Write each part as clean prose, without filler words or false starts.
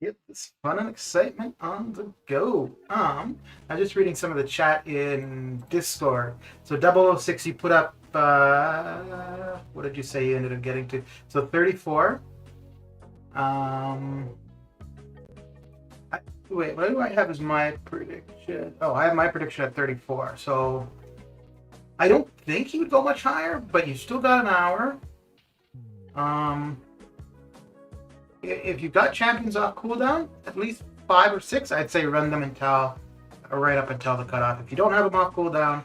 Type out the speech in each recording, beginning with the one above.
Get this fun and excitement on the go. I'm just reading some of the chat in Discord. So 006, you put up, what did you say you ended up getting to? So 34. Um, Wait, what do I have as my prediction? Oh, I have my prediction at 34. So I don't think he would go much higher, but you still got an hour. Um, if you've got champions off cooldown, at least 5 or 6, I'd say run them until right up until the cutoff. If you don't have them off cooldown,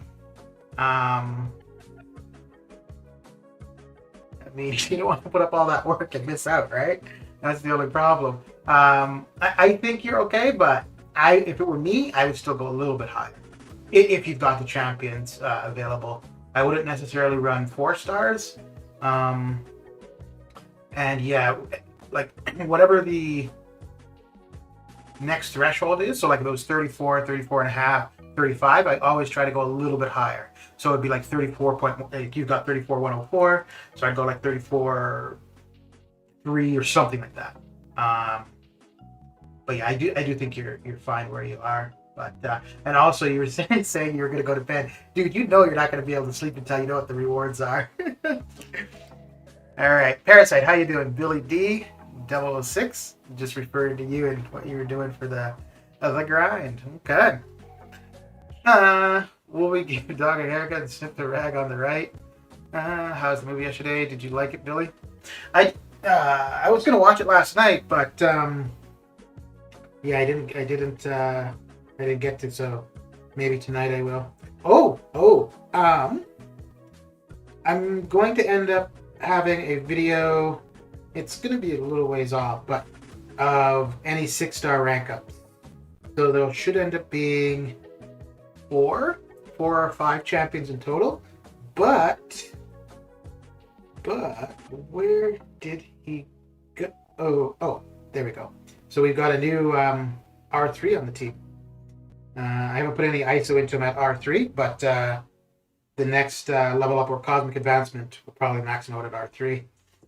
I mean, you don't want to put up all that work and miss out, right? That's the only problem. I think you're okay, but if it were me, I would still go a little bit higher. If you've got the champions available, I wouldn't necessarily run 4 stars. And yeah, like whatever the next threshold is, so like if it was 34, 34 and a half, 35, I always try to go a little bit higher. So it'd be like 34 point, like you've got 34,104, so I'd go like 34.3 or something like that. But yeah, I do think you're fine where you are. But and also you were saying you were gonna go to bed, dude. You know you're not gonna be able to sleep until you know what the rewards are. All right, Parasite, how you doing? Billy D, 006, just referring to you and what you were doing for the grind. Okay. Will we give your dog a haircut and snip the rag on the right? How's the movie yesterday? Did you like it, Billy? I was gonna watch it last night, but yeah, I didn't get to. So maybe tonight I will. I'm going to end up having a video. It's gonna be a little ways off, but of any 6-star rank ups. So there should end up being 4 or 5 champions in total. But where did he go? Oh, there we go. So we've got a new R3 on the team. I haven't put any ISO into him at R3, but the next level up or cosmic advancement will probably max him out at R3.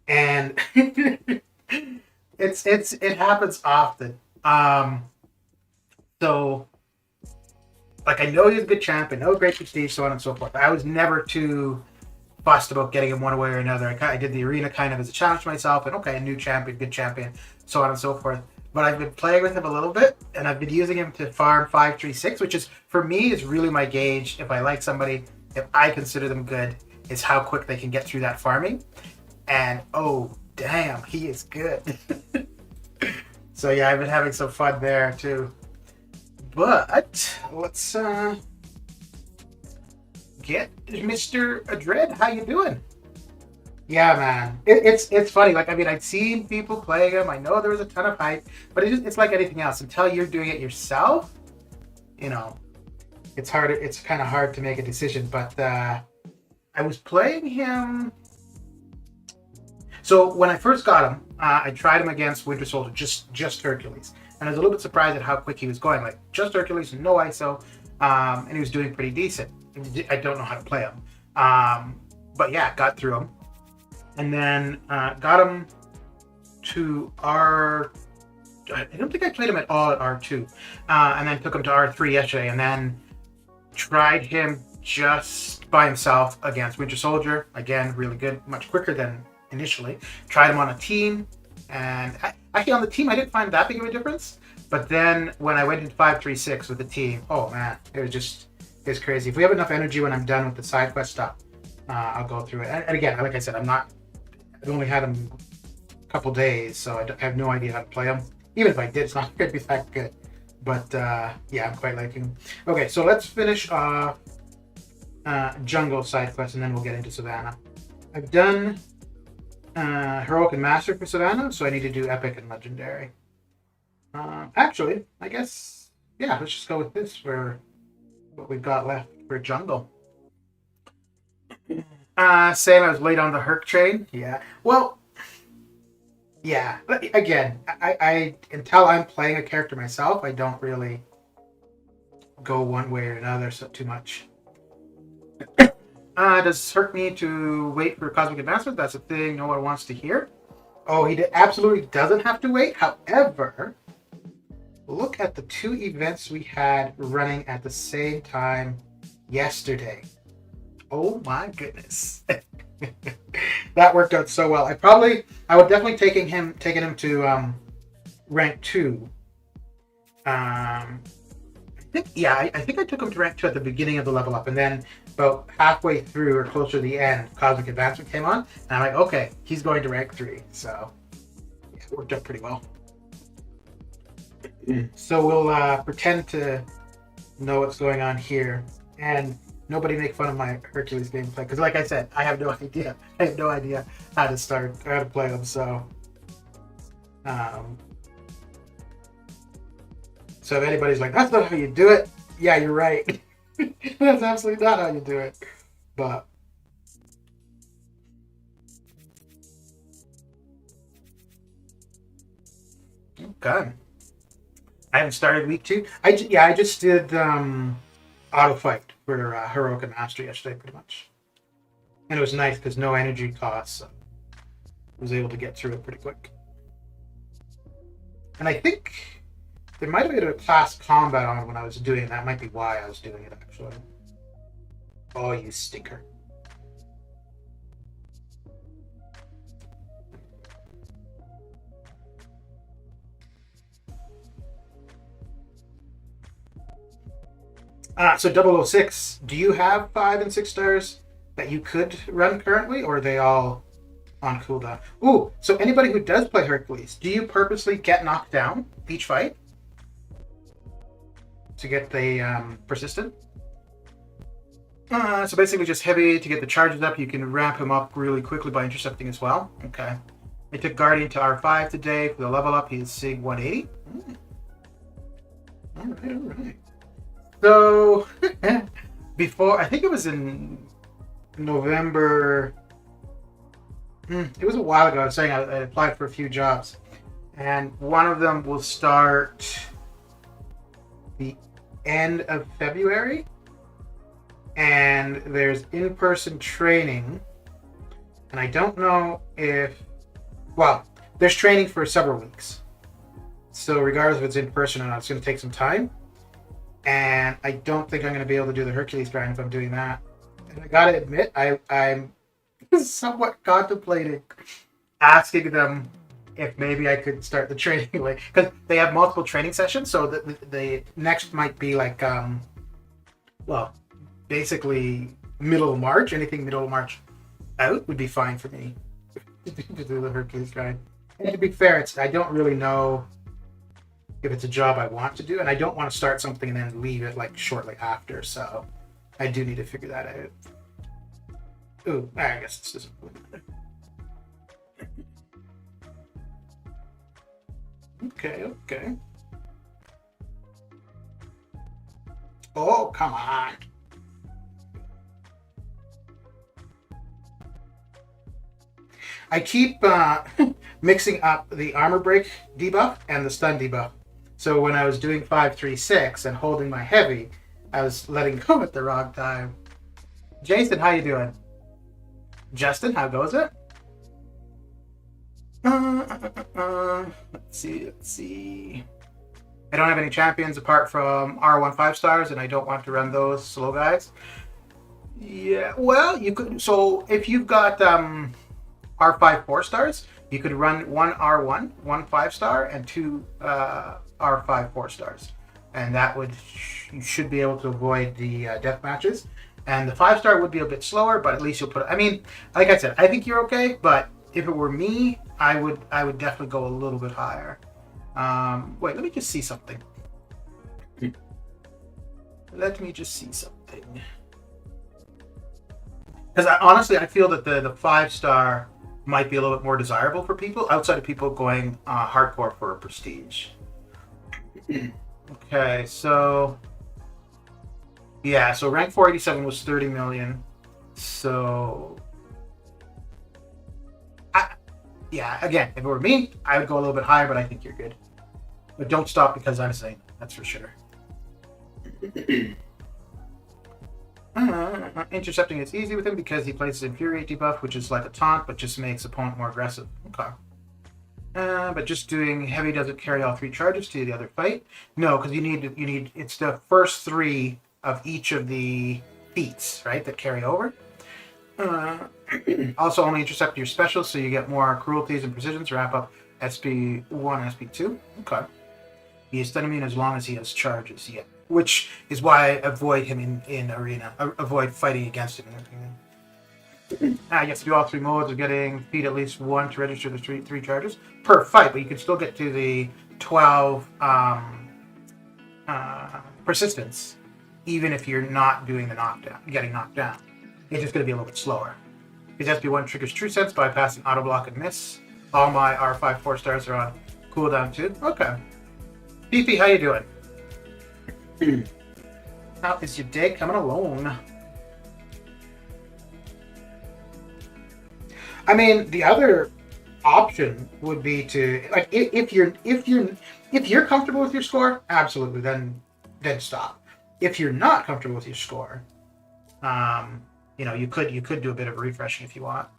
And it happens often. So like I know he's a good champ, I know great prestige, so on and so forth. I was never too fussed about getting him one way or another. I did the arena kind of as a challenge to myself, and okay, a new champion, good champion, so on and so forth. But I've been playing with him a little bit, and I've been using him to farm 536, which is for me is really my gauge. If I like somebody, if I consider them good, is how quick they can get through that farming. And oh damn, he is good. So yeah, I've been having some fun there too. But let's get Mr. Adred. How you doing? Yeah, man. It's funny. Like, I mean, I'd seen people playing him. I know there was a ton of hype, but it's like anything else. Until you're doing it yourself, you know, it's hard. It's kind of hard to make a decision. But I was playing him. So when I first got him, I tried him against Winter Soldier, just Hercules, and I was a little bit surprised at how quick he was going. Like just Hercules, no ISO, and he was doing pretty decent. I don't know how to play him, but yeah, got through him. And then got him to R. I don't think I played him at all at R2. And then took him to R3 yesterday. And then tried him just by himself against Winter Soldier. Again, really good. Much quicker than initially. Tried him on a team. And actually on the team, I didn't find that big of a difference. But then when I went into 536 with the team, oh man, it was crazy. If we have enough energy when I'm done with the side quest stuff, I'll go through it. And again, like I said, I've only had him a couple days, so I have no idea how to play him. Even if I did, it's not going to be that good. But yeah, I'm quite liking him. Okay, so let's finish off Jungle side quest, and then we'll get into Savannah. I've done Heroic and Master for Savannah, so I need to do Epic and Legendary. Actually, I guess, yeah, let's just go with this for what we've got left for Jungle. Same, I was late on the Herc train. Yeah. Well, yeah. Again, I until I'm playing a character myself, I don't really go one way or another so too much. Does Herc need to wait for Cosmic Advancement? That's a thing no one wants to hear. Oh, absolutely doesn't have to wait. However, look at the two events we had running at the same time yesterday. Oh my goodness. That worked out so well. I would definitely taking him to rank 2. I think I took him to rank 2 at the beginning of the level up, and then about halfway through or closer to the end, Cosmic Advancement came on, and I'm like, okay, he's going to rank 3. So yeah, it worked out pretty well. So we'll pretend to know what's going on here, and nobody make fun of my Hercules gameplay, because like I said, I have no idea. I have no idea how to start or how to play them. So if anybody's like, that's not how you do it, yeah, you're right. That's absolutely not how you do it. But okay, I haven't started week 2. I just did auto fight for Heroic and Master yesterday, pretty much, and it was nice because no energy costs. So I was able to get through it pretty quick, and I think there might have been a class combat on it when I was doing it. That might be why I was doing it, actually. Oh, you stinker. So 006, do you have 5 and 6 stars that you could run currently, or are they all on cooldown? Ooh, so anybody who does play Hercules, do you purposely get knocked down each fight to get the persistent? So basically just heavy to get the charges up. You can ramp him up really quickly by intercepting as well. Okay. I took Guardian to R5 today for the level up. He's SIG 180. All right. So, before, I think it was in November, it was a while ago. I was saying I applied for a few jobs, and one of them will start the end of February, and there's in-person training, and I don't know there's training for several weeks. So regardless if it's in person or not, it's going to take some time. And I don't think I'm going to be able to do the Hercules grind if I'm doing that. And I gotta admit, I'm somewhat contemplating asking them if maybe I could start the training like, because they have multiple training sessions. So the next might be like, basically middle of March. Anything middle of March out would be fine for me to do the Hercules grind. And to be fair, I don't really know if it's a job I want to do, and I don't want to start something and then leave it like shortly after, so I do need to figure that out. Ooh, I guess this doesn't really matter. Okay. Oh, come on. I keep mixing up the armor break debuff and the stun debuff. So when I was doing 5-3-6 and holding my heavy, I was letting go at the wrong time. Jason, how you doing? Justin, how goes it? Let's see. I don't have any champions apart from R1 5-stars, and I don't want to run those slow guys. Yeah, well, you could. So if you've got R5 4-stars, you could run 1 R1, 1 5-star, and 2 R5 4-stars, and you should be able to avoid the death matches. And the 5-star would be a bit slower, but at least you'll put. I mean, like I said, I think you're okay. But if it were me, I would definitely go a little bit higher. Wait, let me just see something. Let me just see something. Because honestly, I feel that the 5-star might be a little bit more desirable for people outside of people going hardcore for prestige. Okay, so yeah, so rank 487 was 30 million. So again, if it were me, I would go a little bit higher, but I think you're good. But don't stop because I'm saying that, that's for sure. Intercepting is easy with him because he places Infuriate debuff, which is like a taunt, but just makes opponent more aggressive. Okay. But just doing heavy doesn't carry all 3 charges to the other fight. No, because you need it's the first 3 of each of the feats, right, that carry over. Also only intercept your specials, so you get more cruelties and precisions. Wrap up SP1, SP2. Okay. He is stun immune as long as he has charges. Yeah, which is why I avoid him in arena. Avoid fighting against him in arena. You have to do all 3 modes of getting feed at least 1 to register the 3 charges per fight, but you can still get to the 12 persistence, even if you're not doing the knockdown, getting knocked down. It's just going to be a little bit slower. His SP1 triggers True Sense, bypassing auto block and miss. All my R5 4-stars are on cooldown too. Okay. PP, how you doing? How is your day coming along? I mean, the other option would be to, like, if you're comfortable with your score, absolutely, then stop. If you're not comfortable with your score, you could do a bit of refreshing if you want.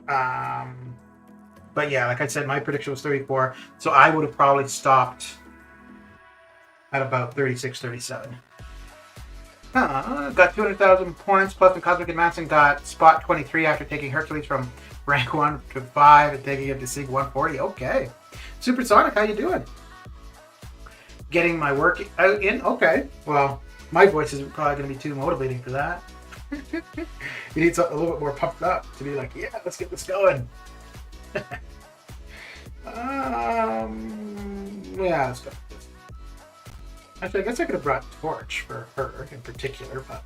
But yeah, like I said, my prediction was 34, so I would have probably stopped at about 36, 37. Got 200,000 points plus the Cosmic Advancing. Got spot 23 after taking Hercules from rank 1 to 5 and taking him to Sig 140. Okay. Supersonic, how you doing? Getting my work out in? Okay. Well, my voice isn't probably going to be too motivating for that. You need something a little bit more pumped up to be like, yeah, let's get this going. Yeah, let's go. Actually, I guess I could have brought Torch for her in particular, but...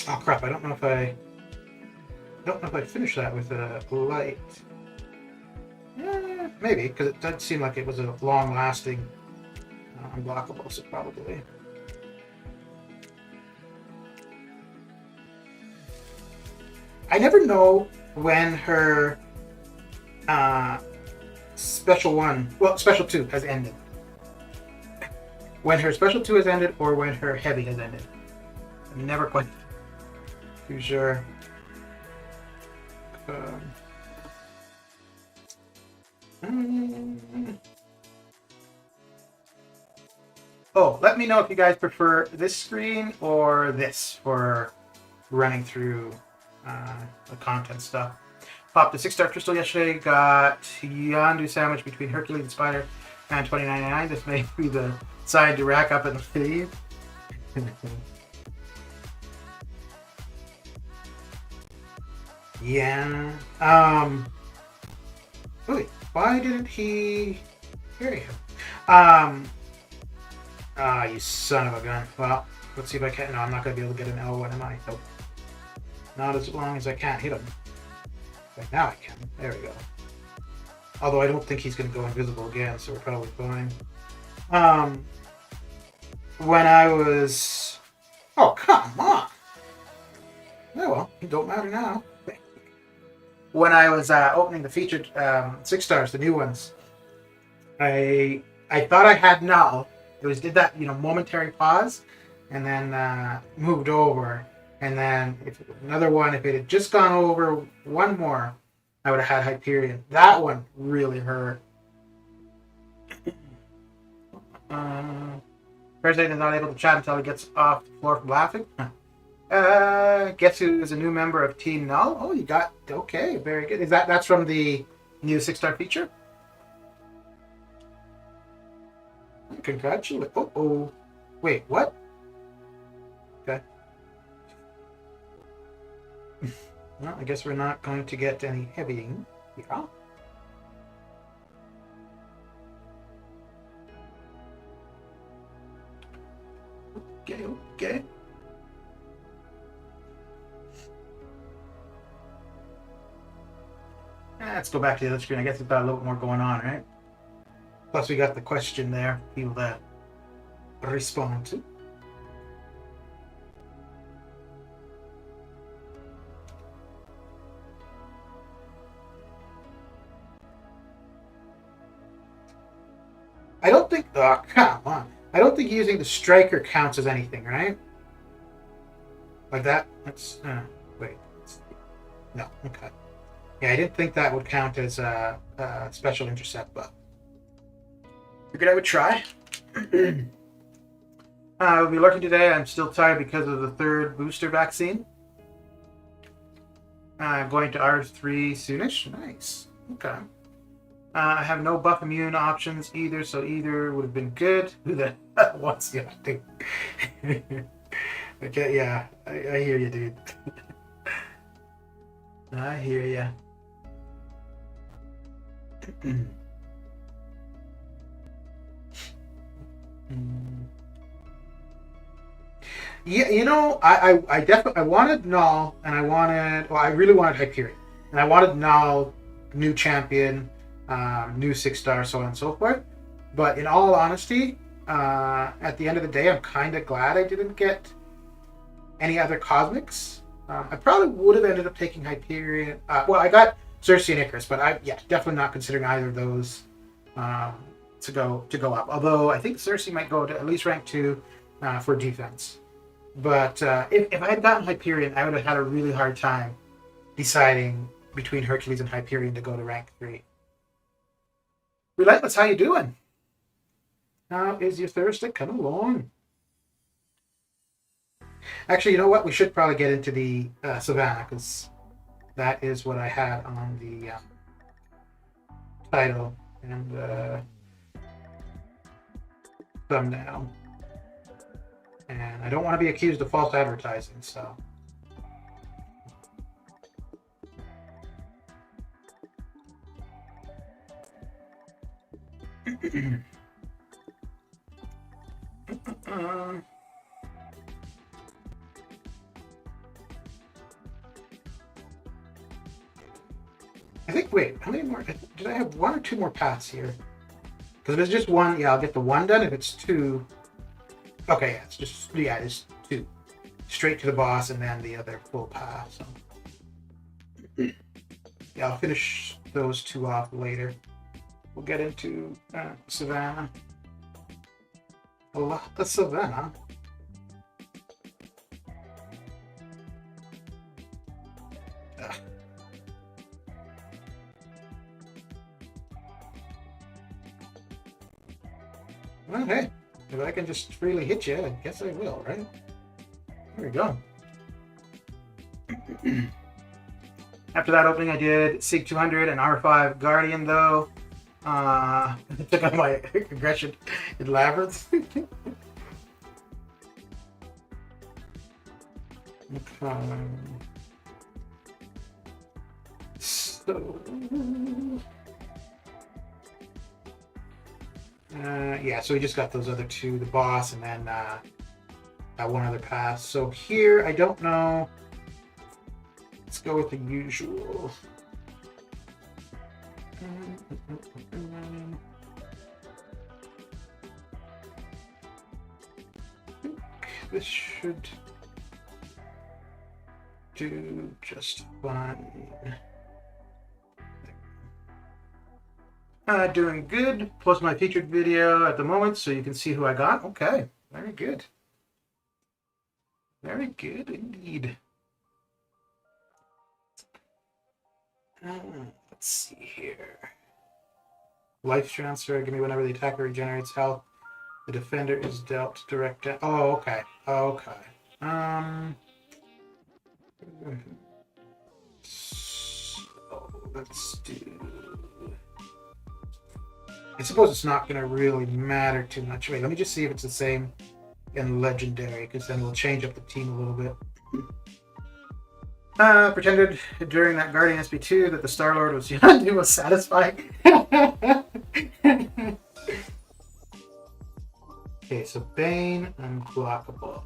Oh crap, I don't know if I finished that with a light. Maybe, because it does seem like it was a long-lasting unblockable, so probably. I never know when her special 2 has ended. When her special 2 has ended or when her heavy has ended. I'm never quite too sure. Oh, let me know if you guys prefer this screen or this for running through the content stuff. Popped a 6-star crystal yesterday. Got Yondu sandwich between Hercules and Spider and 2099. This may be the sign to rack up in the feed. Yeah. Wait, why didn't he carry him? You son of a gun. Well, let's see if I can. No, I'm not going to be able to get an L1, am I? Nope. Not as long as I can't hit him. Right now I can. There we go. Although I don't think he's going to go invisible again, so we're probably fine. When I was... Oh, come on! Oh well, it don't matter now. When I was opening the featured 6-stars, the new ones, I thought I had null. It did that momentary pause, and then moved over, and then if another one, if it had just gone over one more, I would have had Hyperion. That one really hurt. Thursday is not able to chat until he gets off the floor from laughing. Guess who is a new member of Team Null? Oh, you got... Okay, very good. That's from the new 6-star feature? Congratulations. Oh. Wait, what? Okay. Well, I guess we're not going to get any heavying. Yeah. Okay. Let's go back to the other screen. I guess it's got a little bit more going on, right? Plus, we got the question there, people that respond to. I don't think... Oh, come on. I don't think using the striker counts as anything, right? Like that That's wait. No, okay. Yeah, I didn't think that would count as a special intercept, but figured I would try. I'll be lurking today. I'm still tired because of the third booster vaccine. Going to R3 soonish. Nice. Okay. I have no buff immune options either, so either would have been good. Who the hell wants the other thing? Okay, yeah. I hear you, dude. I hear you. Yeah, you know, I definitely I wanted Null, and I really wanted Hyperion, and I wanted Null, new champion, new 6-star, so on and so forth. But in all honesty, at the end of the day, I'm kind of glad I didn't get any other cosmics. I probably would have ended up taking Hyperion. Well, I got Cersei and Icarus, but definitely not considering either of those to go up. Although I think Cersei might go to at least rank 2 for defense. But if I had gotten Hyperion, I would have had a really hard time deciding between Hercules and Hyperion to go to rank 3. Relentless, how you doing? How is your Thursday coming along? Actually, you know what? We should probably get into the Savannah, because that is what I had on the title and thumbnail. And I don't want to be accused of false advertising, so. I think, wait, how many more? Did I have 1 or 2 more paths here? Because if it's just 1, yeah, I'll get the 1 done. If it's 2, okay, yeah, it's 2. Straight to the boss and then the other full path. So. Yeah, I'll finish those 2 off later. We'll get into Savannah. A lot of Savannah. Well, hey, if I can just freely hit you, I guess I will, right? There we go. After that opening, I did Sig 200 and R5 Guardian, though. I took on my aggression in Labyrinth. Okay. So... yeah, so we just got those other 2, the boss, and then that 1 other pass. So here, I don't know. Let's go with the usual. This should do just fine. Doing good. Post my featured video at the moment so you can see who I got. Okay, very good. Very good indeed. Let's see here. Life transfer. Give me whenever the attacker regenerates health. The defender is dealt direct. Oh, okay. Okay. So let's do. I suppose it's not going to really matter too much. Wait, let me just see if it's the same in Legendary, because then we'll change up the team a little bit. Pretended during that Guardian SB2 that the Star-Lord was young and was satisfying. Okay, so Bane, unblockable.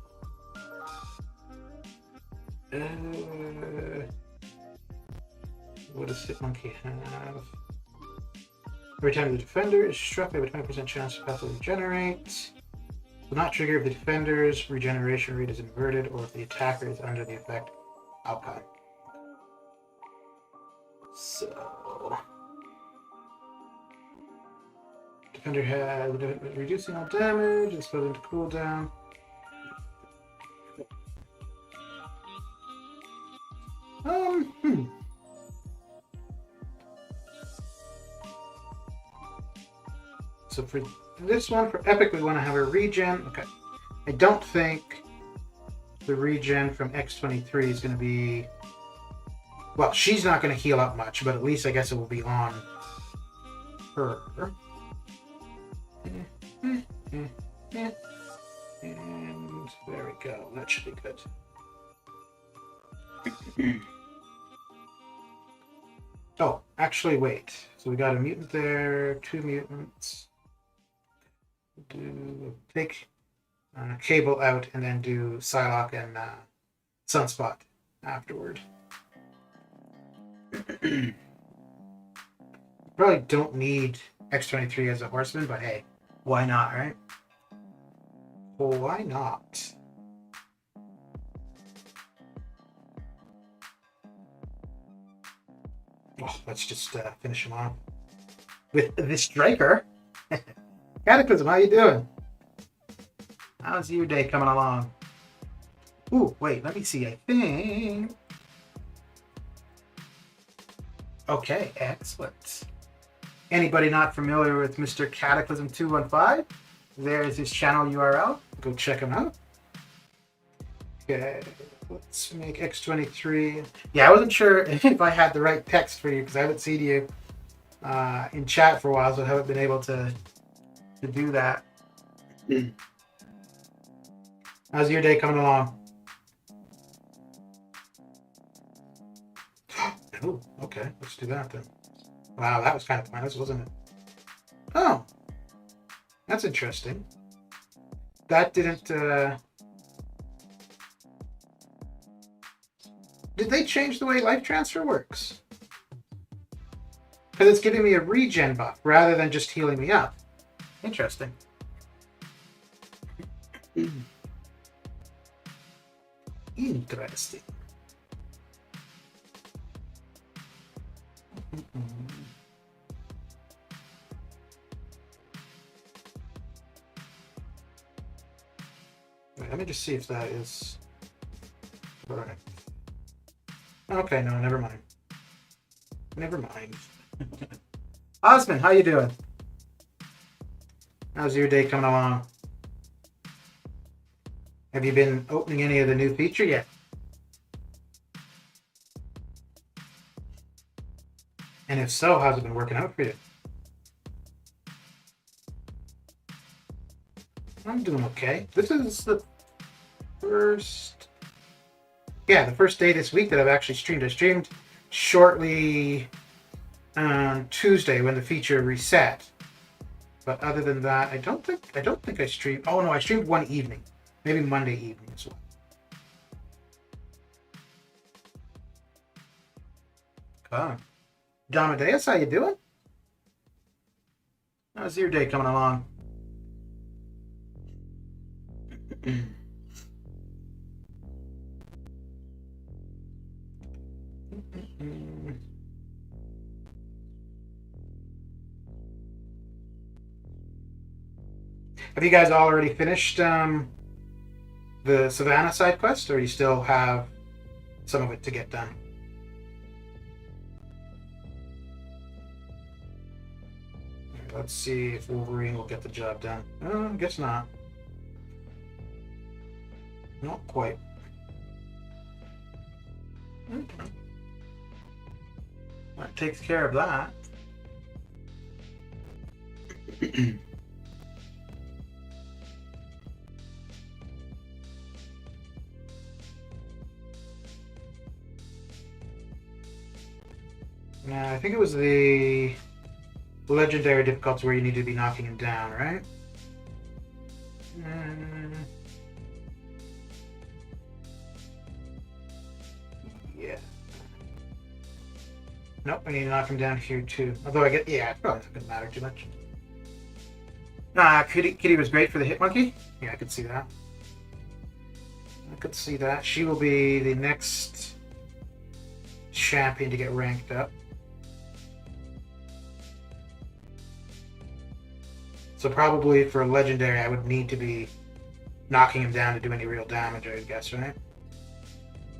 What does Hitmonkey have? Every time the defender is struck, they have a 20% chance to pass will regenerate. Will not trigger if the defender's regeneration rate is inverted or if the attacker is under the effect. Okay. So... Defender has reducing all damage, it's put into cooldown. So for this one, for Epic, we want to have a regen. Okay. I don't think the regen from X23 is going to be... Well, she's not going to heal up much, but at least I guess it will be on her. And there we go. That should be good. Oh, actually, wait. So we got a mutant there, 2 mutants. Take Cable out and then do Psylocke and Sunspot afterward. Probably don't need X23 as a horseman, but hey, why not, right? Well, why not? Oh, let's just finish him off with this striker. Cataclysm, how you doing? How's your day coming along? Ooh, wait, let me see. I think... Okay, excellent. Anybody not familiar with Mr. Cataclysm 215? There's his channel URL. Go check him out. Okay, let's make X23. Yeah, I wasn't sure if I had the right text for you because I haven't seen you in chat for a while, so I haven't been able to do that. How's your day coming along? Oh, okay, let's do that then. Wow, that was kind of pointless, wasn't it? Oh, that's interesting. That didn't... Did they change the way life transfer works? Because it's giving me a regen buff rather than just healing me up. Interesting. Interesting. Wait, let me just see if that is right. Okay, no, never mind. Never mind. Osman, how you doing? How's your day coming along? Have you been opening any of the new feature yet? And if so, how's it been working out for you? I'm doing okay. This is the first... Yeah, the first day this week that I've actually streamed. I streamed shortly on Tuesday when the feature reset. But other than that, I don't think I streamed. Oh no, I streamed one evening. Maybe Monday evening as well. Okay. Damadeus, how you doing? How's your day coming along? Have you guys already finished the Savannah side quest, or you still have some of it to get done? Let's see if Wolverine will get the job done. I guess not. Not quite. Okay. That takes care of that. Now, I think it was the legendary difficulty where you need to be knocking him down, right? Yeah. Nope, I need to knock him down here too. Although I get, yeah, it probably doesn't matter too much. Kitty was great for the hit monkey. Yeah, I could see that. I could see that. She will be the next champion to get ranked up. So probably for legendary, I would need to be knocking him down to do any real damage, I guess, right?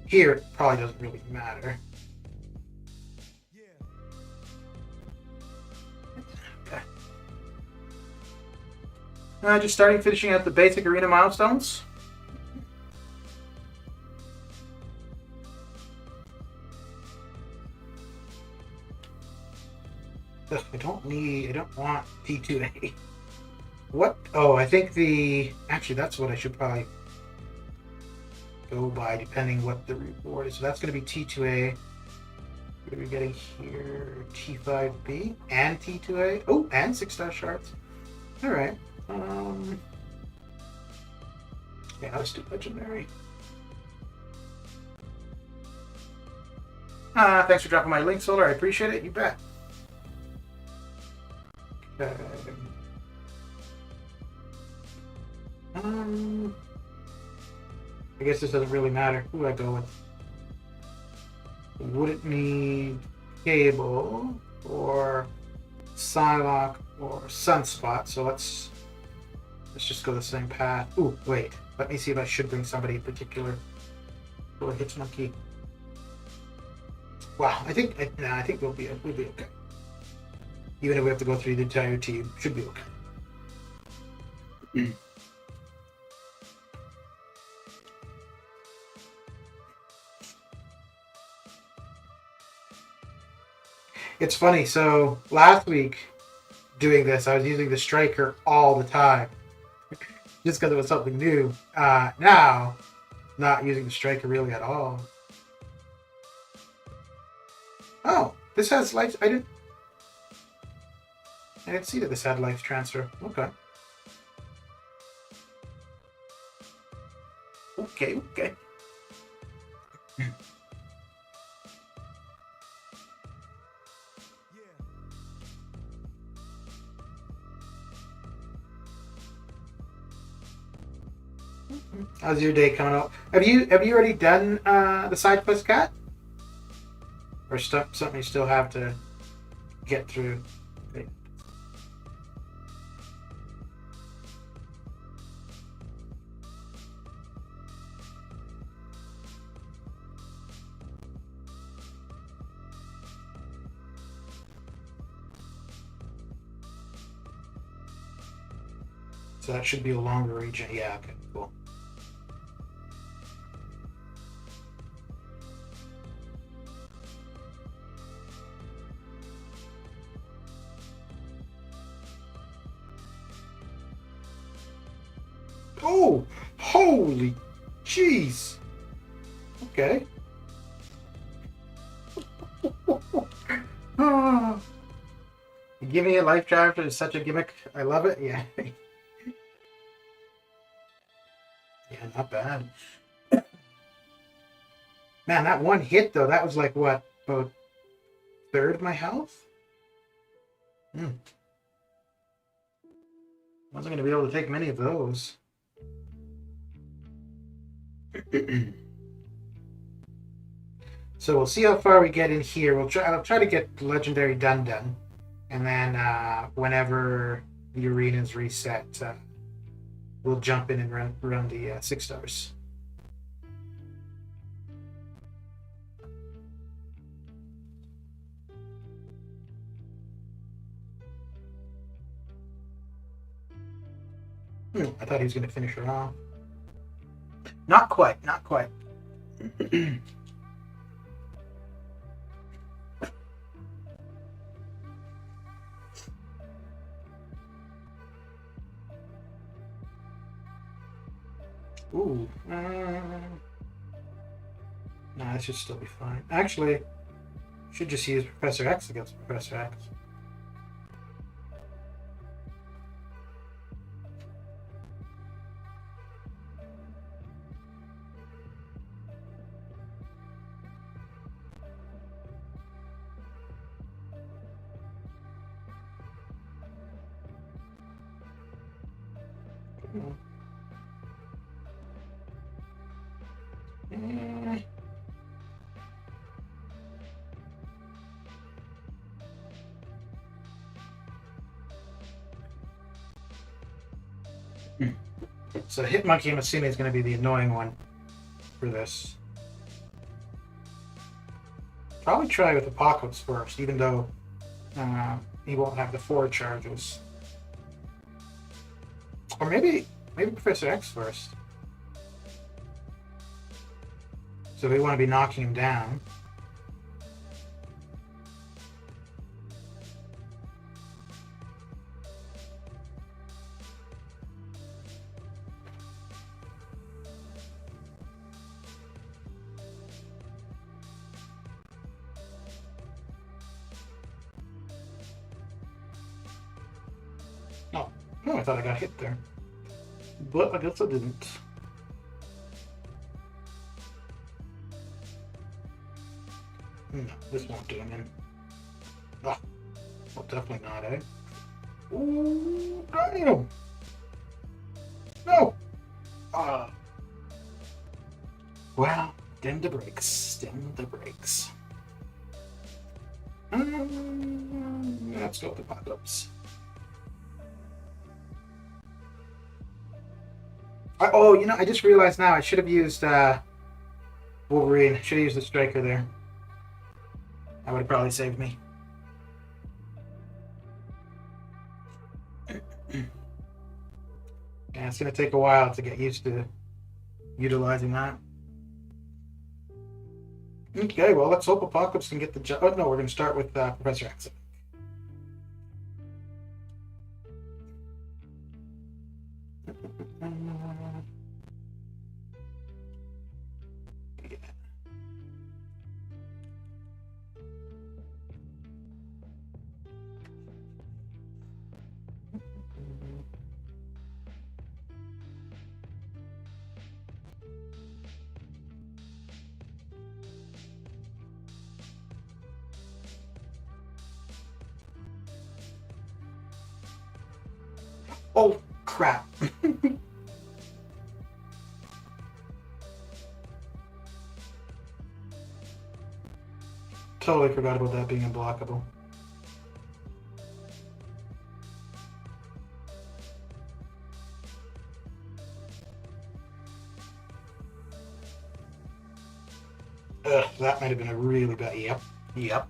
Here, it probably doesn't really matter. Just starting finishing out the basic arena milestones. Ugh, I don't want T2A. What? Oh, I think actually that's what I should probably go by depending what the reward is. So that's going to be T2A. What are we getting here? T5B and T2A. Oh, and 6-star shards. All right. Yeah, let's do legendary. Thanks for dropping my link, Solar. I appreciate it. You bet. Okay. I guess this doesn't really matter who I go with. Wouldn't need Cable or Psylocke or Sunspot, so let's just go the same path. Ooh, wait. Let me see if I should bring somebody in particular. Or Hitmonkey. Wow, I think we'll be okay. Even if we have to go through the entire team, should be okay. It's funny, so last week doing this, I was using the Striker all the time. Just because it was something new. Now, not using the Striker really at all. Oh, this has life. I didn't see that this had life transfer. Okay. Okay. How's your day coming up? Have you already done the side quest, Cat? Or something you still have to get through? Okay. So that should be a longer region. Yeah, okay, cool. Oh, holy jeez. Okay. Giving it life drive is such a gimmick. I love it. Yeah. Yeah, not bad. Man, that one hit though, that was like what, about third of my health? Wasn't gonna be able to take many of those. So we'll see how far we get in here. I'll try to get legendary done, and then whenever the arena's reset, we'll jump in and run the 6 stars. I thought he was going to finish her off. Not quite. Ooh. Nah, that should still be fine. Actually, should just use Professor X against Professor X. So Hitmonkey, I'm assuming, is going to be the annoying one for this. Probably try with Apocalypse first, even though he won't have the 4 charges. Or maybe Professor X first. So we want to be knocking him down. Oh, no, I thought I got hit there. But I guess I didn't. No, this won't do him in. Oh, well, definitely not, eh? Ooh, damn! No! Ah. Well, dim the brakes. Dim the brakes. Let's go with the pop-ups. Oh, you know, I just realized now I should have used Wolverine. Should have used the Striker there. That would have probably saved me. Yeah, it's going to take a while to get used to utilizing that. Okay, well, let's hope Apocalypse can get the job. Oh, no, we're going to start with Professor X. Oh, crap. Totally forgot about that being unblockable. Ugh, that might have been a really bad... Yep.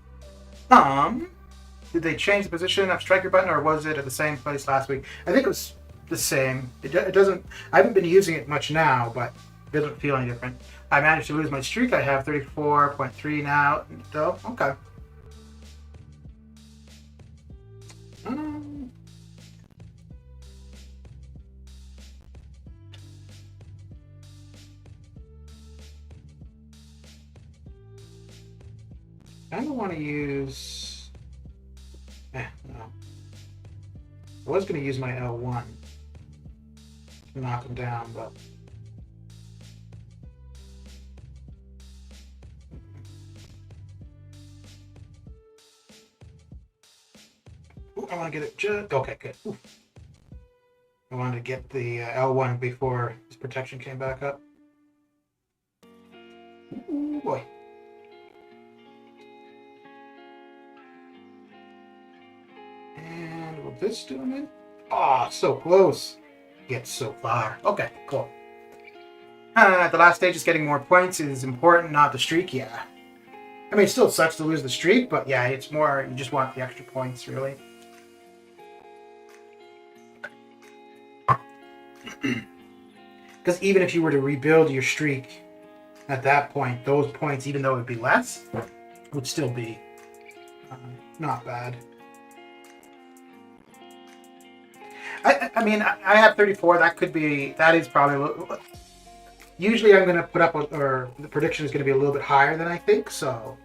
Did they change the position of striker button, or was it at the same place last week? I think it was the same. It doesn't... I haven't been using it much now, but it doesn't feel any different. I managed to lose my streak. I have 34.3 now, though. Okay. I don't want to use... no. I was going to use my L1 to knock him down, but... Ooh, I want to get it just... Okay, good. Ooh. I wanted to get the L1 before his protection came back up. Ooh, boy. And will this do him? Oh, so close. Yet so far. Okay, cool. The last stage is getting more points is important, not the streak, yeah. I mean, it still sucks to lose the streak, but yeah, it's more, you just want the extra points, really. Because even if you were to rebuild your streak at that point, those points, even though it would be less, would still be not bad. I mean, I have 34. That is probably a little... Usually I'm going to put up, or the prediction is going to be a little bit higher than I think, so...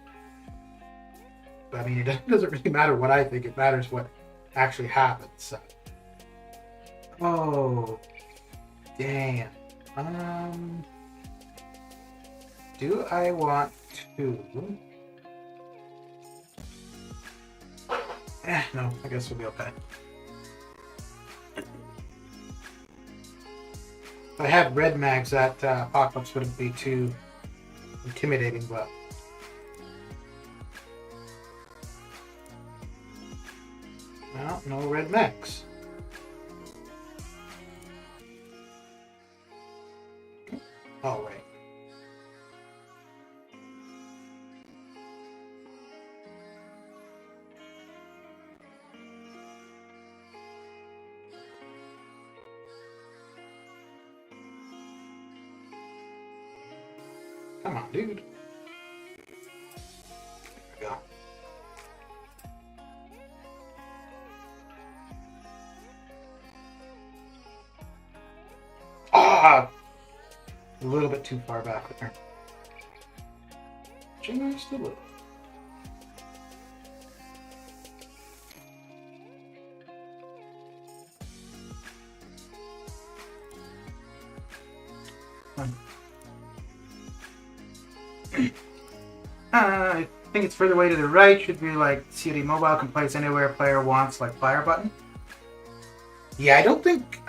But I mean, it doesn't really matter what I think. It matters what actually happens, so... Oh... Damn. Do I want to... no, I guess we'll be okay. If I had red mags, that Apocalypse wouldn't be too intimidating, but... Well, no red mags. Oh, right. Come on, dude. There we go. Ah! A little bit too far back there. Just a little. I think it's further away to the right. Should be like COD Mobile can place anywhere player wants, like fire button. Yeah, I don't think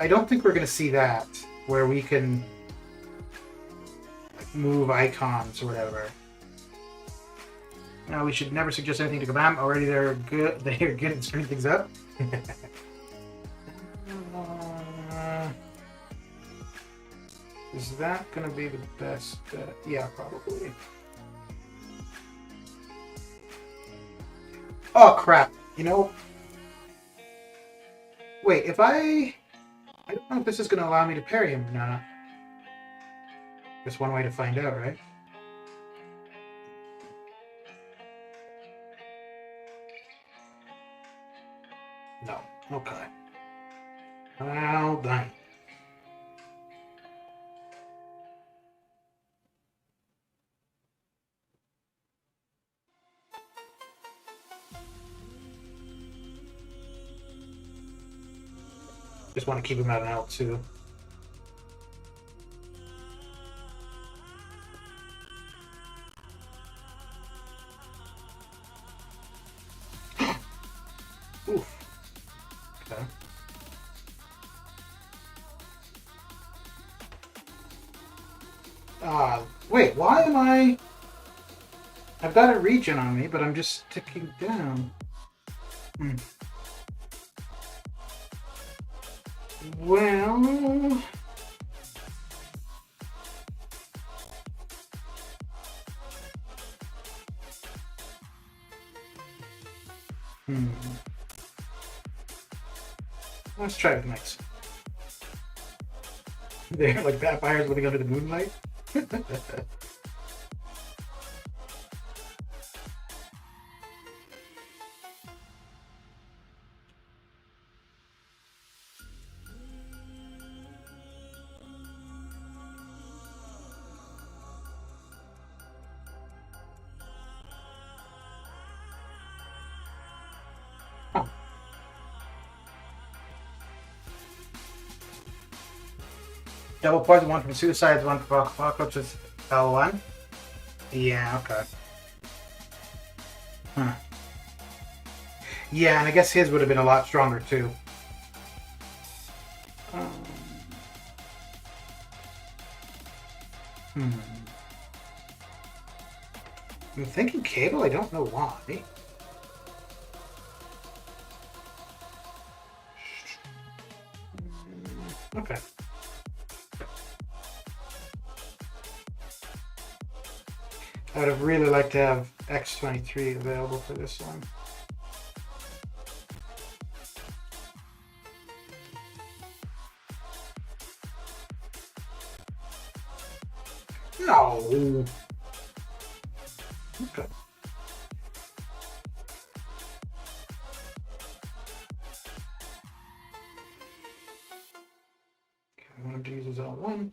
we're gonna see that where we can like, move icons or whatever. No, we should never suggest anything to Kabam. Already they're good. They're good at screwing things up. Is that gonna be the best? Yeah, probably. Oh crap! You know, wait. If I don't know if this is gonna allow me to parry him or not. There's one way to find out, right? No. Okay. Well done. Just want to keep him at an L2. Oof. Okay. Wait, why am I... I've got a regen on me, but I'm just ticking down. Well... Let's try it next. They're like vampires living under the moonlight. Double poison, one from suicides, one from apocalypse is L1. Yeah, okay. Huh. Yeah, and I guess his would have been a lot stronger too. I'm thinking Cable, I don't know why. Okay. I would have really liked to have X23 available for this one. No. Okay. I wanted to use his L1.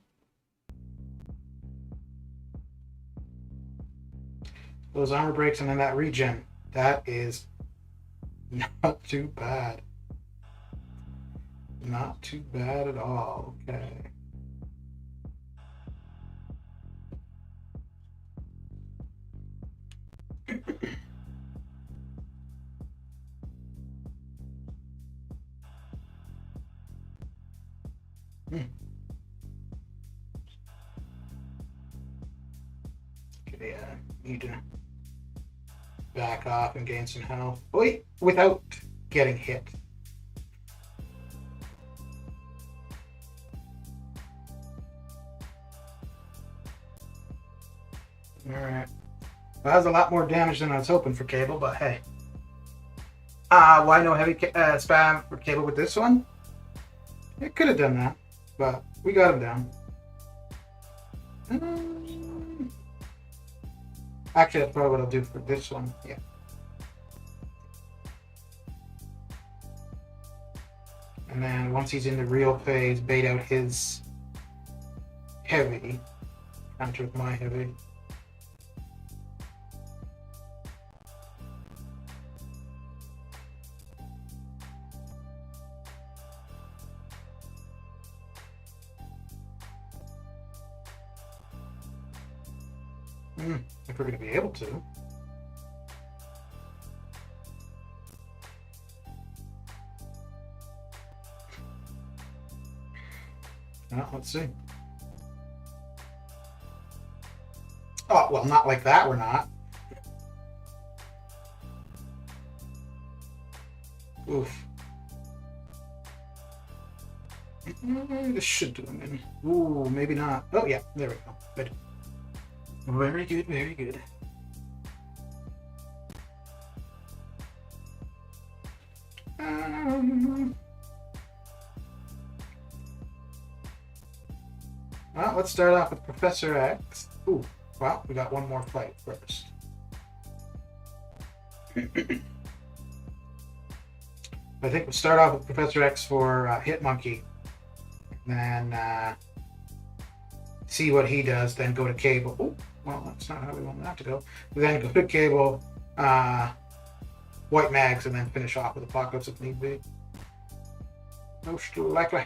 Those armor breaks and then that regen. That is not too bad. Not too bad at all. Okay. Okay, need to back off and gain some health. Wait, without getting hit. Alright. Well, that was a lot more damage than I was hoping for Cable, but hey. Why no heavy spam for Cable with this one? It could have done that, but we got him down. Actually, that's probably what I'll do for this one. Yeah. And then once he's in the real phase, bait out his heavy. Counter with my heavy. If we're going to be able to. Let's see. Oh, well, not like that, we're not. Oof. This should do him in. Ooh, maybe not. Oh, yeah, there we go. Good. Very good, very good. Well, let's start off with Professor X. Ooh, well, we got one more fight first. I think we'll start off with Professor X for Hit Monkey. And then see what he does, then go to Cable. Ooh, well, that's not how we want that to go. Then go to Cable, White Mags, and then finish off with Apocalypse if need be. Most likely.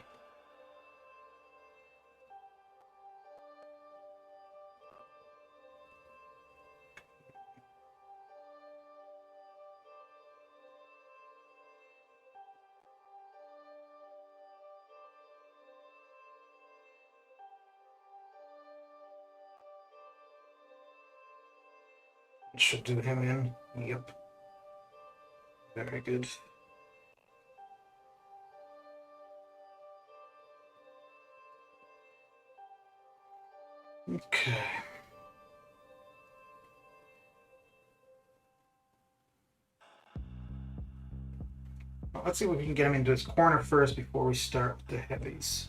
Should do him in. Yep. Very good. Okay. Well, let's see if we can get him into his corner first before we start with the heavies.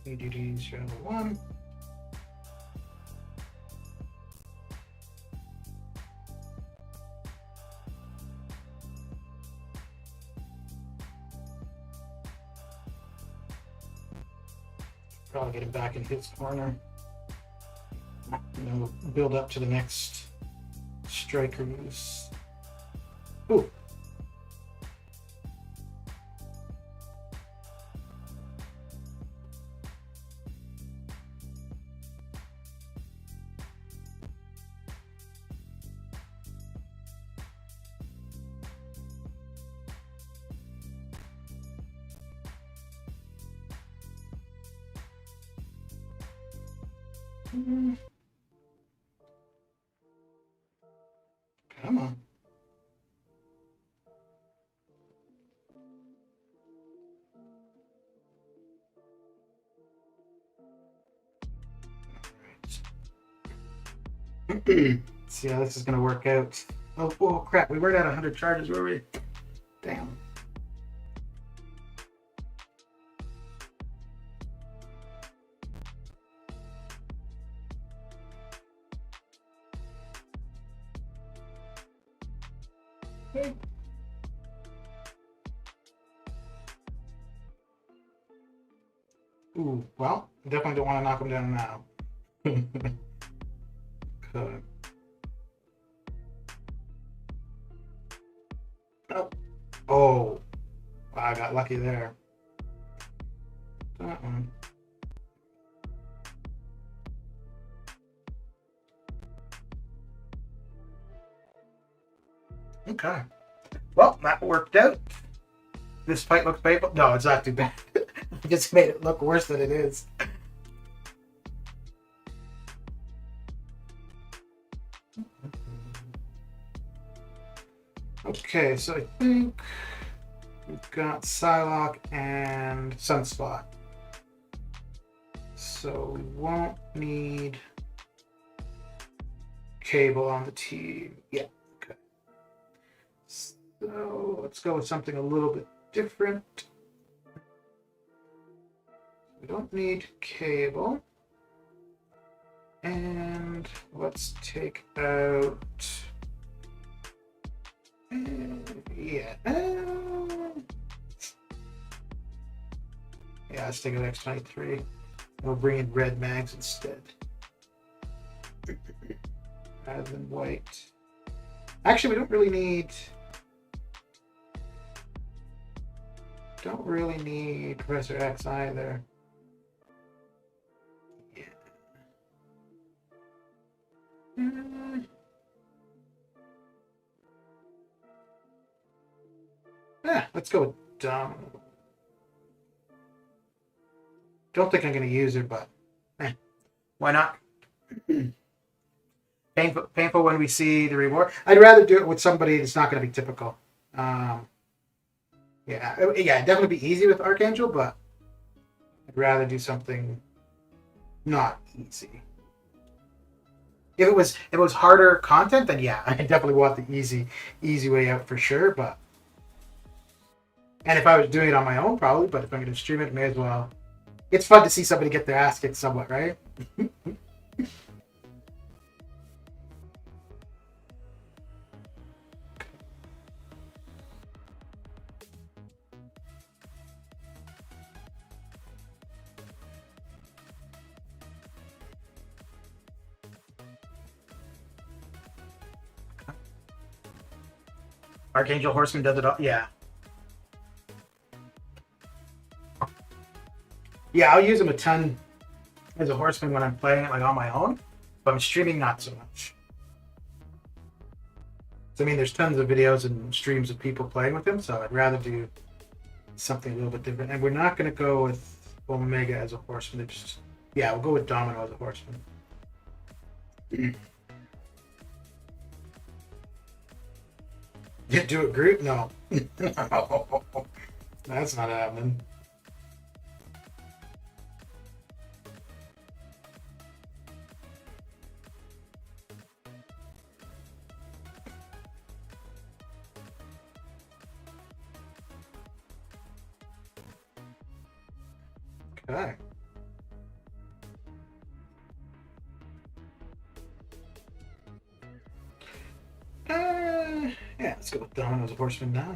ADD's round one. Probably get him back in his corner. And we'll build up to the next striker use. Ooh. Come on. Let's see how this is going to work out. Oh, crap. We weren't at 100 charges, were we? Damn. Okay. Ooh, well, definitely don't want to knock him down now. Okay. Oh, I got lucky there. Okay. Well, that worked out. This fight looks painful. No, it's not too bad. I just made it look worse than it is. Okay, so I think we've got Psylocke and Sunspot. So we won't need Cable on the team. Yeah, okay. So let's go with something a little bit different. We don't need Cable. And let's take out... yeah. Yeah, let's take out X-23. We'll bring in red mags instead. Rather than white. Actually, we don't really need Professor X either. Yeah. Yeah, let's go with Domino. Don't think I'm going to use her, but why not? Painful when we see the reward. I'd rather do it with somebody that's not going to be typical. Yeah, definitely be easy with Archangel, but I'd rather do something not easy. If it was harder content, then yeah, I definitely want the easy way out for sure. But and if I was doing it on my own, probably. But if I'm going to stream it, may as well. It's fun to see somebody get their ass kicked somewhat, right? Archangel Horseman does it all. Yeah. Yeah, I'll use him a ton as a horseman when I'm playing it like on my own, but I'm streaming not so much. So I mean, there's tons of videos and streams of people playing with him, so I'd rather do something a little bit different. And we're not going to go with Omega as a horseman. Yeah, we'll go with Domino as a horseman. Do it, Groot? No. That's not happening. Okay. Yeah, let's go with Domino as a horseman now.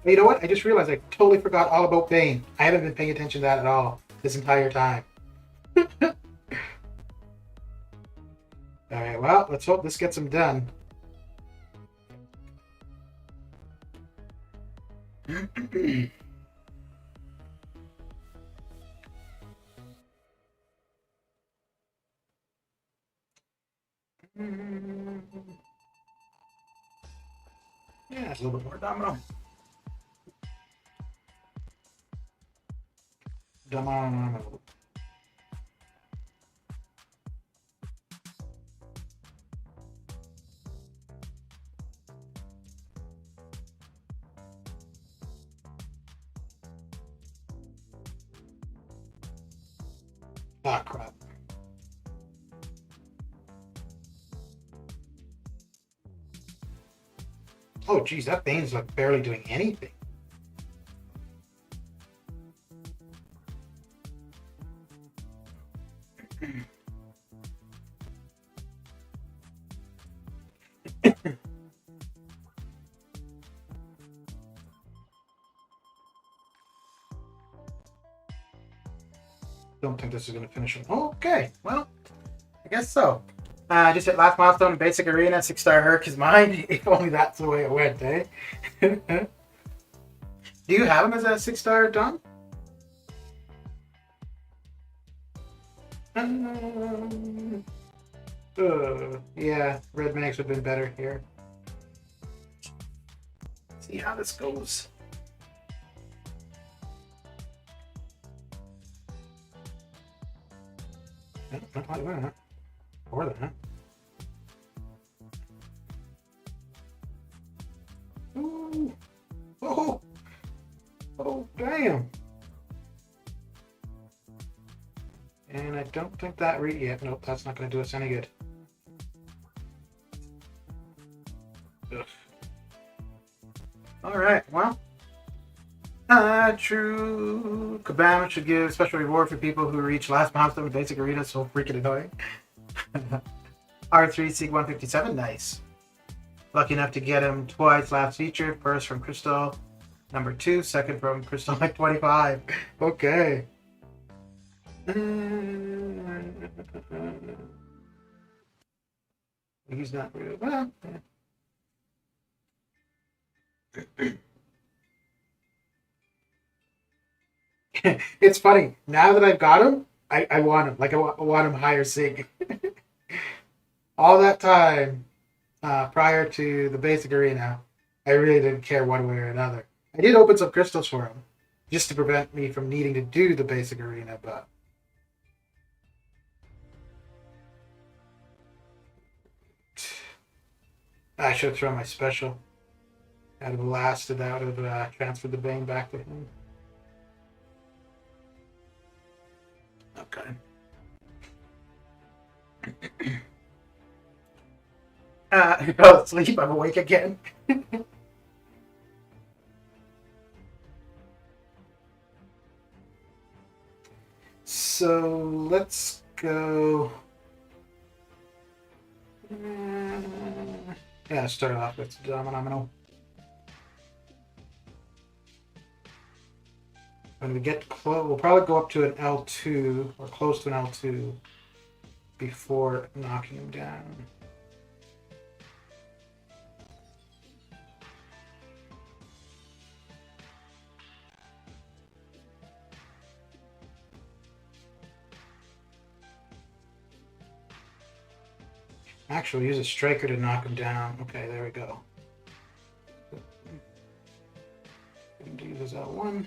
You know what? I just realized I totally forgot all about Bane. I haven't been paying attention to that at all this entire time. Alright, well, let's hope this gets him done. Yeah, it's a little bit more Domino. Domino. Ah, crap. Oh, geez, that Bane's like barely doing anything. don't think this is going to finish him. Okay, well, I guess so. Just hit last milestone in basic arena. 6-star Herc is mine. If only that's the way it went, eh? Do you have him as a 6-star, Don? Yeah, Red Max would have been better here. See how this goes. No, not like that. Or that. Ooh. Oh. Oh, damn. And I don't think that yet. Nope, that's not going to do us any good. Ugh. All right, well. True. Kabam should give special reward for people who reach last milestone in basic arena. So freaking annoying. R3 Sig 157, nice. Lucky enough to get him twice last feature. First from Crystal, number 2. Second from Crystal like 25. Okay. He's not real. Well, yeah. It's funny. Now that I've got him, I want him. Like, I want him higher Sig. All that time prior to the basic arena, I really didn't care one way or another. I did open some crystals for him, just to prevent me from needing to do the basic arena, but... I should have thrown my special. I'd have blasted out of transferred the Bane back to him. Okay. I fell asleep. I'm awake again. So let's go. Yeah, start off with Dominominal. When we get close, we'll probably go up to an L2 or close to an L2 before knocking him down. Actually, use a striker to knock him down. Okay, there we go. And use his L1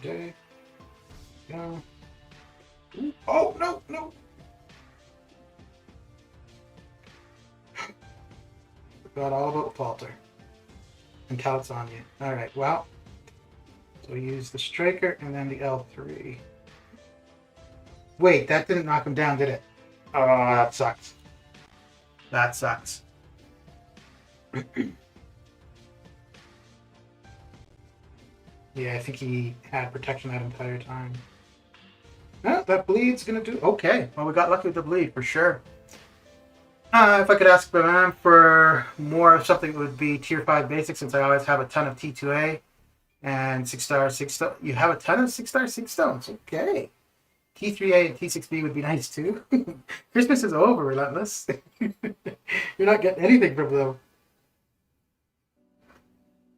today. Go. Ooh. Oh no, no! Forgot all about Falter. Until it's on you. Alright, well. So use the striker and then the L3. Wait, that didn't knock him down, did it? Oh, that sucks. That sucks. Yeah, I think he had protection that entire time. Oh, that bleed's gonna do... Okay, well, we got lucky with the bleed, for sure. If I could ask Savannah for more of something, it would be Tier 5 basic, since I always have a ton of T2A and 6-star 6 stone. You have a ton of 6-star 6 stones. Okay. T3A and T6B would be nice too. Christmas is over, Relentless. You're not getting anything from them.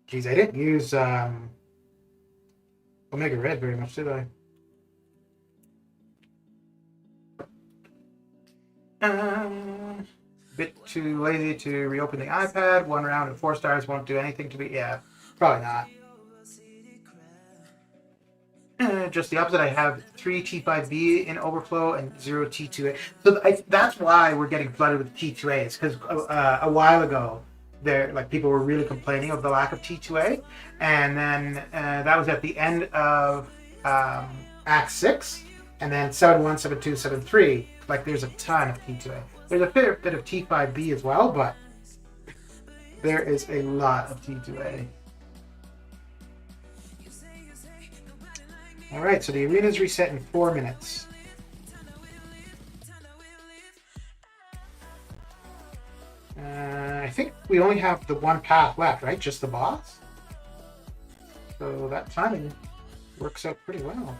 Geez, I didn't use Omega Red very much, did I? Bit too lazy to reopen the iPad. 1 round and 4 stars won't do anything to me. Yeah, probably not. Just the opposite. I have 3 T5B in overflow and 0 T2A. So that's why we're getting flooded with T2As, because a while ago, people were really complaining of the lack of T2A, and then that was at the end of Act 6, and then 7-1, 7-2, 7-3. Like, there's a ton of T2A. There's a fair bit of T5B as well, but there is a lot of T2A. Alright, so the arena's reset in 4 minutes. I think we only have the one path left, right? Just the boss? So that timing works out pretty well.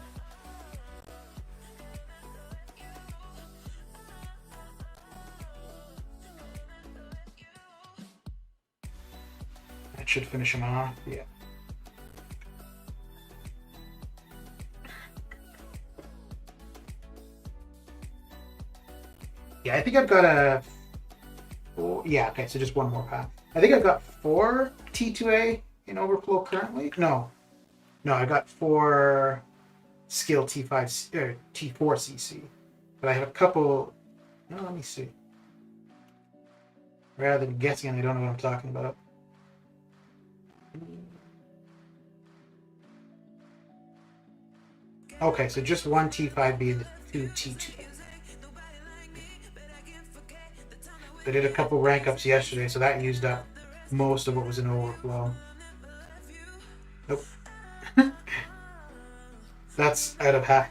That should finish him off. Yeah. Yeah, I think I've got a. Yeah, okay, so just one more path. I think I've got 4 T2A in overflow currently. No, I got 4 skill T5 or T4 CC, but I have a couple. No, let me see. Rather than guessing, I don't know what I'm talking about. Okay, so just 1 T5B and 2 T2. I did a couple rank ups yesterday, so that used up most of what was in overflow. Nope. That's out of half.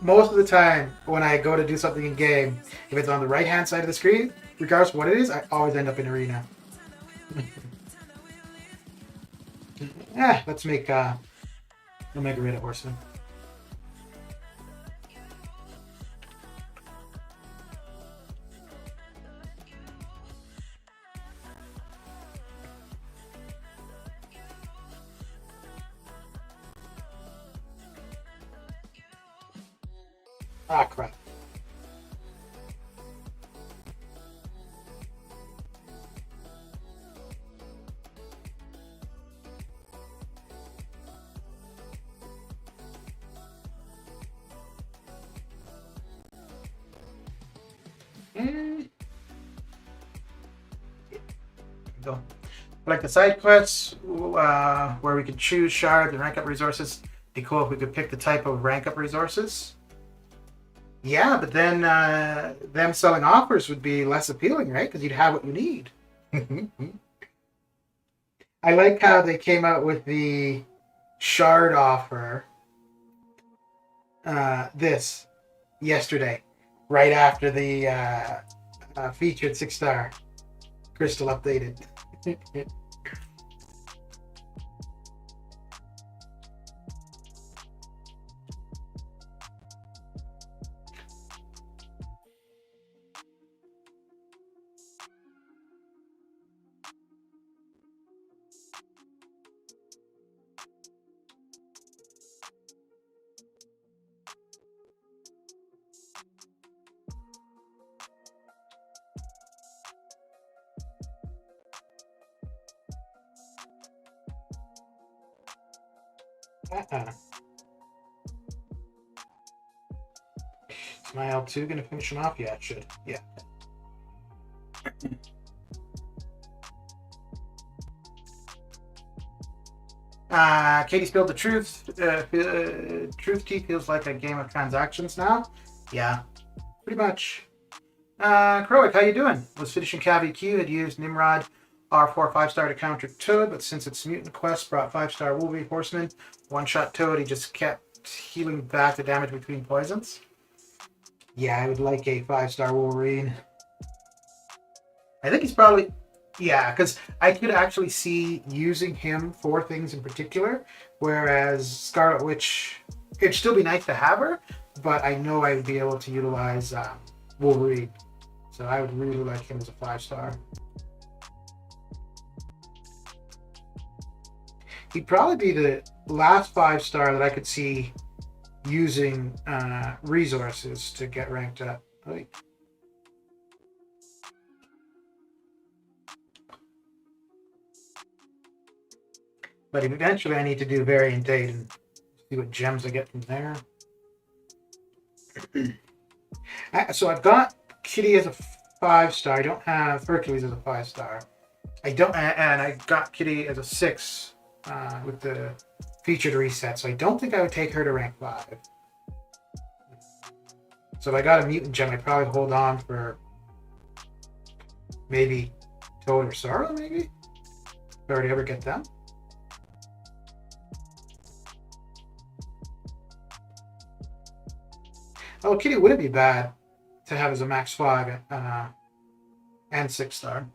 Most of the time, when I go to do something in game, if it's on the right-hand side of the screen, regardless of what it is, I always end up in arena. Let's make Omega Red Horseman. Ah, crap. Go. Like the side quests, where we could choose shards and rank up resources. It'd be cool if we could pick the type of rank up resources. Yeah, but then them selling offers would be less appealing, right? Because you'd have what you need. I like how they came out with the shard offer this yesterday, right after the featured 6-star crystal updated. Uh-uh. Is my L2 going to finish him off? Yeah, it should. Yeah. Katie spilled the truth. Truth Tea feels like a game of transactions now. Yeah, pretty much. Crowick, how you doing? Was finishing Cavi Q, had used Nimrod R4 5-star to counter Toad, but since its mutant quest brought 5-star Wolverine Horseman, one-shot Toad, he just kept healing back the damage between poisons. Yeah, I would like a 5-star Wolverine. I think he's probably... Yeah, because I could actually see using him for things in particular, whereas Scarlet Witch, it'd still be nice to have her, but I know I would be able to utilize Wolverine. So I would really like him as a 5-star. He'd probably be the last 5-star that I could see using resources to get ranked up. Like, but eventually I need to do Variant 8 and see what gems I get from there. So I've got Kitty as a 5-star. I don't have Hercules as a 5-star. I don't, and I got Kitty as a 6 with the featured reset. So I don't think I would take her to rank 5. So if I got a mutant gem, I'd probably hold on for maybe Toad or Sorrow, maybe? If I already ever get them. Oh, Kitty wouldn't be bad to have as a max 5 and 6-star.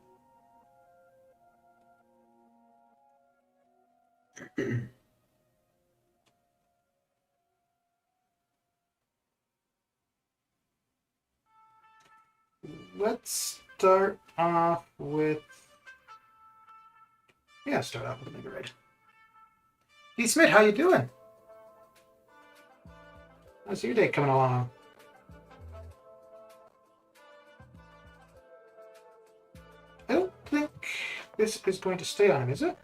Let's start off with Yeah, start off with a Mega Red. Hey, Smith, how you doing? How's your day coming along? I don't think this is going to stay on him, is it?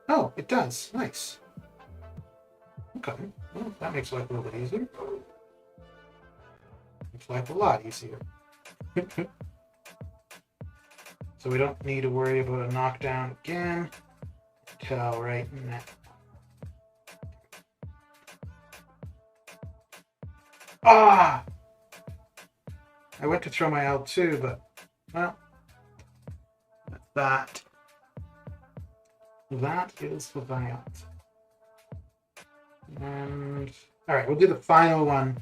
Oh, it does. Nice. Okay. Well, that makes life a little bit easier. Makes life a lot easier. So we don't need to worry about a knockdown again. Until right now. Ah! I went to throw my L2, but, well, that is the that. And, alright, we'll do the final one.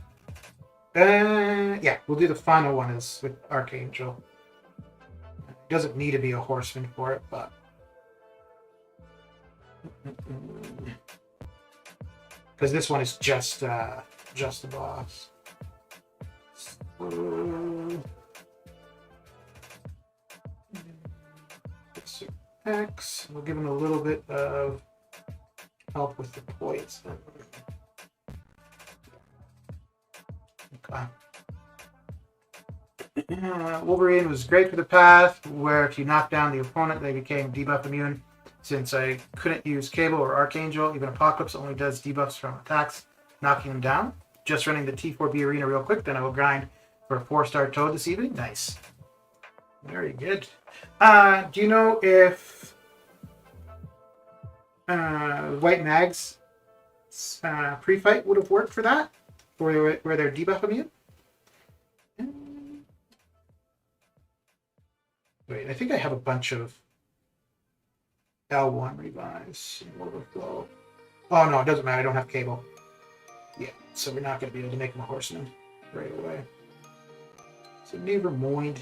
Yeah, we'll do the final one is with Archangel. It doesn't need to be a horseman for it, but... Because this one is just the boss. X. We'll give him a little bit of help with the poison. Okay. Wolverine was great for the path, where if you knock down the opponent, they became debuff immune. Since I couldn't use Cable or Archangel, even Apocalypse only does debuffs from attacks, knocking them down. Just running the T4B arena real quick, then I will grind for a 4-star Toad this evening. Nice. Very good. Do you know if White Mag's pre-fight would have worked for that? Where they're debuff immune? Wait, I think I have a bunch of L1 revise. Overflow. Oh no, it doesn't matter. I don't have Cable. Yeah, so we're not going to be able to make him a horseman right away. So never mind.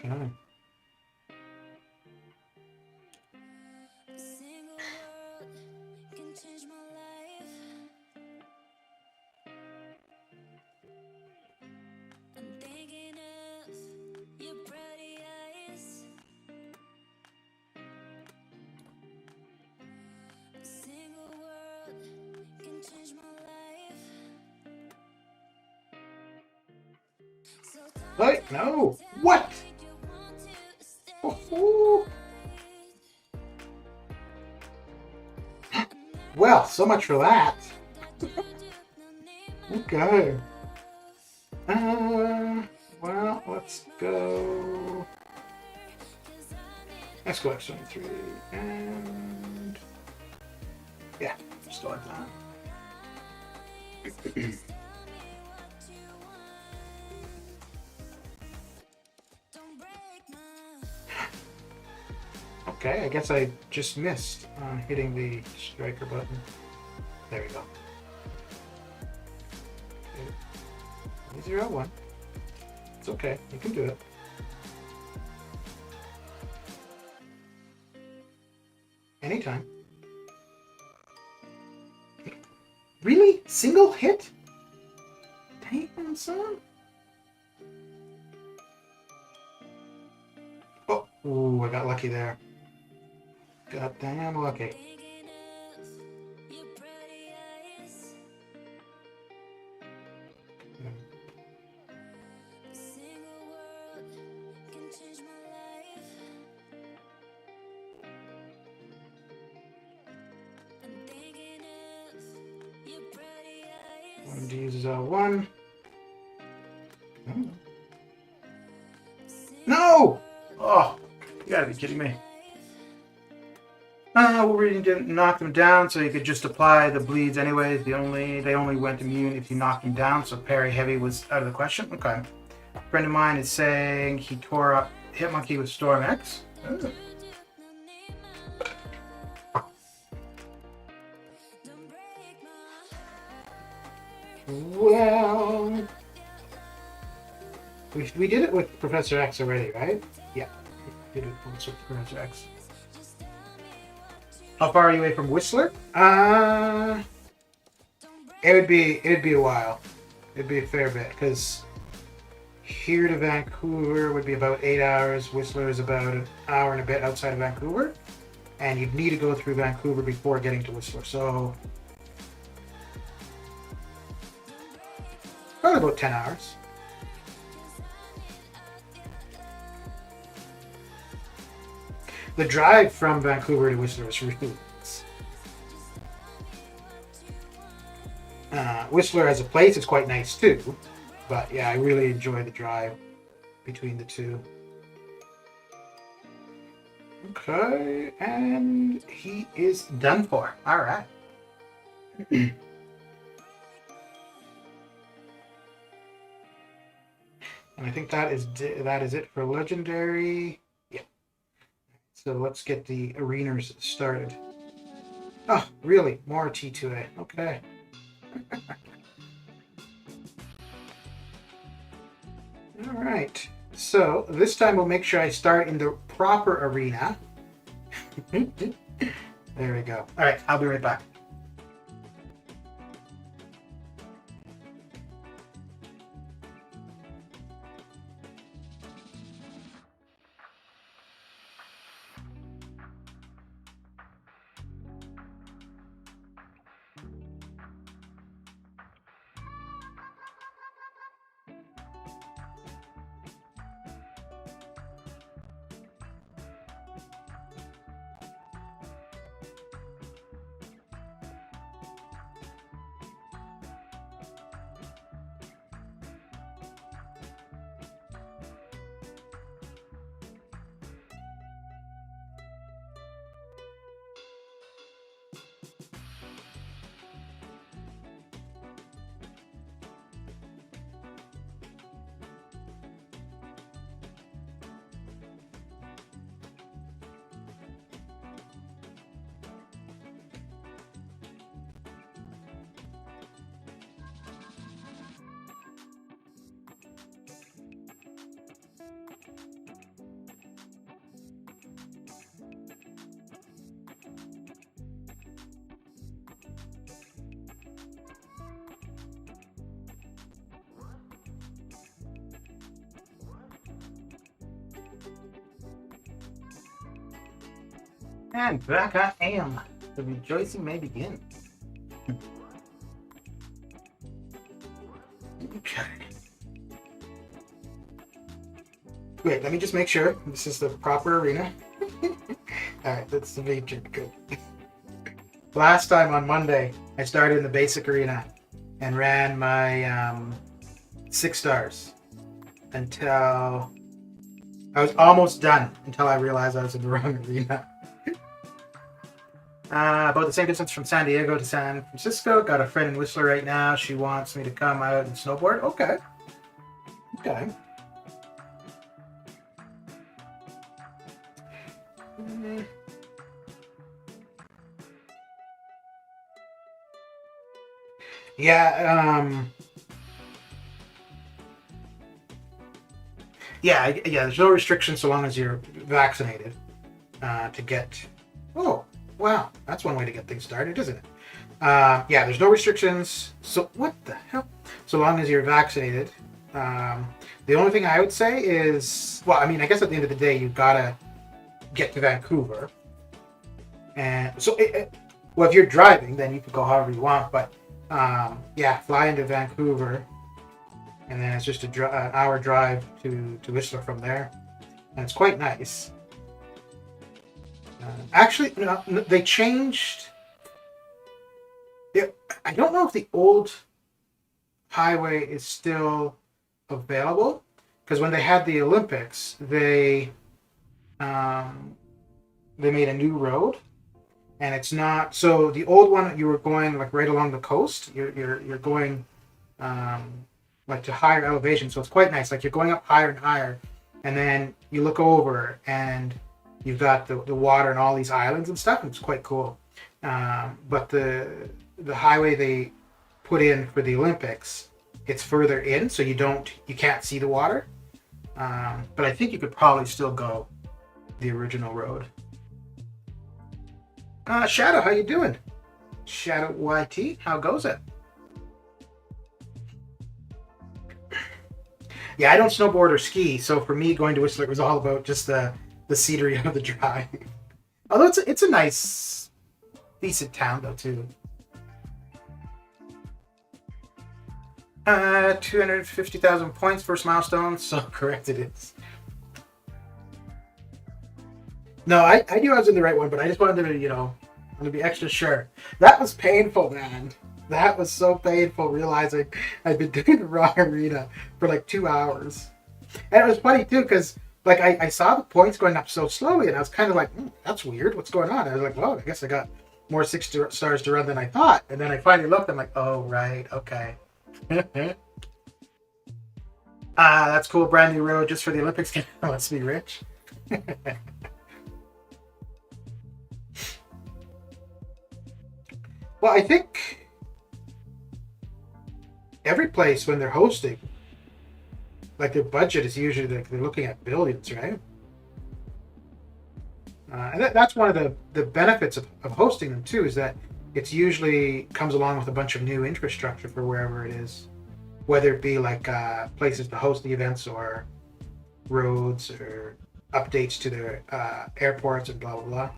Okay. Wait, no! What? Oh. Well, so much for that. Okay. Well, let's go. Let's go X23. And yeah, just go like that. Okay, I guess I just missed on hitting the striker button. There we go. Okay. 0-1. It's okay, you can do it. Anytime. Really? Single hit? Damn, son. Oh, ooh, I got lucky there. God damn lucky. One to use L1. No! Oh, you gotta be kidding me. Wolverine didn't knock them down, so you could just apply the bleeds anyways. They only went immune if you knocked them down, so parry heavy was out of the question. Okay. A friend of mine is saying he tore up Hitmonkey with Storm X. Oh. Well, we did it with Professor X already, right? Yeah, we did it once with Professor X. How far are you away from Whistler? It'd be a while. It'd be a fair bit because here to Vancouver would be about 8 hours. Whistler is about an hour and a bit outside of Vancouver, and you'd need to go through Vancouver before getting to Whistler. So probably about 10 hours. The drive from Vancouver to Whistler is really nice. Whistler as a place is quite nice too, but yeah, I really enjoy the drive between the two. Okay, and he is done for. All right. And I think that is it for legendary. Yeah. So let's get the arenas started. Oh, really? More T2A. Okay. All right. So this time we'll make sure I start in the proper arena. There we go. All right, I'll be right back. And back I am. The rejoicing may begin. Okay. Wait, let me just make sure this is the proper arena. Alright, that's the major. Good. Last time on Monday, I started in the basic arena and ran my 6 stars until I was almost done until I realized I was in the wrong arena. About the same distance from San Diego to San Francisco. Got a friend in Whistler right now. She wants me to come out and snowboard. Okay. Okay. Yeah, yeah, there's no restrictions so long as you're vaccinated to get... Oh, wow. That's one way to get things started, isn't it? Yeah, there's no restrictions. So what the hell? So long as you're vaccinated. The only thing I would say is... Well, I mean, I guess at the end of the day, you've got to get to Vancouver. And so, well, if you're driving, then you can go however you want. But, yeah, fly into Vancouver. And then it's just an hour drive to Whistler from there. And it's quite nice. Actually, no, they changed. I don't know if the old highway is still available. Because when they had the Olympics, they made a new road. And it's not... So the old one, you were going like right along the coast. You're going... like to higher elevation, so it's quite nice. Like you're going up higher and higher, and then you look over and you've got the water and all these islands and stuff. And it's quite cool. But the highway they put in for the Olympics, it's further in, so you can't see the water. But I think you could probably still go the original road. Shadow, how you doing? Shadow YT, how goes it? Yeah, I don't snowboard or ski, so for me, going to Whistler was all about just the scenery of the drive. Although it's a nice, decent town though too. 250,000 points, first milestone. So correct it is. No, I knew I was in the right one, but I just wanted to, to be extra sure. That was painful, man. That was so painful realizing I'd been doing the wrong arena for like 2 hours. And it was funny too, because like I saw the points going up so slowly, and I was kind of like, that's weird. What's going on? I was like, well, I guess I got more 6 stars to run than I thought. And then I finally looked. I'm like, oh right, okay. That's cool. Brand new road just for the Olympics. Let's be rich. Well, I think every place when they're hosting, like their budget is usually like they're looking at billions, right? And that's one of the benefits of hosting them too, is that it's usually comes along with a bunch of new infrastructure for wherever it is, whether it be like places to host the events or roads or updates to their airports and blah blah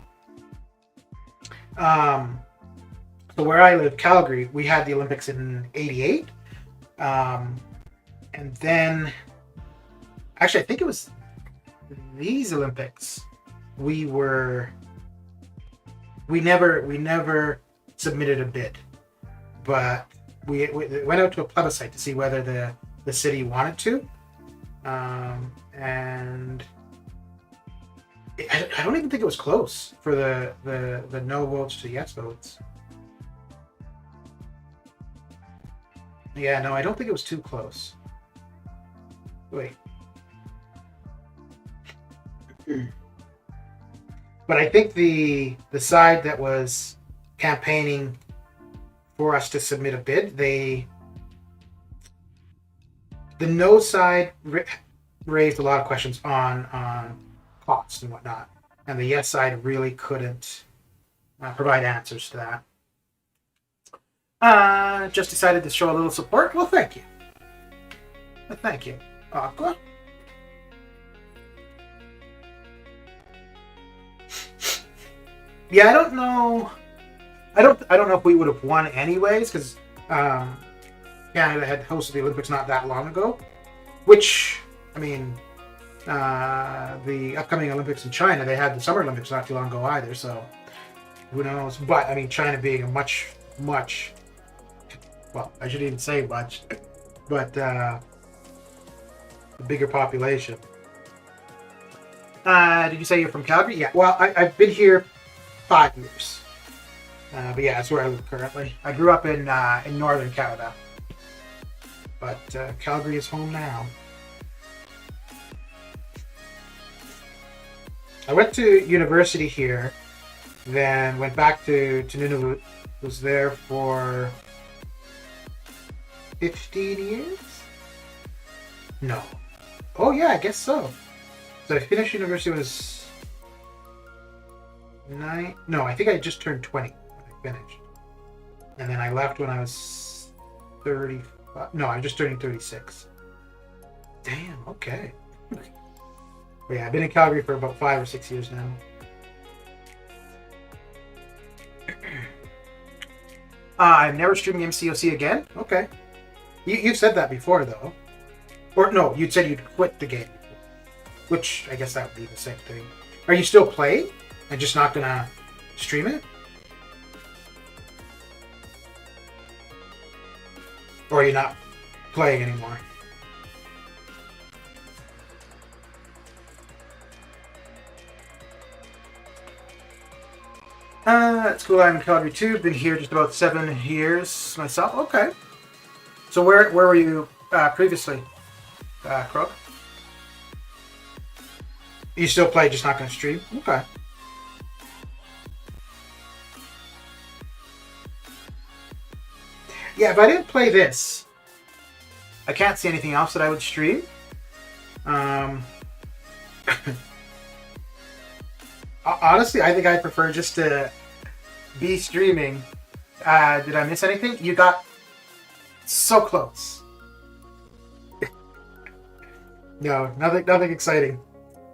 blah. So where I live, Calgary, we had the Olympics in '88, and then actually I think it was these Olympics we never submitted a bid, but we went out to a plebiscite to see whether the city wanted to, and I don't even think it was close for the no votes to yes votes. Yeah, no, I don't think it was too close. Wait. But I think the side that was campaigning for us to submit a bid, the no side raised a lot of questions on costs and whatnot, and the yes side really couldn't provide answers to that. Just decided to show a little support. Well, thank you. Thank you, Aqua. Yeah, I don't know. I don't know if we would have won anyways, because Canada had hosted the Olympics not that long ago. Which, I mean, the upcoming Olympics in China, they had the Summer Olympics not too long ago either. So who knows? But I mean, China being a much well, I shouldn't even say much, but the bigger population. Did you say you're from Calgary? Yeah. Well, I've been here 5 years. But yeah, that's where I live currently. I grew up in northern Canada, but Calgary is home now. I went to university here, then went back to Nunavut. Was there for 15 years? No. Oh yeah, I guess so. So I finished university when I was 9. No, I think I just turned 20 when I finished. And then I left when I was 35. No, I'm just turning 36. Damn, okay. But yeah, I've been in Calgary for about 5 or 6 years now. I'm never streaming MCOC again? Okay. You've said that before, though. Or no, you'd said you'd quit the game. Which, I guess that would be the same thing. Are you still playing? And just not gonna stream it? Or are you not playing anymore? It's cool. I'm in Calgary too. Been here just about 7 years myself. Okay. So where were you previously, Crook? You still play, just not going to stream? Okay. Yeah, if I didn't play this, I can't see anything else that I would stream. Honestly, I think I prefer just to be streaming. Did I miss anything? You got so close. No, nothing exciting.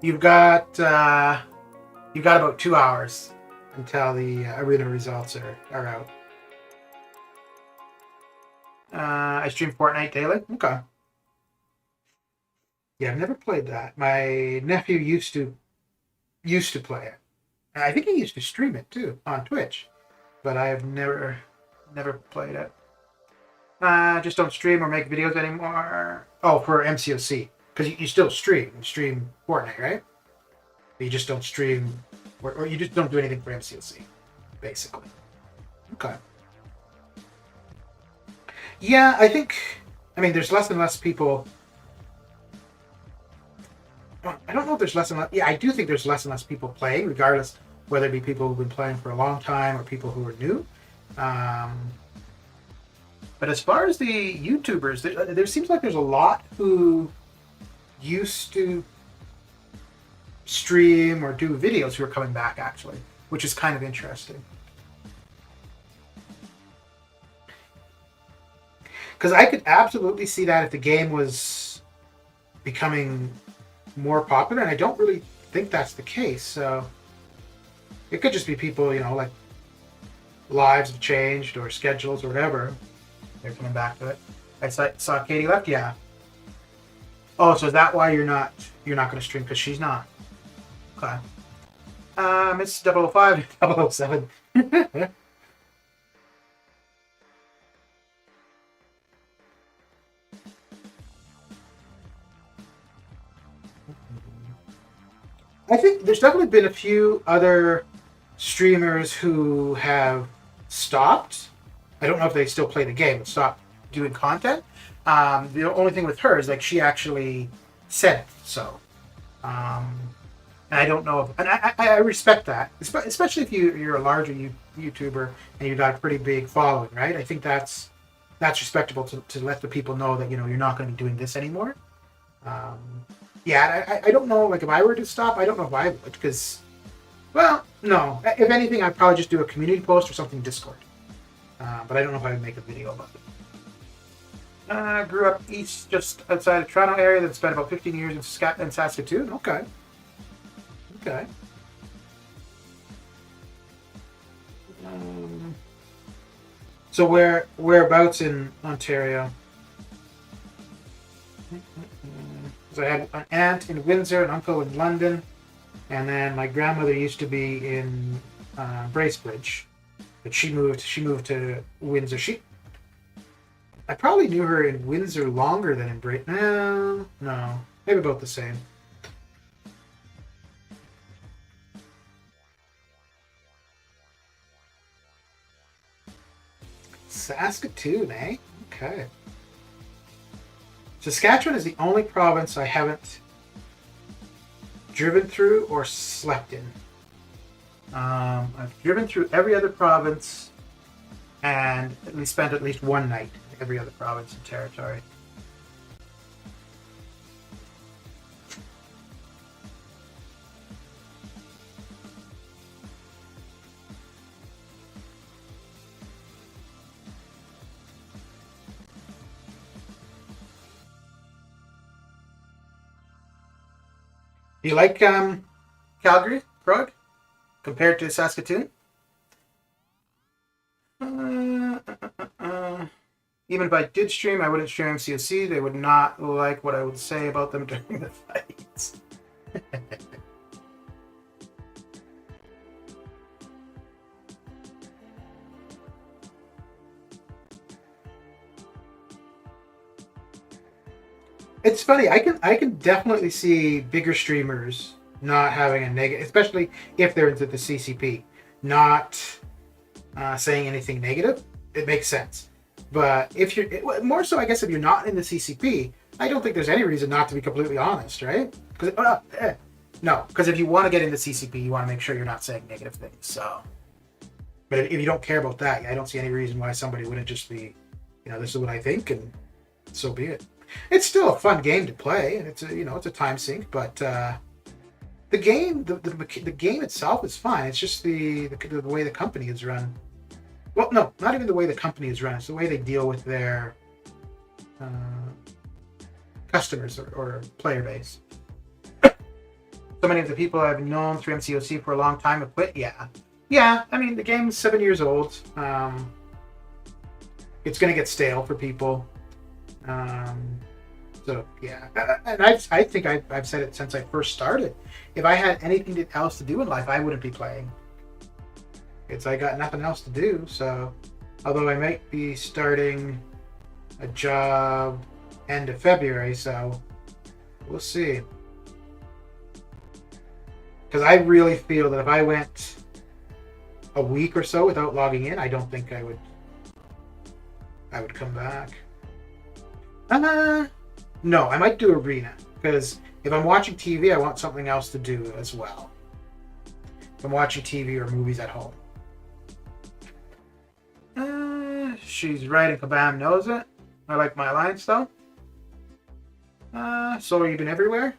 You've got about 2 hours until the arena results are out. I stream Fortnite daily. Okay. Yeah, I've never played that. My nephew used to play it. And I think he used to stream it too on Twitch, but I have never played it. Just don't stream or make videos anymore. Oh, for MCOC, because you still stream. You stream Fortnite, right? But you just don't stream, or you just don't do anything for MCOC, basically. Okay. Yeah, I think. I mean, there's less and less people. I don't know if there's less and less. Yeah, I do think there's less and less people playing, regardless whether it be people who've been playing for a long time or people who are new. But as far as the YouTubers, there seems like there's a lot who used to stream or do videos who are coming back, actually, which is kind of interesting. Because I could absolutely see that if the game was becoming more popular, and I don't really think that's the case. So it could just be people, like lives have changed or schedules or whatever. They're coming back to it. I saw Katie left. Yeah. Oh, so is that why you're not going to stream? Because she's not. Okay. It's 005, 007. I think there's definitely been a few other streamers who have stopped. I don't know if they still play the game, but stopped doing content. The only thing with her is like she actually said so. And I don't know if, and I respect that, especially if you're a larger YouTuber and you've got a pretty big following, right? I think that's respectable to let the people know that you're not going to be doing this anymore. Yeah, I don't know. Like if I were to stop, I don't know if I would, because, well, no. If anything, I'd probably just do a community post or something Discord. But I don't know if I would make a video about it. Grew up east, just outside of Toronto area. Then spent about 15 years in Saskatoon. Okay. So whereabouts in Ontario? So I had an aunt in Windsor, an uncle in London, and then my grandmother used to be in Bracebridge, but she moved to Windsor. I probably knew her in Windsor longer than in Bracebridge. No, maybe about the same. Saskatoon, eh? Okay. Saskatchewan is the only province I haven't driven through or slept in. I've driven through every other province and spent at least one night in every other province and territory. Do you like Calgary, Prague, compared to Saskatoon? Even if I did stream, I wouldn't stream MCOC. They would not like what I would say about them during the fights. It's funny. I can definitely see bigger streamers not having a negative, especially if they're into the CCP, not saying anything negative. It makes sense. But if you're more so, I guess if you're not in the CCP, I don't think there's any reason not to be completely honest, right? Because no, because if you want to get into CCP, you want to make sure you're not saying negative things. So, but if you don't care about that, I don't see any reason why somebody wouldn't just be, this is what I think, and so be it. It's still a fun game to play, and it's a time sink. But the game, the game itself is fine. It's just the way the company is run. Well, no, not even the way the company is run. It's the way they deal with their kind customers or player base. So many of the people I've known through MCOC for a long time have quit. Yeah. I mean, the game's 7 years old. It's going to get stale for people. So yeah, and I think I've said it since I first started. If I had anything else to do in life, I wouldn't be playing. I got nothing else to do. So, although I might be starting a job end of February, so we'll see. Because I really feel that if I went a week or so without logging in, I don't think I would come back. No, I might do Arena, because if I'm watching TV, I want something else to do as well. If I'm watching TV or movies at home. She's right, and Kabam knows it. I like my alliance, though. So you've been everywhere?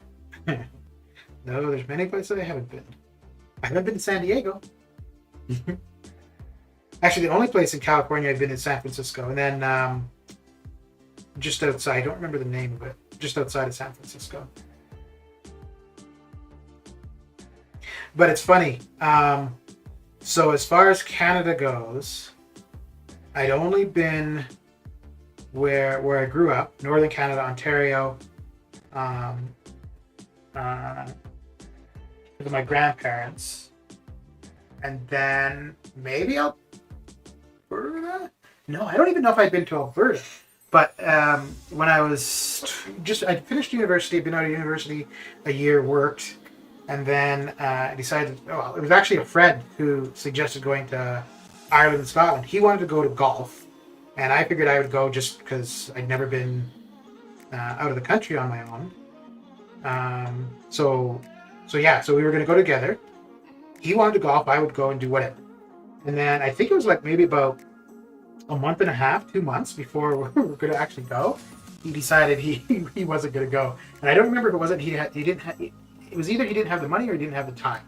No, there's many places I haven't been. I haven't been to San Diego. Actually, the only place in California I've been is San Francisco, and then just outside. I don't remember the name of it. Just outside of San Francisco. But it's funny. So as far as Canada goes, I'd only been where I grew up, Northern Canada, Ontario, with my grandparents, and then maybe Alberta. No, I don't even know if I've been to Alberta. But when I finished university, been out of university a year, worked, and then I decided, it was actually a friend who suggested going to Ireland and Scotland. He wanted to go to golf, and I figured I would go just because I'd never been out of the country on my own. So we were going to go together. He wanted to golf, I would go and do whatever. And then I think it was like maybe about a month and a half, 2 months before we were going to actually go, he decided he wasn't going to go. And I don't remember if it wasn't it was either he didn't have the money or he didn't have the time.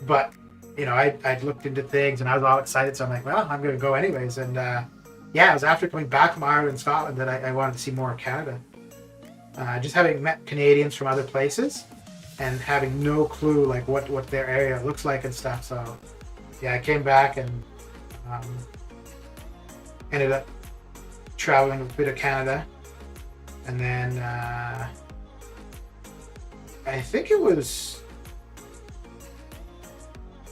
But I'd looked into things and I was all excited, so I'm like, well, I'm going to go anyways. And it was after coming back from Ireland and Scotland that I wanted to see more of Canada. Just having met Canadians from other places and having no clue like what their area looks like and stuff. So yeah, I came back and ended up traveling a bit of Canada, and then I think it was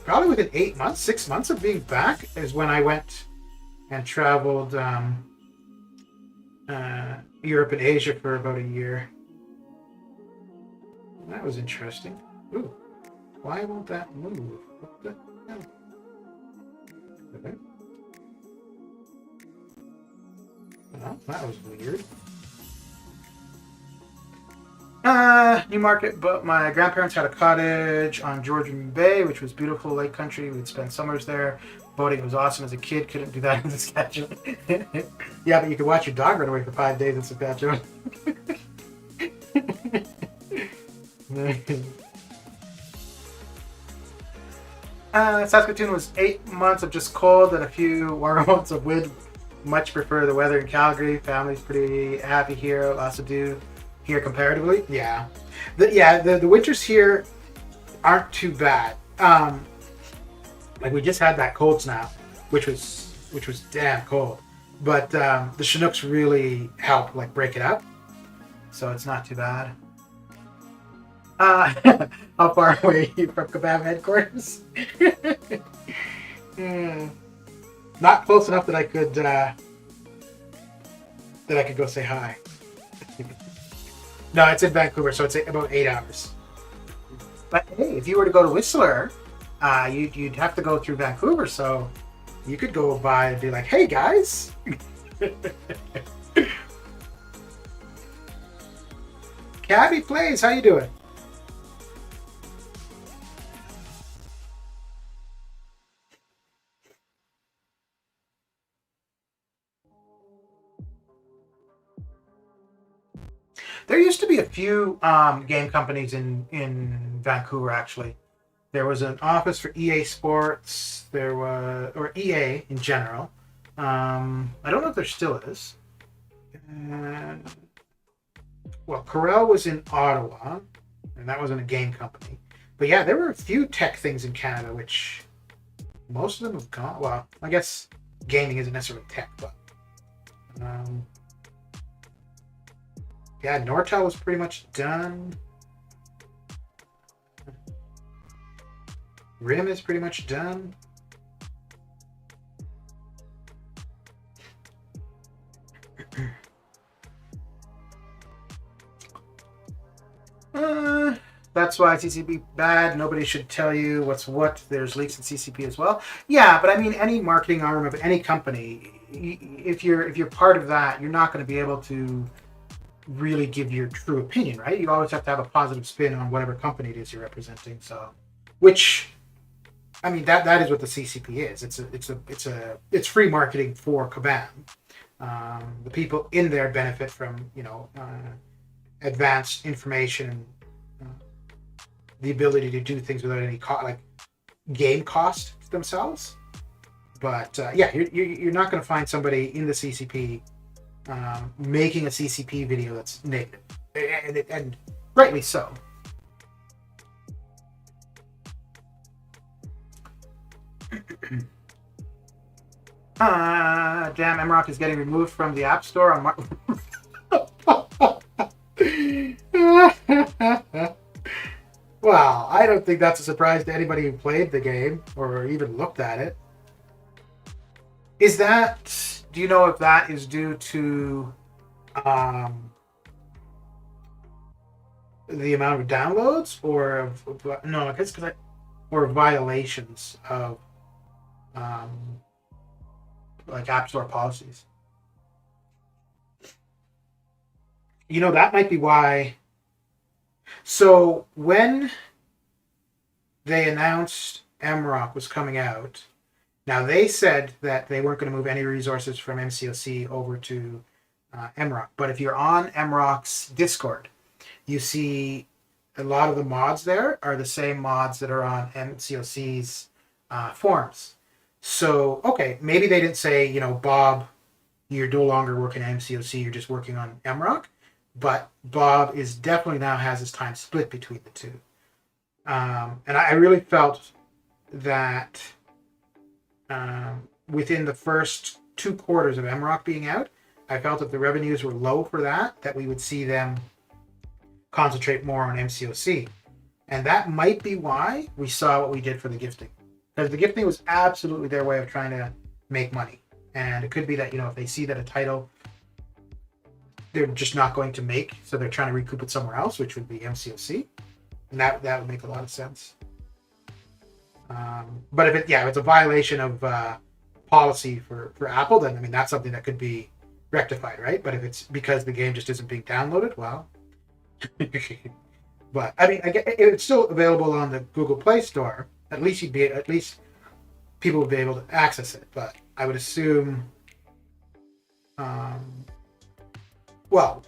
probably within 6 months of being back is when I went and traveled Europe and Asia for about a year. That was interesting. Ooh, why won't that move? What the hell? Okay. Well, that was weird. Newmarket, but my grandparents had a cottage on Georgian Bay, which was beautiful lake country. We'd spend summers there. Boating was awesome as a kid. Couldn't do that in Saskatchewan. Yeah, but you could watch your dog run away for 5 days in Saskatchewan. Saskatoon was 8 months of just cold and a few warmer months of wind. Much prefer the weather in Calgary. Family's pretty happy here. Lots to do here comparatively. Yeah. The winters here aren't too bad. Like we just had that cold snap, which was damn cold. But the Chinooks really help like break it up. So it's not too bad. How far away are you from Kebab headquarters? Not close enough that I could go say hi. No, it's in Vancouver, so it's about 8 hours. But hey, if you were to go to Whistler, you'd have to go through Vancouver, so you could go by and be like, "Hey guys." Cabby Plays, how you doing? There used to be a few game companies in Vancouver, actually. There was an office for EA Sports. Or EA in general. I don't know if there still is. well, Corel was in Ottawa, and that wasn't a game company. But yeah, there were a few tech things in Canada, which most of them have gone. Well, I guess gaming isn't necessarily tech, but um, yeah, Nortel was pretty much done. Rim is pretty much done. That's why CCP bad. Nobody should tell you what's what. There's leaks in CCP as well. Yeah, but I mean, any marketing arm of any company, if you're part of that, you're not going to be able to really give your true opinion, right? You always have to have a positive spin on whatever company it is you're representing. So, which, I mean, that is what the CCP is. It's free marketing for Kabam. The people in there benefit from advanced information, the ability to do things without any like game cost themselves. But yeah, you're not going to find somebody in the CCP making a CCP video that's negative, and rightly so. Damn, MROC is getting removed from the App Store on Well, I don't think that's a surprise to anybody who played the game or even looked at it. Is that... Do you know if that is due to the amount of downloads or no? I guess or violations of like App Store policies. That might be why. So when they announced MROC was coming out, now they said that they weren't going to move any resources from MCOC over to MROC. But if you're on MROC's Discord, you see a lot of the mods there are the same mods that are on MCOC's forums. So, okay, maybe they didn't say, Bob, you're no longer working at MCOC, you're just working on MROC. But Bob is definitely now has his time split between the two. And I really felt that within the first 2 quarters of MROC being out, I felt if the revenues were low for that we would see them concentrate more on MCOC. And that might be why we saw what we did for the gifting. Because the gifting was absolutely their way of trying to make money. And it could be that, if they see that a title they're just not going to make, so they're trying to recoup it somewhere else, which would be MCOC. And that would make a lot of sense. But if it's a violation of policy for Apple, then I mean that's something that could be rectified, right? But if it's because the game just isn't being downloaded, well. But I mean, it's still available on the Google Play Store. At least people would be able to access it. But I would assume,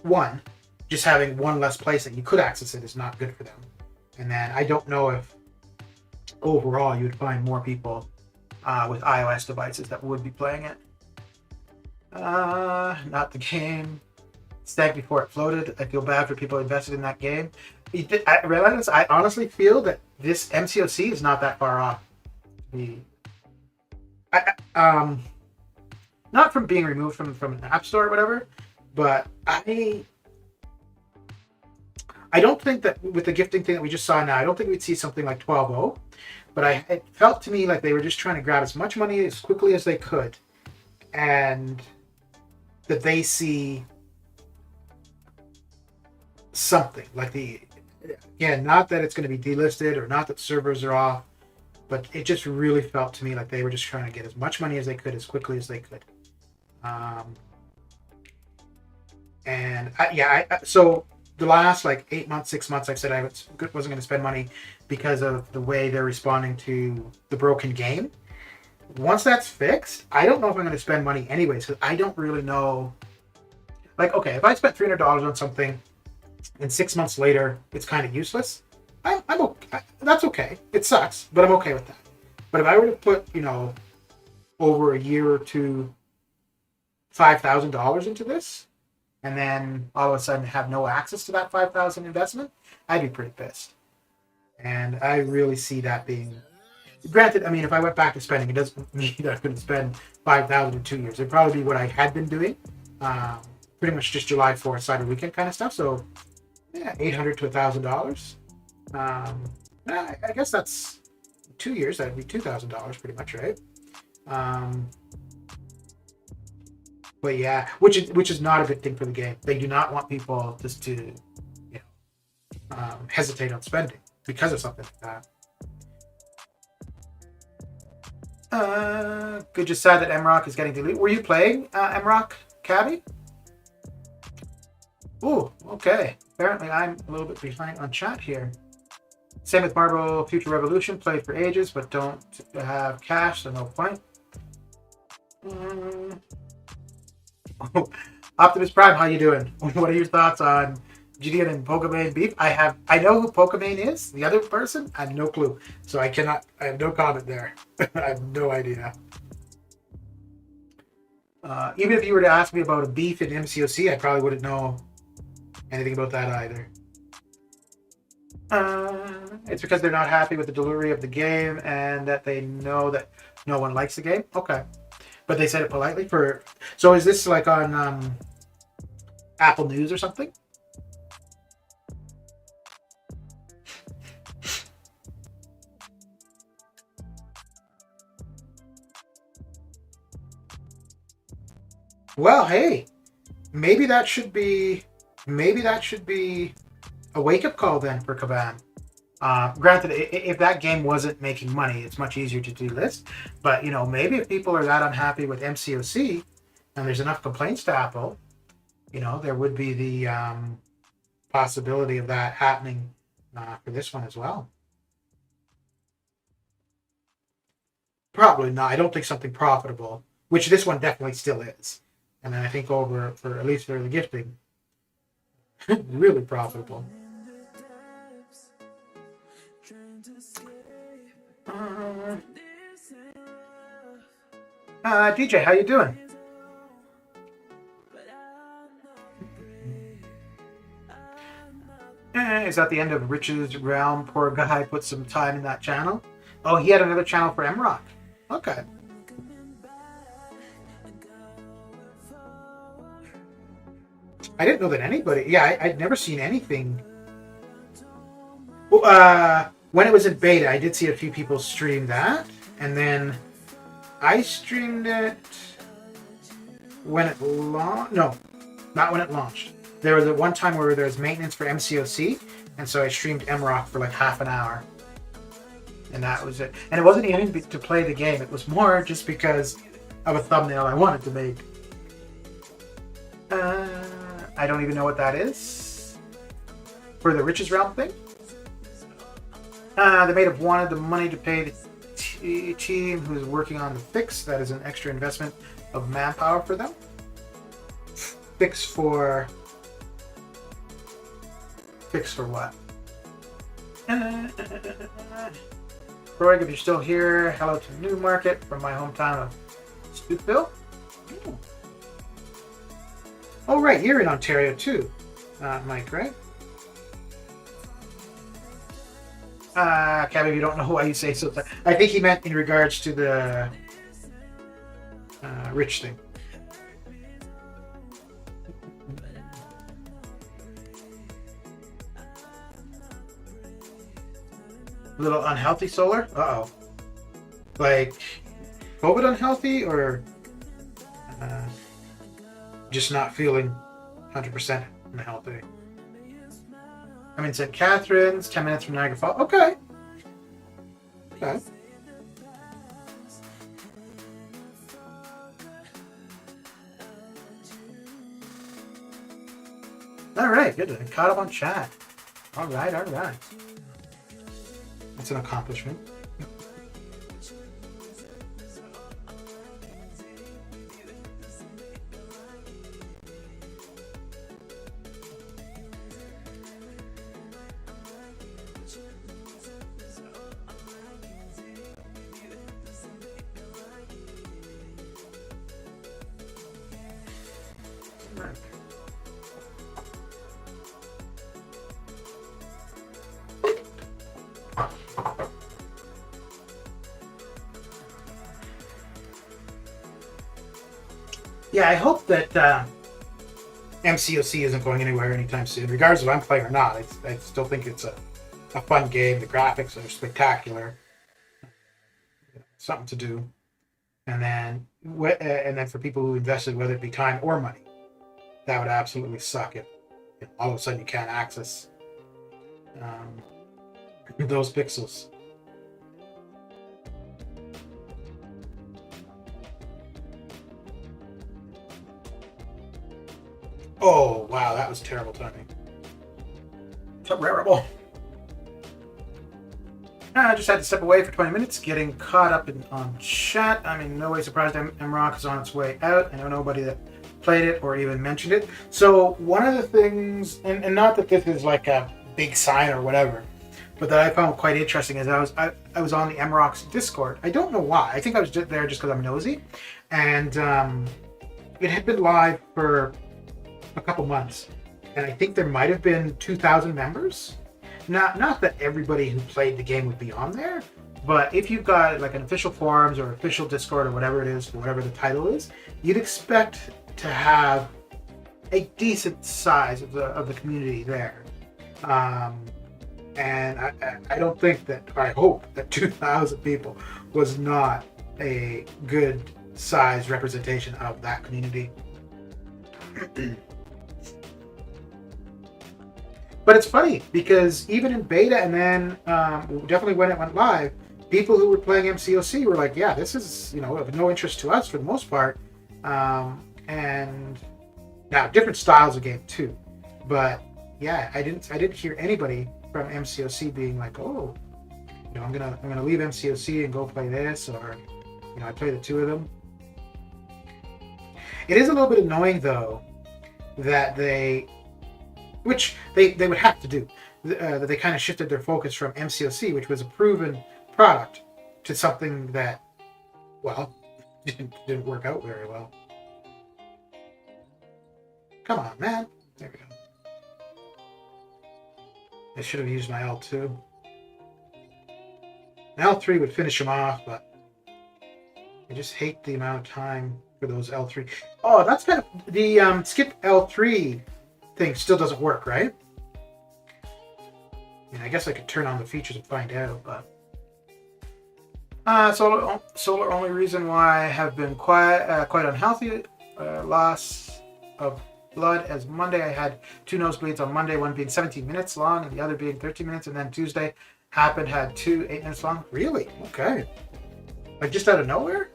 one, just having one less place that you could access it is not good for them. And then I don't know if overall you would find more people with iOS devices that would be playing it. Not the game. Stag before it floated. I feel bad for people invested in that game. I honestly feel that this MCOC is not that far off. Not from being removed from an app store or whatever, but I don't think that with the gifting thing that we just saw now, I don't think we'd see something like 12.0. But it felt to me like they were just trying to grab as much money as quickly as they could, and that they see something like not that it's going to be delisted or not that servers are off, but it just really felt to me like they were just trying to get as much money as they could as quickly as they could. So the last 8 months, 6 months, I've said I wasn't going to spend money because of the way they're responding to the broken game. Once that's fixed, I don't know if I'm going to spend money anyways, because I don't really know. Okay, if I spent $300 on something and 6 months later it's kind of useless, I'm okay. That's okay. It sucks, but I'm okay with that. But if I were to put, over a year or two, $5,000 into this, and then all of a sudden have no access to that 5,000 investment, I'd be pretty pissed. And I really see that being. Granted, I mean, if I went back to spending, it doesn't mean that I couldn't spend 5,000 in 2 years. It'd probably be what I had been doing, pretty much just July 4th Cyber Weekend kind of stuff. So, yeah, $800 to $1,000. I guess that's 2 years. That'd be $2,000 pretty much, right? But yeah, which is not a good thing for the game. They do not want people just to, hesitate on spending because of something like that. Good, just sad that MCOC is getting deleted. Were you playing MCOC, Cabby? Ooh, okay. Apparently I'm a little bit behind on chat here. Same with Marvel Future Revolution. Played for ages, but don't have cash, so no point. Optimus Prime, how you doing? What are your thoughts on Gideon and Pokemon beef? I know who Pokemon is. The other person, I have no clue. So I have no comment there. I have no idea. Even if you were to ask me about a beef in MCOC, I probably wouldn't know anything about that either. It's because they're not happy with the delivery of the game and that they know that no one likes the game. Okay. But they said it politely so is this like on Apple News or something? Well, hey, maybe that should be a wake-up call then for Caban. Granted, if that game wasn't making money, it's much easier to do this. But, maybe if people are that unhappy with MCOC and there's enough complaints to Apple, there would be the possibility of that happening for this one as well. Probably not. I don't think something profitable, which this one definitely still is. And then I think over for at least for the gifting, really profitable. DJ, how you doing? Is that the end of Rich's realm? Poor guy put some time in that channel. Oh, he had another channel for MCOC. Okay. I didn't know that anybody. Yeah, I'd never seen anything. Well, when it was in beta, I did see a few people stream that, and then I streamed it when it launched. No, not when it launched. There was one time where there was maintenance for MCOC, and so I streamed MCOC for like half an hour, and that was it. And it wasn't even to play the game; it was more just because of a thumbnail I wanted to make. I don't even know what that is. For the Riches Realm thing? They may have wanted the money to pay the team who's working on the fix. That is an extra investment of manpower for them. Fix for what? Roy, if you're still here, hello to Newmarket from my hometown of Stouffville. Oh, right, you're in Ontario too, Mike, right? Cabby, if you don't know why you say so. I think he meant in regards to the Rich thing. A little unhealthy solar? Uh-oh. Like, COVID unhealthy or just not feeling 100% unhealthy? I'm in St. Catharines, 10 minutes from Niagara Falls. Okay. Okay. All right, good. I caught up on chat. All right. That's an accomplishment. Yeah, I hope that MCOC isn't going anywhere anytime soon, regardless of if I'm playing or not. I still think it's a fun game. The graphics are spectacular. Something to do. And then for people who invested, whether it be time or money, that would absolutely suck if all of a sudden you can't access those pixels. Oh wow, that was terrible timing. Terrible. I just had to step away for 20 minutes, getting caught up on chat. I mean, no way surprised MCOC is on its way out. I know nobody that played it or even mentioned it. So one of the things, and not that this is like a big sign or whatever, but that I found quite interesting is I was on the MCOC Discord. I don't know why. I think I was just there just because I'm nosy, and it had been live for a couple months, and I think there might have been 2,000 members. Not that everybody who played the game would be on there, but if you've got like an official forums or official Discord or whatever it is, whatever the title is, you'd expect to have a decent size of the community there. And I don't think that, or I hope that 2,000 people was not a good size representation of that community. But it's funny because even in beta and then definitely when it went live, people who were playing MCOC were like, yeah, this is, of no interest to us for the most part. And now different styles of game too. But yeah, I didn't hear anybody from MCOC being like, oh, I'm gonna leave MCOC and go play this, or I play the two of them. It is a little bit annoying though that which they would have to do, that they kind of shifted their focus from MCOC, which was a proven product, to something that, well, didn't work out very well. Come on, man. There we go. I should have used my L2. An L3 would finish him off, but I just hate the amount of time for those L3. Oh, that's kind of the skip L3 thing still doesn't work, right? I guess I could turn on the features and find out, but solar only reason why I have been quite unhealthy. Loss of blood, as Monday I had 2 nosebleeds on Monday, one being 17 minutes long and the other being 13 minutes, and then Tuesday had 2 8 minutes long. Really? Okay. Like just out of nowhere?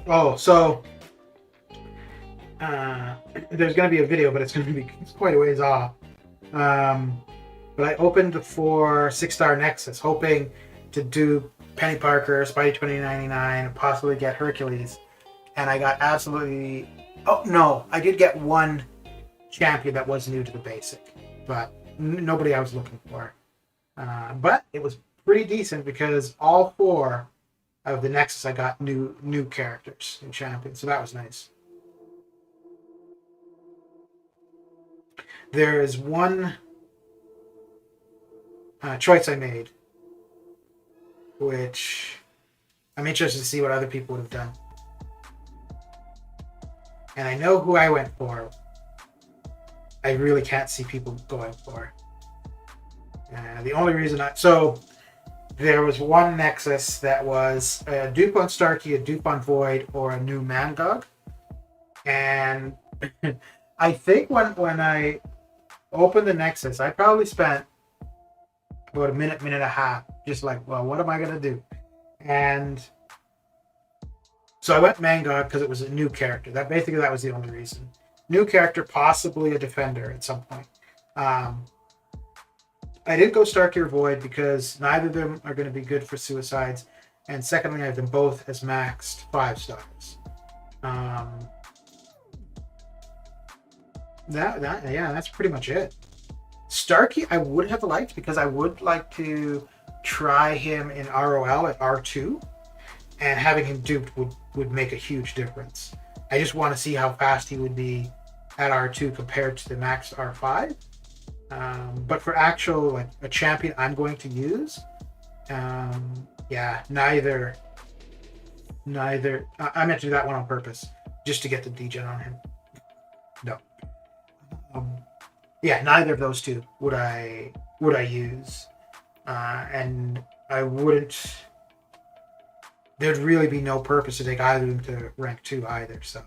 Oh, so there's going to be a video, but it's quite a ways off. But I opened the 6-star Nexus, hoping to do Penny Parker, Spidey 2099, and possibly get Hercules. And I got absolutely... Oh, no. I did get one champion that was new to the basic, but nobody I was looking for. But it was pretty decent because all 4 of the Nexus I got new characters and champions, so that was nice. There is one choice I made, which I'm interested to see what other people would have done. And I know who I went for. I really can't see people going for. The only reason there was one Nexus that was a dupe on Starkey, a dupe on Void, or a new Mangog. And I think when I opened the Nexus, I probably spent about a minute and a half, just like, well, what am I going to do? And so I went Mangog because it was a new character. That was the only reason. New character, possibly a defender at some point. I didn't go Starkey or Void because neither of them are going to be good for suicides. And secondly, I have them both as maxed 5 stars. That's pretty much it. Starkey, I would have liked because I would like to try him in ROL at R2, and having him duped would make a huge difference. I just want to see how fast he would be at R2 compared to the max R5. But for actual like a champion I'm going to use, yeah, neither. I meant to do that one on purpose, just to get the degen on him. No. Yeah, neither of those two would I use, and I wouldn't. There'd really be no purpose to take either of them to rank 2 either. So,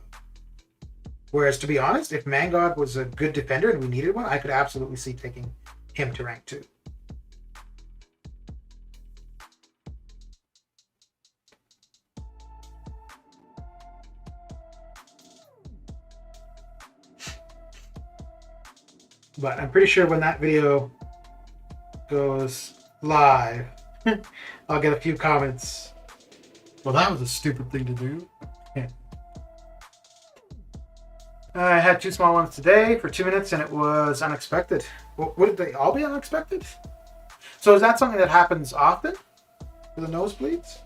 whereas to be honest, if Mangod was a good defender and we needed one, I could absolutely see taking him to rank 2. But I'm pretty sure when that video goes live, I'll get a few comments. Well, that was a stupid thing to do. Yeah. I had 2 small ones today for 2 minutes, and it was unexpected. Well, would they all be unexpected? So is that something that happens often for the nosebleeds?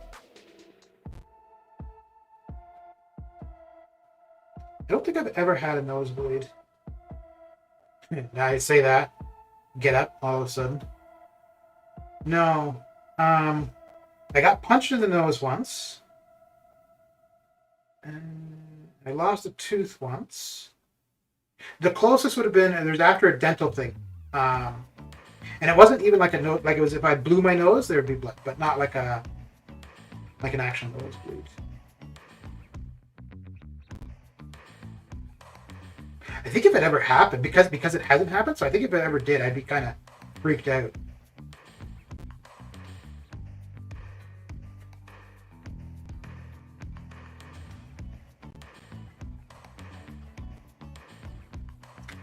I don't think I've ever had a nosebleed. Now I say that, get up all of a sudden. No. I got punched in the nose once. And I lost a tooth once. The closest would have been there's after a dental thing. And it wasn't even like a nose, like it was if I blew my nose, there'd be blood, but not like an actual nosebleed. I think if it ever happened, because it hasn't happened, so I think if it ever did, I'd be kind of freaked out.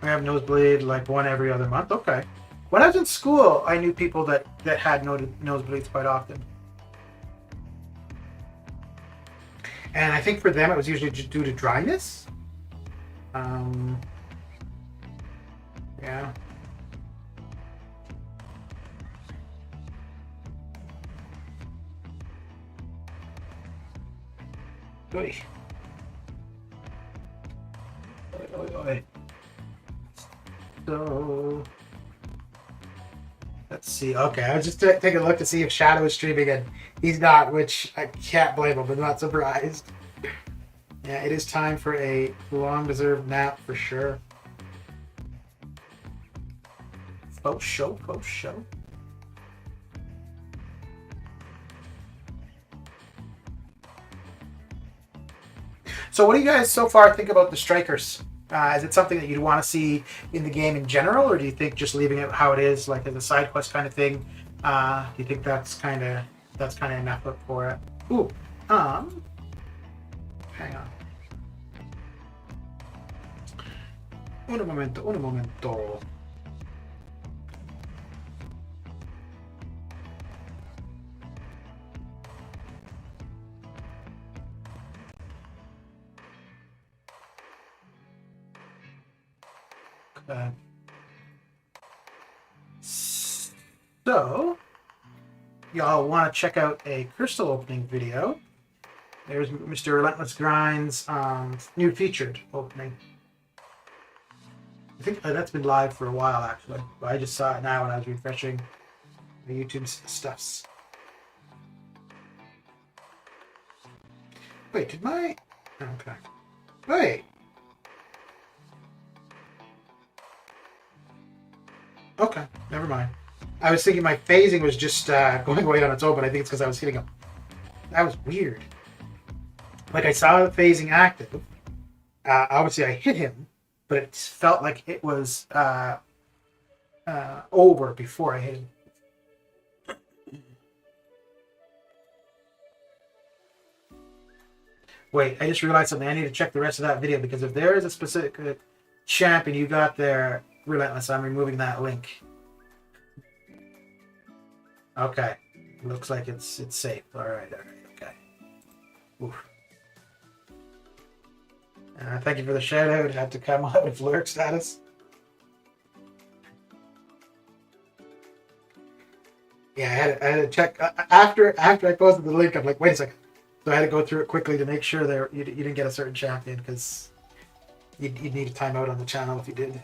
I have nosebleed like one every other month. Okay. When I was in school, I knew people that had nosebleeds quite often. And I think for them, it was usually just due to dryness. Yeah. Oy. Oy. So let's see. Okay, I was just taking a look to see if Shadow is streaming, and he's not, which I can't blame him. I'm not surprised. Yeah, it is time for a long-deserved nap for sure. Faux show. So what do you guys so far think about the strikers? Is it something that you'd want to see in the game in general, or do you think just leaving it how it is, like as a side quest kind of thing? Do you think that's kind of enough for it? Ooh, hang on. Un momento. So, y'all want to check out a crystal opening video? There's Mr. Relentless Grind's new featured opening. I think that's been live for a while, actually. But I just saw it now when I was refreshing the YouTube stuffs. Wait, did my... Okay. Wait. Okay, never mind. I was thinking my phasing was just going away on its own, but I think it's because I was hitting him. That was weird. Like, I saw the phasing active. Obviously, I hit him, but it felt like it was over before I hit him. Wait, I just realized something. I need to check the rest of that video, because if there is a specific champion you got there, Relentless, I'm removing that link. Okay. Looks like it's safe. Alright, okay. Oof. Thank you for the shout out. Had to come out with lurk status. Yeah, I had to check after I posted the link. I'm like, wait a second. So I had to go through it quickly to make sure that you didn't get a certain champion, because you'd need a timeout on the channel if you did.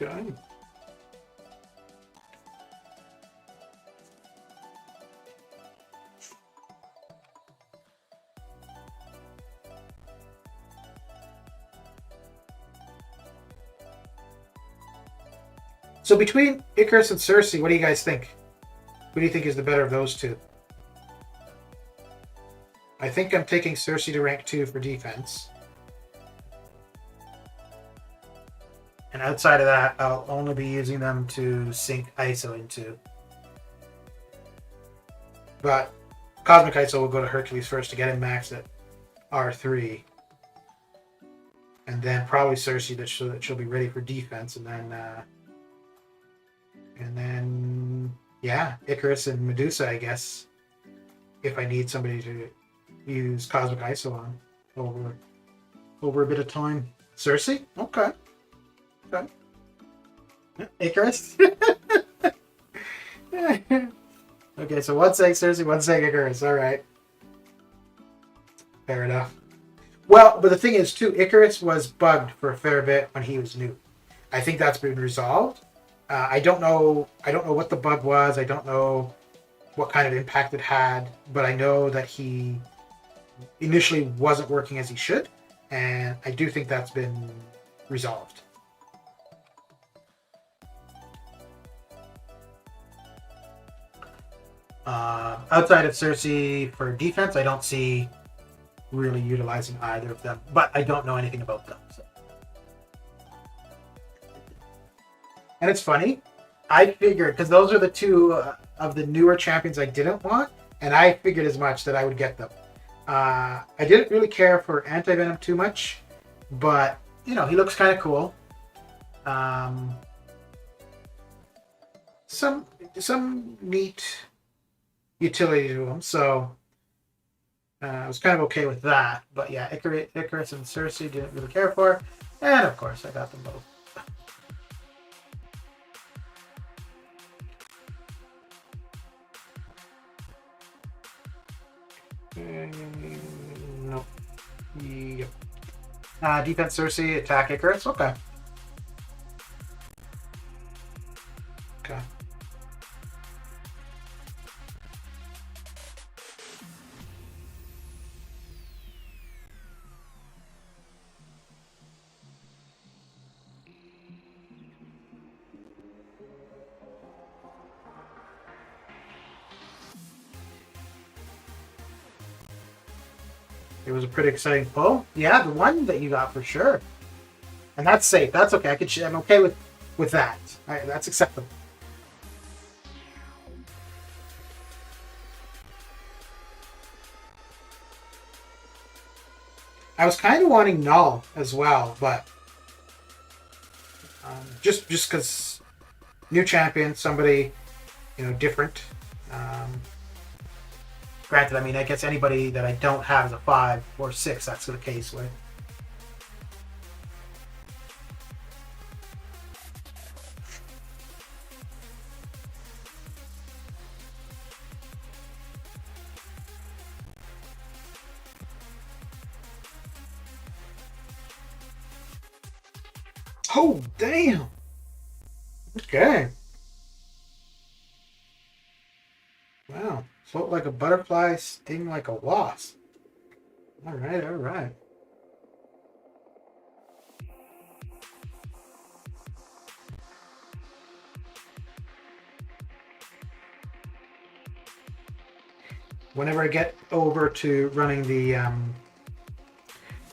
Okay. So between Icarus and Cersei, what do you guys think? Who do you think is the better of those two? I think I'm taking Cersei to rank 2 for defense. And outside of that, I'll only be using them to sink ISO into. But Cosmic ISO will go to Hercules first to get him maxed at R3. And then probably Cersei that she'll be ready for defense. And then yeah, Icarus and Medusa, I guess, if I need somebody to use Cosmic ISO on over a bit of time. Cersei? Okay. Icarus? Okay, so one saying Cersei, one saying Icarus. All right. Fair enough. Well, but the thing is, too, Icarus was bugged for a fair bit when he was new. I think that's been resolved. I don't know what the bug was. I don't know what kind of impact it had, but I know that he initially wasn't working as he should, and I do think that's been resolved. Outside of Cersei for defense, I don't see really utilizing either of them, but I don't know anything about them. So. And it's funny, I figured, because those are the two of the newer champions I didn't want, and I figured as much that I would get them. I didn't really care for Anti-Venom too much, but, you know, he looks kind of cool. Some neat utility to him, so I was kind of okay with that. But yeah, Icarus and Cersei didn't really care for, and of course I got them both. Nope. Yep. Defense Cersei, attack Icarus. Okay. Okay. It was a pretty exciting pull. Yeah, the one that you got for sure. And that's safe. That's okay. I'm okay with that. All right, that's acceptable. I was kind of wanting Null as well, but just because new champion, somebody, you know, different. Granted, I mean, I guess anybody that I don't have as a 5 or 6, that's the case with. Oh, damn. Okay. Wow. Float like a butterfly, sting like a wasp. All right, all right. Whenever I get over to running the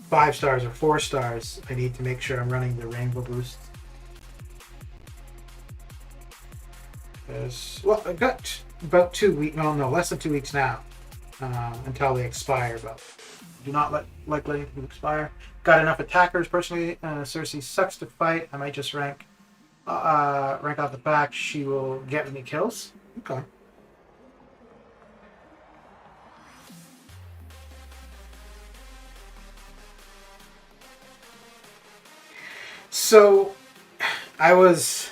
5 stars or 4 stars, I need to make sure I'm running the rainbow boost. Well, I've got about 2 weeks, no, less than 2 weeks now until they expire, but do not like letting them expire. Got enough attackers personally. Cersei sucks to fight. I might just rank off the back. She will get me kills. Okay. So I was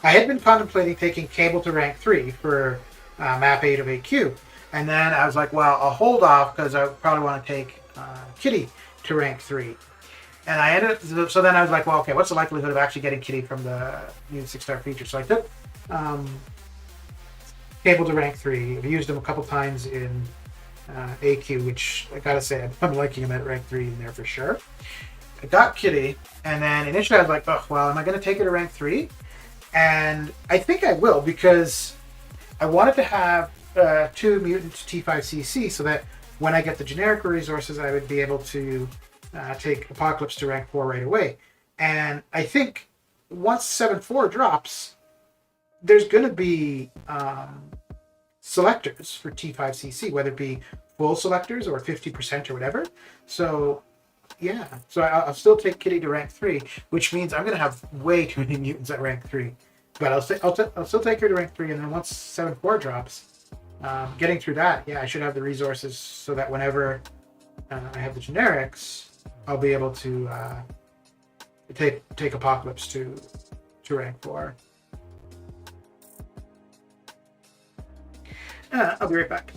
I had been contemplating taking Cable to rank 3 for map 8 of AQ. And then I was like, well, I'll hold off because I probably want to take Kitty to rank 3. And I ended up, so then I was like, well, okay, what's the likelihood of actually getting Kitty from the new 6-star feature? So I took Cable to rank 3. I've used him a couple times in AQ, which I gotta say, I'm liking him at rank 3 in there for sure. I got Kitty, and then initially I was like, oh, well, am I going to take her to rank 3? And I think I will, because I wanted to have 2 mutant T5CC so that when I get the generic resources, I would be able to take Apocalypse to rank 4 right away. And I think once 7-4 drops, there's going to be selectors for T5CC, whether it be full selectors or 50% or whatever. So yeah, so I'll still take Kitty to rank 3, which means I'm going to have way too many mutants at rank 3. But I'll still take her to rank 3, and then once 7-4 drops, getting through that, yeah, I should have the resources so that whenever I have the generics, I'll be able to take Apocalypse to rank 4. I'll be right back.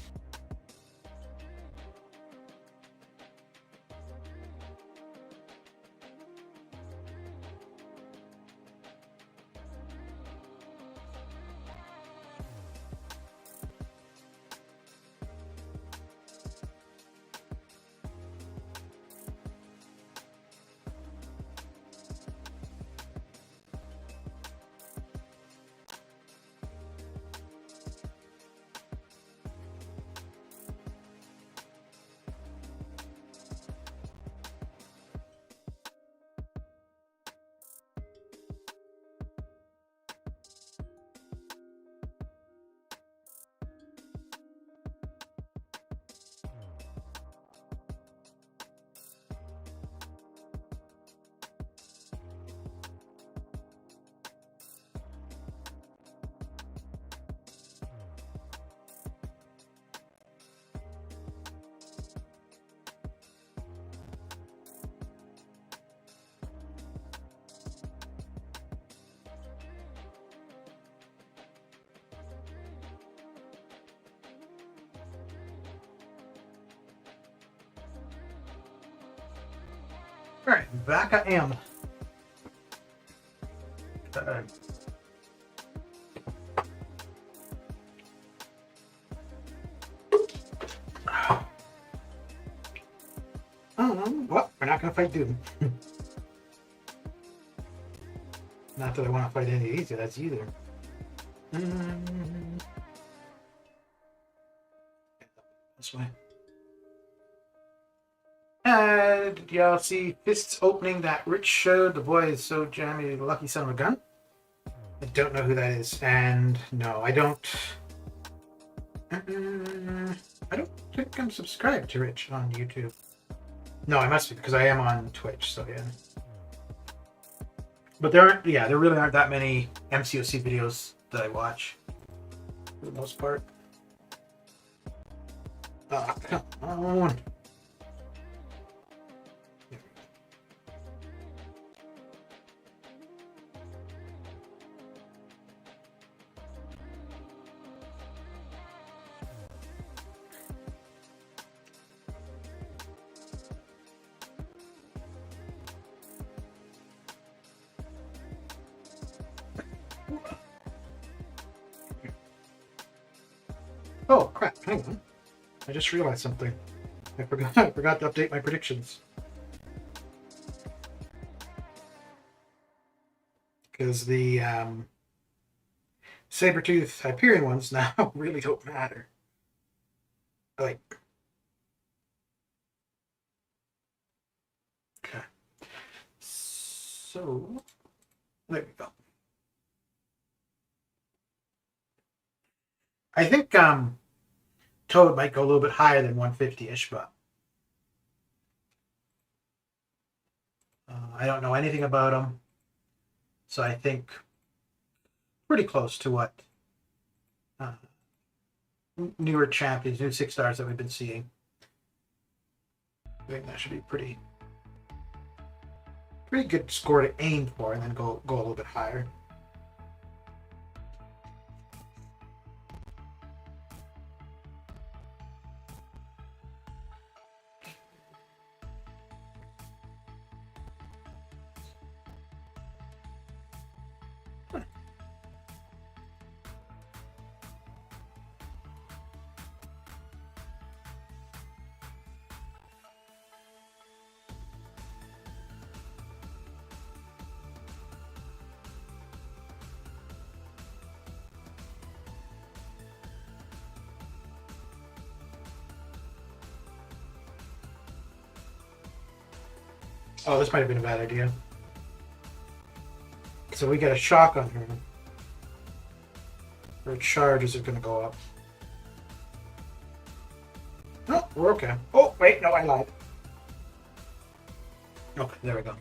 All right, back I am. Well, we're not going to fight Doom. Not that I want to fight any of these, that's either. This way. Did y'all see Fists opening that Rich showed? The boy is so jammy, lucky son of a gun. I don't know who that is, and no, I don't. I don't think I'm subscribed to Rich on YouTube. No, I must be because I am on Twitch. So yeah. But there really aren't that many MCOC videos that I watch for the most part. Oh, come on. Oh crap, hang on. I just realized something. I forgot to update my predictions. Because the Sabertooth Hyperion ones now really don't matter. Like, okay. So, there we go. I think Toad might go a little bit higher than 150-ish, but I don't know anything about him. So I think pretty close to what newer champions, new 6-stars that we've been seeing. I think that should be pretty good score to aim for, and then go a little bit higher. Oh, this might have been a bad idea. So we get a shock on her. Her charges are going to go up. No, we're okay. Oh, wait, no, I lied. Okay, there we go.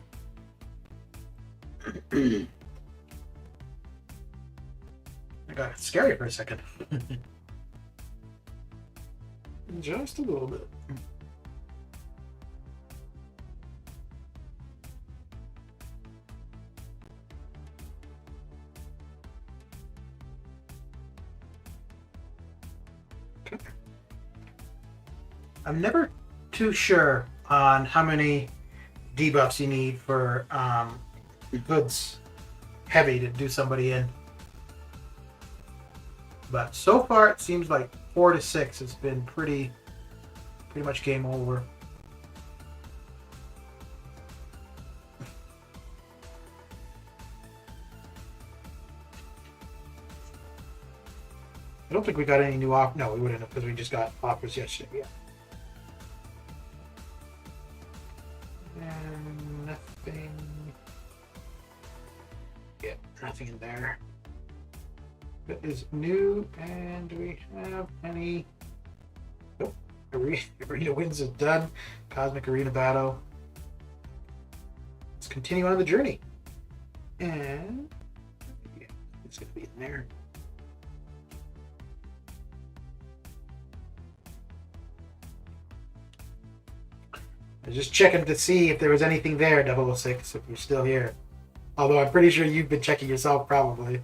I got scary for a second. Just a little bit. I'm never too sure on how many debuffs you need for goods heavy to do somebody in. But so far it seems like 4 to 6 has been pretty much game over. I don't think we got any new offers. No, we wouldn't have because we just got offers yesterday. Yeah. And nothing. Yeah, nothing in there. That is new, and do we have any? Nope. Arena wins is done. Cosmic Arena Battle. Let's continue on the journey. And yeah, it's gonna be in there. I was just checking to see if there was anything there, 006, if you're still here. Although I'm pretty sure you've been checking yourself, probably.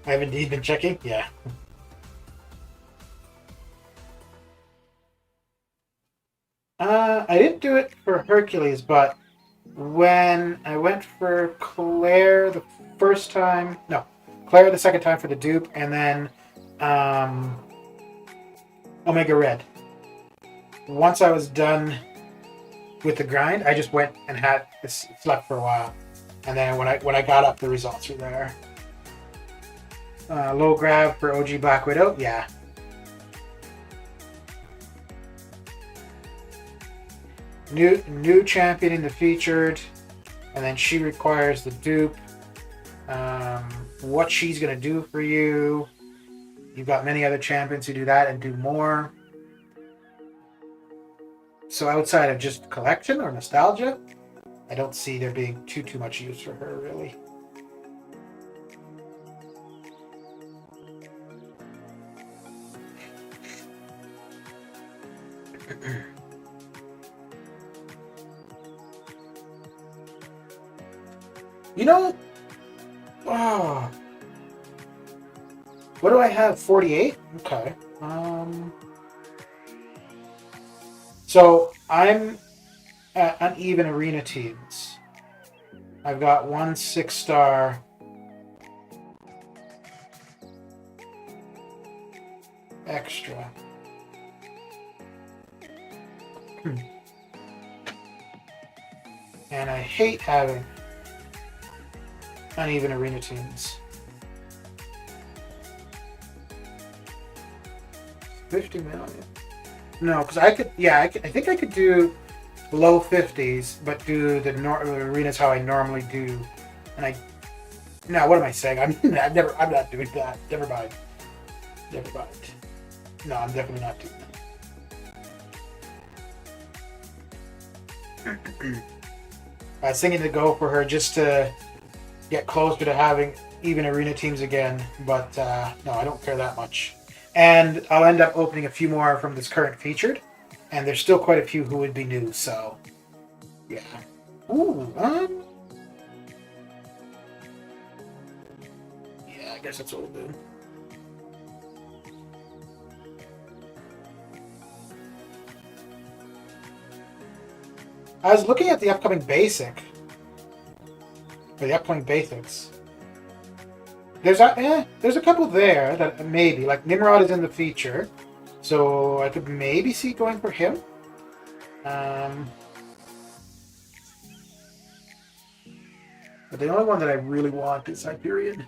I've indeed been checking, yeah. I didn't do it for Hercules, but when I went for Claire the first time, no, Claire the second time for the dupe, and then Omega Red. Once I was done with the grind, I just went and had slept for a while, and then when I got up, the results were there. Low grab for OG Black Widow, yeah. New champion in the featured, and then she requires the dupe. What she's gonna do for you. You've got many other champions who do that and do more. So outside of just collection or nostalgia, I don't see there being too much use for her, really. You know, oh, what do I have? 48? Okay. So I'm at uneven arena teams. I've got 1 6-star. Extra. And I hate having uneven arena teams. 50 million. No, because I could. Yeah, I think I could do low 50s, but do the arenas how I normally do. And no, what am I saying? I'm not doing that. Never mind. No, I'm definitely not doing that. I was thinking to go for her just to get closer to having even arena teams again, but no, I don't care that much. And I'll end up opening a few more from this current featured, and there's still quite a few who would be new, so yeah. Ooh, yeah, I guess that's what we'll do. I was looking at the upcoming basic, or the upcoming basics. there's a couple there that maybe, like Nimrod is in the feature, so I could maybe see going for him. But the only one that I really want is Hyperion.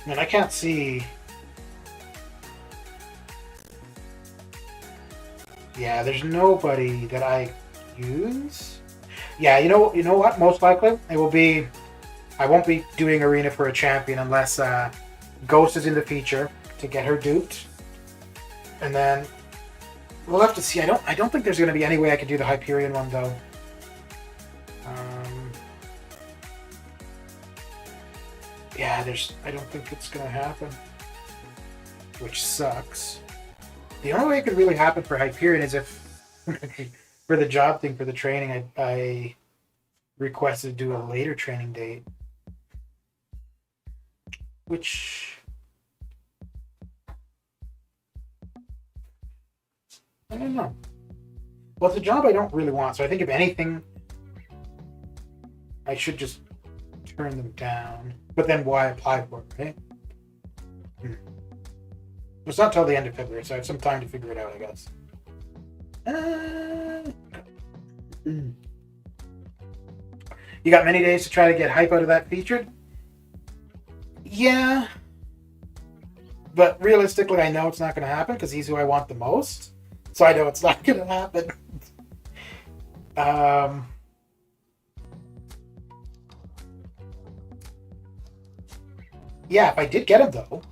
And I can't see. Yeah, there's nobody that I use. Yeah, you know what? Most likely it will be. I won't be doing arena for a champion unless Ghost is in the feature to get her duped, and then we'll have to see. I don't think there's going to be any way I can do the Hyperion one though. Yeah, I don't think it's going to happen, which sucks. The only way it could really happen for Hyperion is if, for the job thing, for the training, I requested to do a later training date. Which, I don't know. Well, it's a job I don't really want, so I think if anything, I should just turn them down. But then why apply for it, right? It's not until the end of February, so I have some time to figure it out, I guess. You got many days to try to get hype out of that featured? Yeah. But realistically, I know it's not going to happen because he's who I want the most. So I know it's not going to happen. Yeah, if I did get him, though.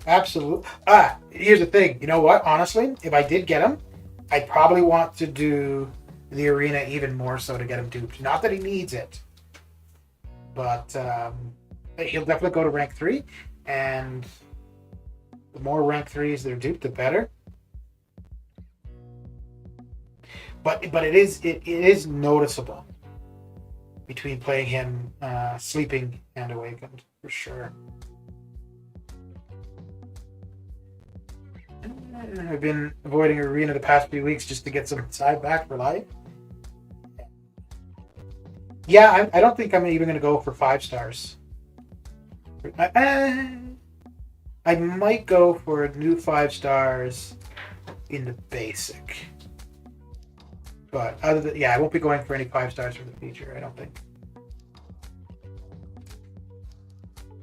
Absolutely. Here's the thing. You know what? Honestly, if I did get him, I'd probably want to do the arena even more so to get him duped. Not that he needs it. But he'll definitely go to rank 3. And the more rank 3s they're duped, the better. But it is noticeable between playing him sleeping and awakened, for sure. I've been avoiding arena the past few weeks just to get some side back for life. Yeah, I don't think I'm even going to go for 5 stars. I might go for a new 5 stars in the basic. But other than, yeah, I won't be going for any 5 stars for the feature, I don't think.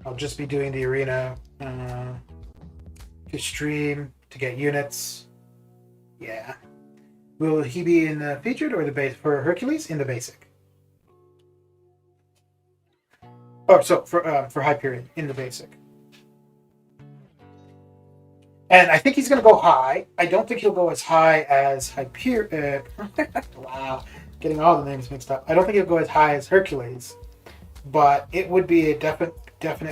I'll just be doing the arena to stream, to get units. Yeah. Will he be in the featured or the base for Hercules? In the basic. Oh, so for Hyperion in the basic. And I think he's going to go high. I don't think he'll go as high as Hyperion. Wow, getting all the names mixed up. I don't think he'll go as high as Hercules, but it would be a definite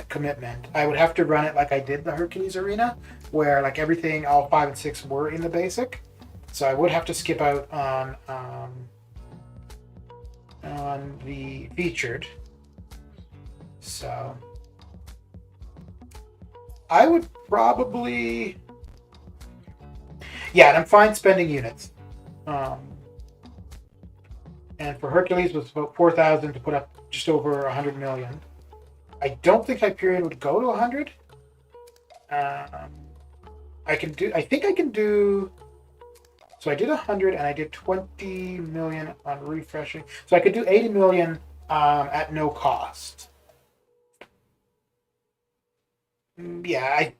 commitment. I would have to run it like I did the Hercules arena, where like everything, all 5 and 6 were in the basic. So I would have to skip out on the featured. So I would probably, yeah, and I'm fine spending units. And for Hercules it was about 4,000 to put up just over 100 million. I don't think Hyperion would go to 100. I think I can do. So I did 100 and I did 20 million on refreshing. So I could do 80 million at no cost. Yeah,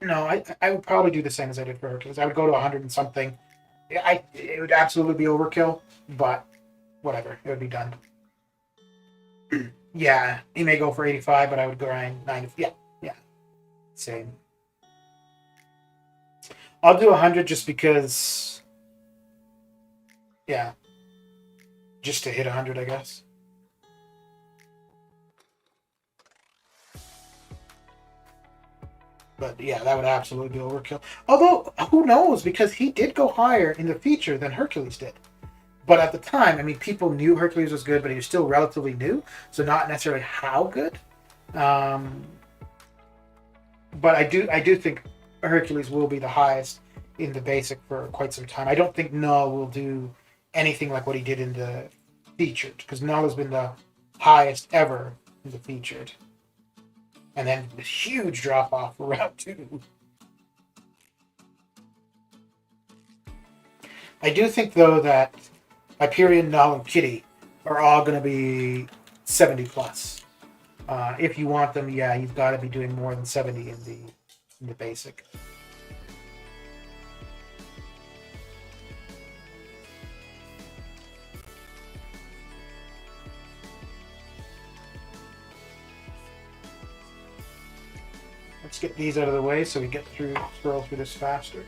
I would probably do the same as I did for Hercules. I would go to 100 and something. It would absolutely be overkill, but whatever, it would be done. Yeah, he may go for 85, but I would go around 90. Yeah, same. I'll do 100 just because, yeah, just to hit 100, I guess. But yeah, that would absolutely be overkill. Although, who knows? Because he did go higher in the feature than Hercules did. But at the time, I mean, people knew Hercules was good, but he was still relatively new, so not necessarily how good. But I do think Hercules will be the highest in the basic for quite some time. I don't think Null will do anything like what he did in the featured, because Null has been the highest ever in the featured. And then this huge drop off for round 2. I do think, though, that Hyperion, Null, and Kitty are all going to be 70 plus. If you want them, yeah, you've got to be doing more than 70 in the basic. Let's get these out of the way so we get scroll through this faster.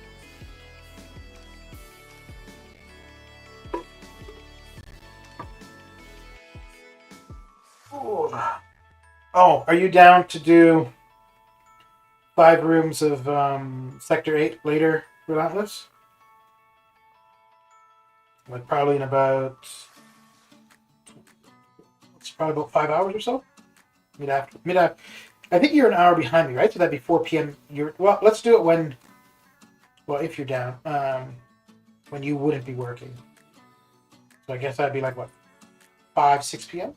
Oh, are you down to do 5 rooms of Sector 8 later, Relentless? Like probably in about... It's probably about 5 hours or so? Mid after. I think you're an hour behind me, right? So that'd be 4 p.m. Well, let's do it when... Well, if you're down. When you wouldn't be working. So I guess that'd be like, what? 5, 6 p.m.?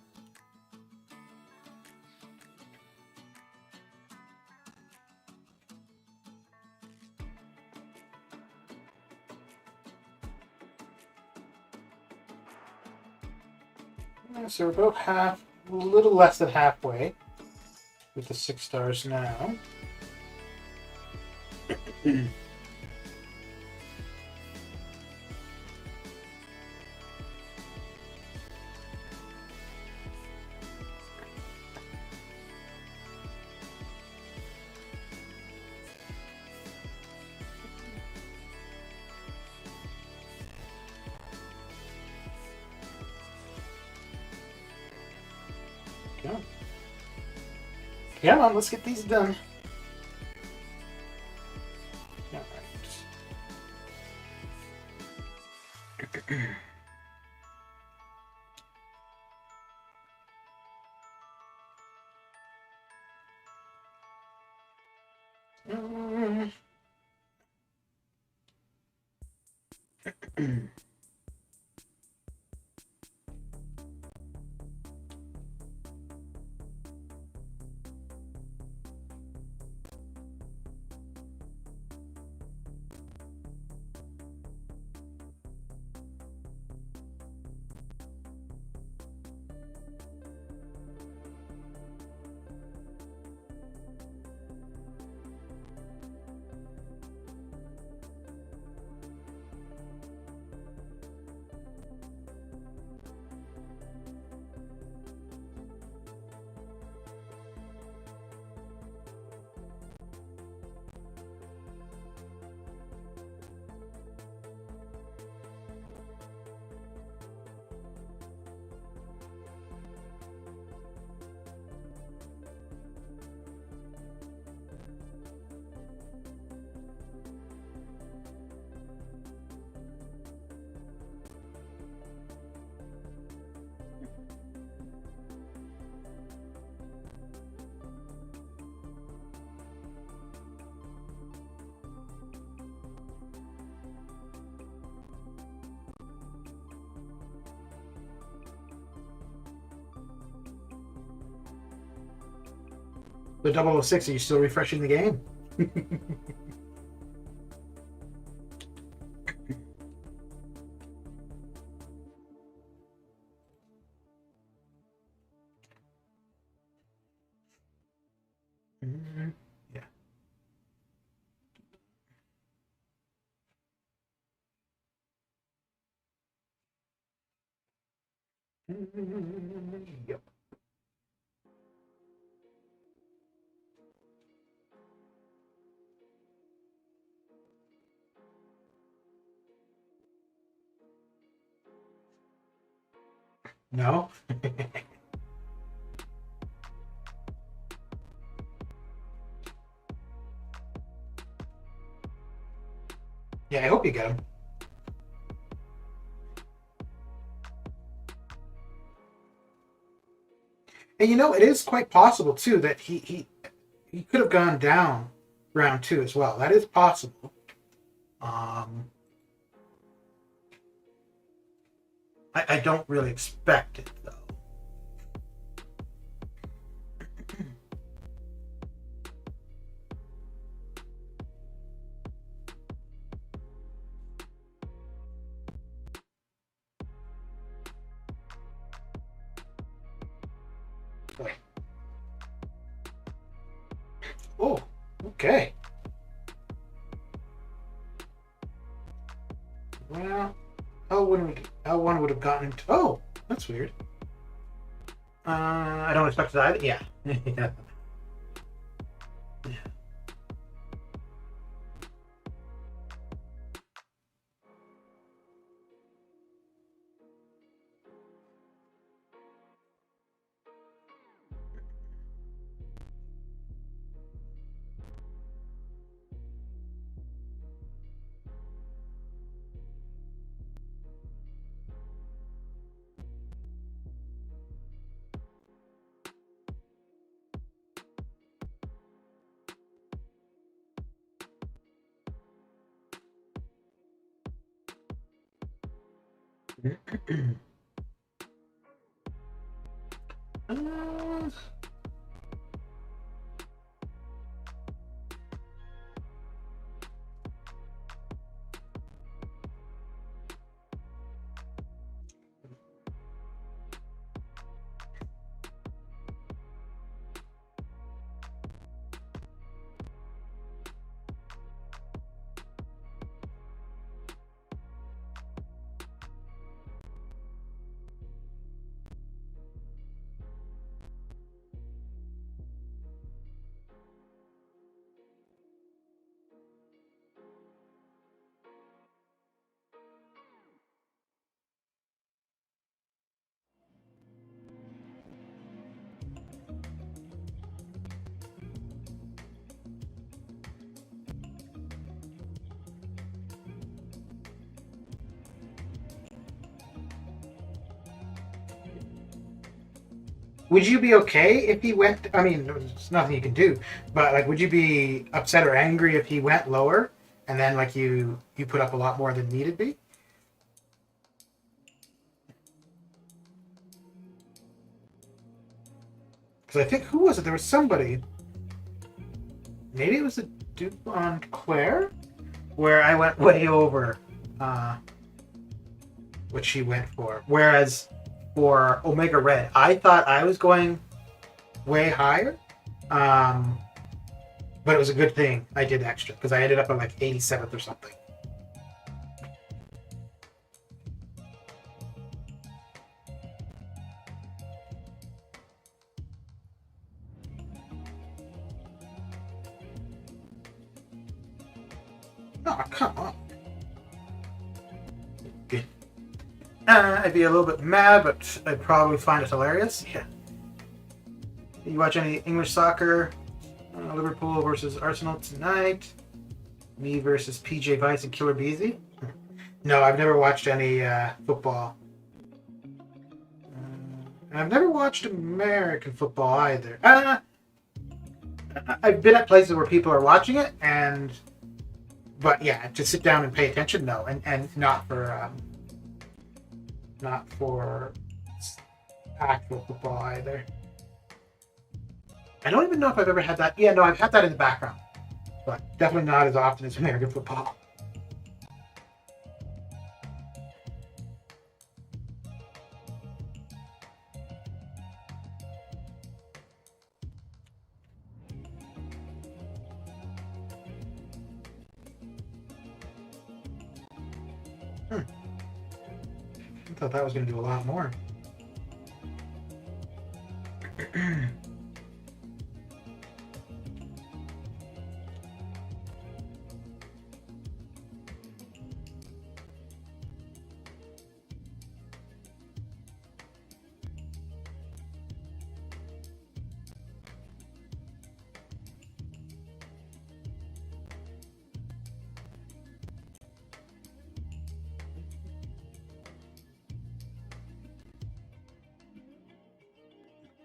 So we're about a little less than halfway with the 6 stars now. Come on, let's get these done. All right. The 006, are you still refreshing the game? Yeah. Yep. No? Yeah, I hope you get him. And you know, it is quite possible too that he could have gone down round 2 as well. That is possible. I don't really expect it though. Oh, okay. Well, L1 would have gotten into. Oh, that's weird. I don't expect it either. Yeah. Yeah. Uh, would you be okay if he went? I mean, there's nothing you can do, but like, would you be upset or angry if he went lower, and then like you put up a lot more than needed be? Because I think who was it? There was somebody. Maybe it was a dupe on Claire, where I went way over what she went for. Whereas for Omega Red, I thought I was going way higher. But it was a good thing I did extra because I ended up at like 87th or something. Oh, come on. Good. I'd be a little bit mad, but I'd probably find it hilarious. Yeah. You watch any English soccer? Liverpool versus Arsenal tonight. Me versus PJ Vice and Killer Beezy. No, I've never watched any football. And I've never watched American football either. I've been at places where people are watching it, but yeah, to sit down and pay attention, no, and not for actual football either. I don't even know if I've ever had that. Yeah, no, I've had that in the background, but definitely not as often as American football. I thought that was going to do a lot more.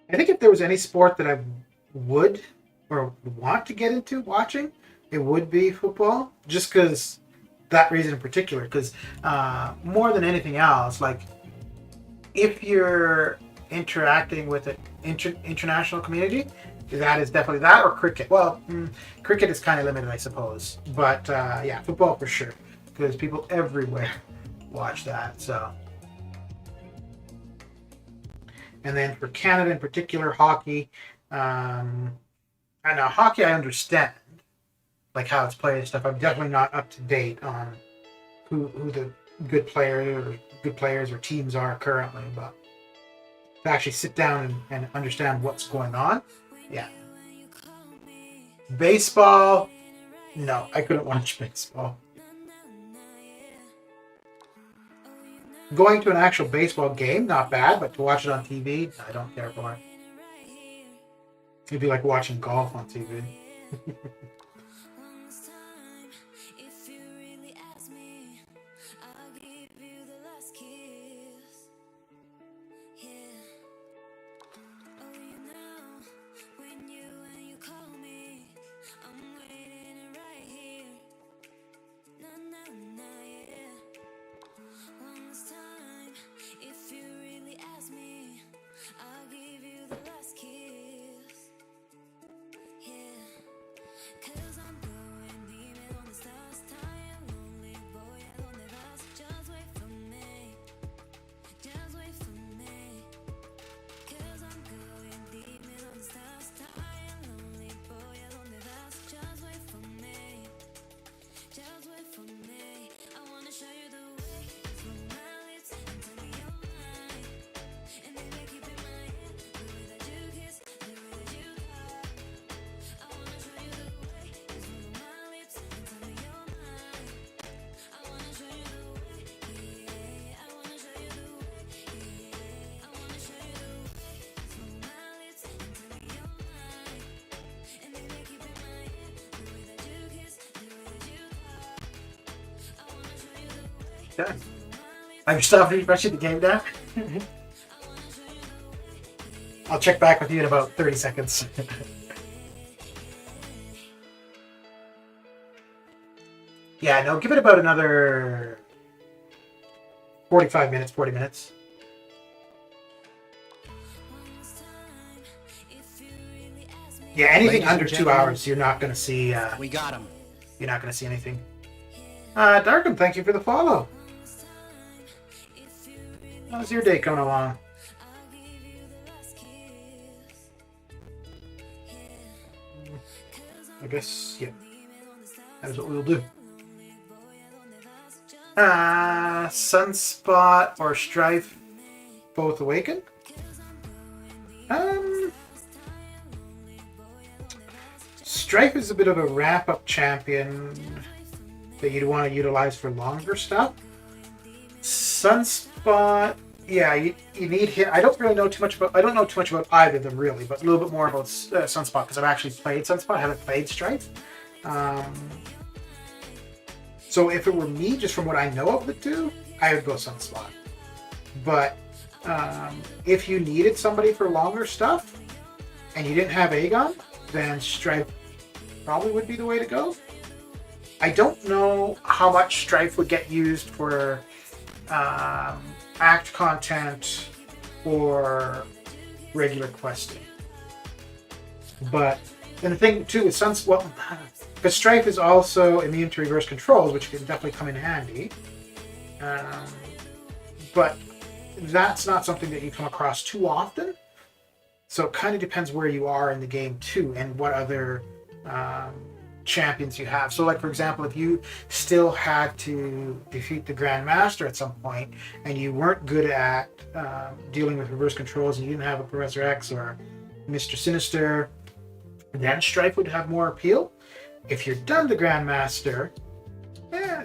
I think if there was any sport that I would or want to get into watching, it would be football, just because that reason in particular. Because more than anything else, like if you're interacting with an international community, that is definitely that, or cricket. Well, cricket is kind of limited, I suppose, but yeah, football for sure, because people everywhere watch that. So, and then for Canada in particular, hockey. And now hockey, I understand, like how it's played and stuff. I'm definitely not up to date on who the good players or teams are currently, but to actually sit down and understand what's going on, yeah. Baseball, no, I couldn't watch baseball. Going to an actual baseball game, not bad, but to watch it on TV, I don't care for it. It'd be like watching golf on TV. Okay. I'm stopping refreshing the game now. I'll check back with you in about 30 seconds. Yeah, no, give it about another 45 minutes, 40 minutes. Yeah, anything under 2 hours, you're not going to see... we got him. You're not going to see anything. Darkham, thank you for the follow. How's your day coming along? I guess, yeah. That's what we'll do. Sunspot or Strife both awaken? Strife is a bit of a wrap-up champion that you'd want to utilize for longer stuff. Sunspot, yeah, you need him. I don't know too much about either of them really, but a little bit more about Sunspot because I've actually played Sunspot. I haven't played Strife. So if it were me, just from what I know of the two, I would go Sunspot. But if you needed somebody for longer stuff and you didn't have Aegon, then Strife probably would be the way to go. I don't know how much Strife would get used for act content or regular questing. But and the thing too with Sunspot, because Strife is also immune to reverse controls, which can definitely come in handy. But that's not something that you come across too often. So it kind of depends where you are in the game too, and what other champions you have. So like for example, if you still had to defeat the Grand Master at some point and you weren't good at dealing with reverse controls and you didn't have a Professor X or Mr. Sinister, then Strife would have more appeal. If you're done the Grand Master,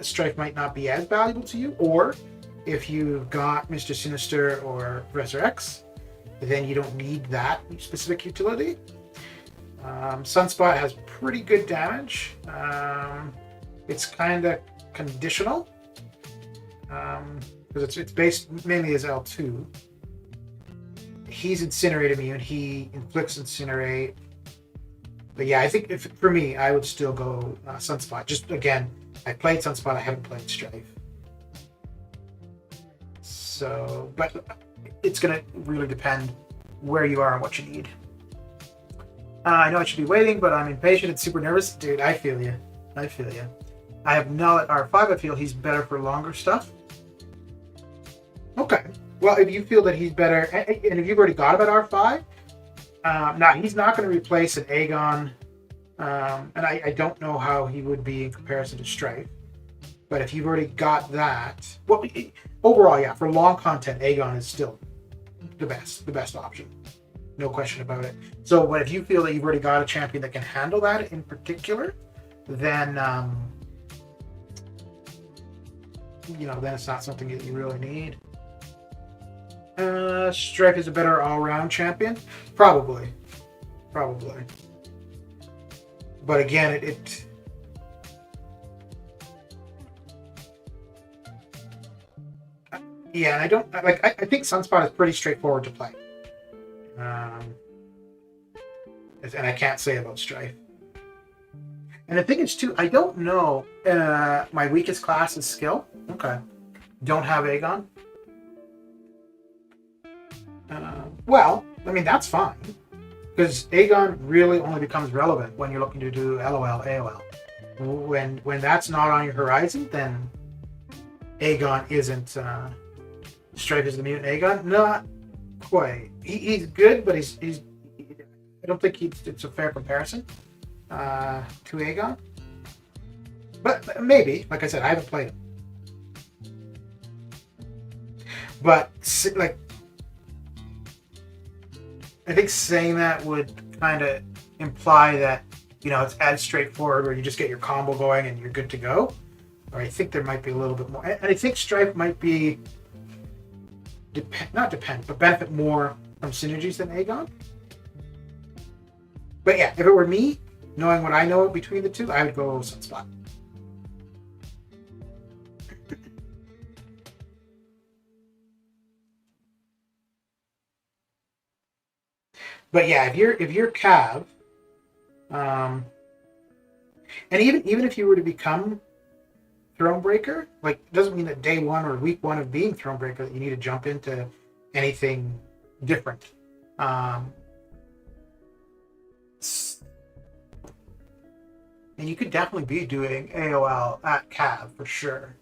Strife might not be as valuable to you. Or if you've got Mr. Sinister or Professor X, then you don't need that specific utility. Sunspot has pretty good damage. It's kind of conditional because it's based mainly as L2. He's Incinerate immune. He inflicts Incinerate. But yeah, I think if for me, I would still go Sunspot. Just again, I played Sunspot. I haven't played Strife. So, but it's gonna really depend where you are and what you need. I know I should be waiting, but I'm impatient and super nervous. Dude, I feel you. I feel you. I have Null at R5. I feel he's better for longer stuff. Okay. Well, if you feel that he's better, and if you've already got him at R5, now he's not going to replace an Aegon, and I don't know how he would be in comparison to Strife. But if you've already got that, well, overall, yeah, for long content, Aegon is still the best option. No question about it. So, but if you feel that you've already got a champion that can handle that in particular, then then it's not something that you really need. Strife is a better all-round champion, probably. But again, it yeah, and I don't like. I think Sunspot is pretty straightforward to play. And I can't say about Strife. And the thing is, too, I don't know. My weakest class is skill. Okay. Don't have Aegon. Well, I mean, that's fine. Because Aegon really only becomes relevant when you're looking to do LOL, AOL. When that's not on your horizon, then Aegon isn't... Strife is the mutant Aegon? Not quite. He's good, but he's I don't think it's a fair comparison to Aegon. But maybe, like I said, I haven't played him. But like, I think saying that would kind of imply that it's as straightforward where you just get your combo going and you're good to go. Or I think there might be a little bit more, and I think Strife might be but benefit more from synergies than Aegon. But yeah, if it were me, knowing what I know between the two, I would go Sunspot. But yeah, if you're Cav, and even if you were to become Thronebreaker, like, it doesn't mean that day one or week one of being Thronebreaker that you need to jump into anything different. And you could definitely be doing AOL at Cav for sure.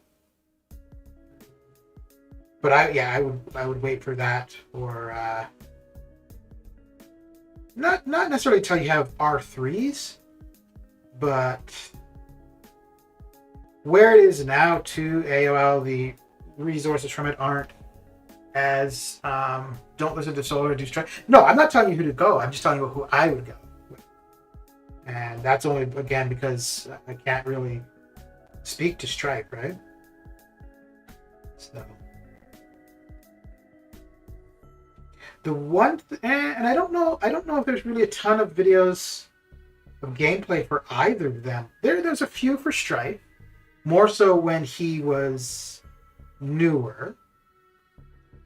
But I would wait for that, or not necessarily until you have R3s, but where it is now to AOL, the resources from it aren't as don't listen to Solar, do Strife. No, I'm not telling you who to go. I'm just telling you who I would go with. And that's only, again, because I can't really speak to Strife, right? So the one, and I don't know if there's really a ton of videos of gameplay for either of them. There's a few for Strife, more so when he was newer,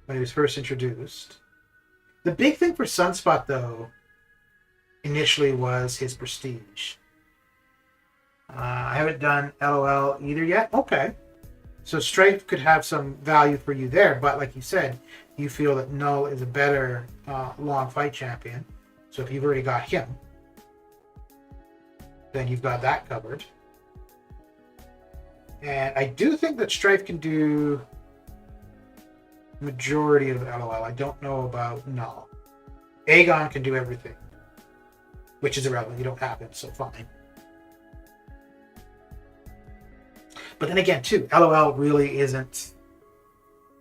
when he was first introduced. The big thing for Sunspot, though, initially was his prestige. I haven't done LOL either yet. Okay. So Strife could have some value for you there, but like you said, you feel that Null is a better long fight champion. So if you've already got him, then you've got that covered. And I do think that Strife can do majority of LOL. I don't know about Null. Aegon can do everything, which is irrelevant. You don't have him, so fine. But then again, too, LOL really isn't...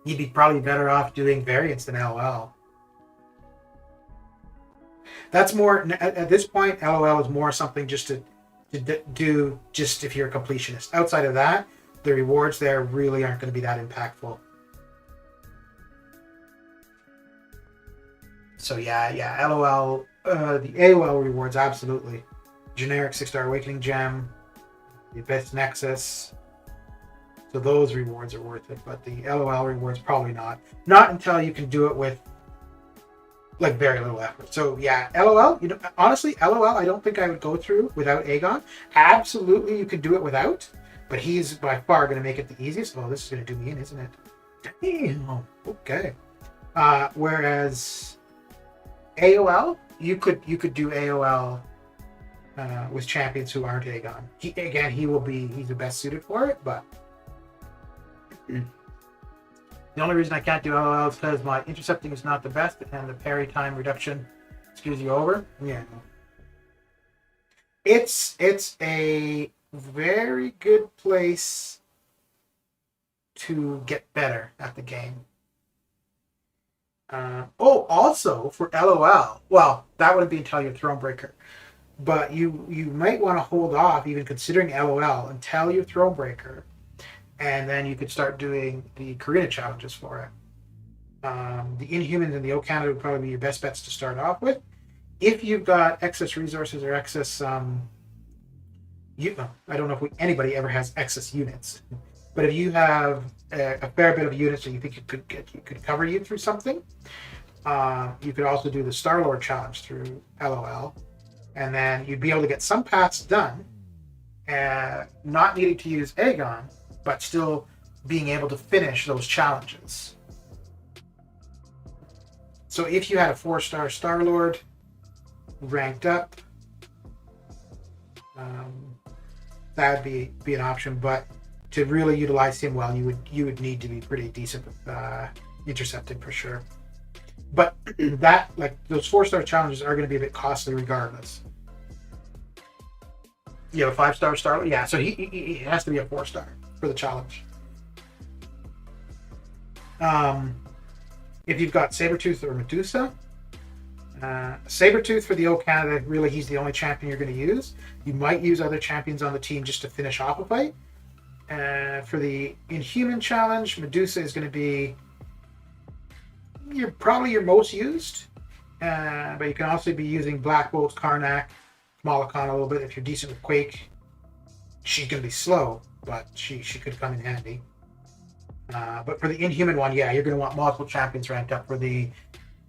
You'd be probably better off doing variants than LOL. That's more... At this point, LOL is more something just to do just if you're a completionist. Outside of that, the rewards there really aren't going to be that impactful. So yeah, LOL, the AOL rewards, absolutely. Generic 6-star Awakening Gem, the Abyss Nexus. So those rewards are worth it, but the LOL rewards, probably not. Not until you can do it with like very little effort. So yeah, LOL. Honestly, LOL. I don't think I would go through without Aegon. Absolutely, you could do it without, but he's by far going to make it the easiest. Oh, this is going to do me in, isn't it? Damn. Okay. Whereas AOL, you could do AOL with champions who aren't Aegon. He's the best suited for it, but. The only reason I can't do LOL is because my intercepting is not the best, and the parry time reduction screws you over. Yeah. It's a very good place to get better at the game. Also for LOL, well, that wouldn't be until your Thronebreaker. But you might want to hold off even considering LOL until your Thronebreaker. And then you could start doing the Karina challenges for it. The Inhumans and the O Canada would probably be your best bets to start off with. If you've got excess resources or excess, I don't know if anybody ever has excess units, but if you have a fair bit of units that you think could cover you through something, you could also do the Star-Lord challenge through LOL, and then you'd be able to get some paths done, not needing to use Aegon, but still being able to finish those challenges. So if you had a 4-star Star-Lord ranked up, that would be an option. But to really utilize him well, you would need to be pretty decent with intercepting for sure. But that, like, those 4-star challenges are going to be a bit costly regardless. You have a 5-star Star-Lord? Yeah, so he has to be a 4-star. For the challenge. If you've got Sabretooth or Medusa, Sabretooth for the O Canada, really he's the only champion you're going to use. You might use other champions on the team just to finish off a fight. For the Inhuman challenge, Medusa is going to be probably your most used, but you can also be using Black Bolt, Karnak, Kamala Khan a little bit. If you're decent with Quake, she's going to be slow, but she could come in handy. But for the Inhuman one, yeah, you're going to want multiple champions ranked up. For the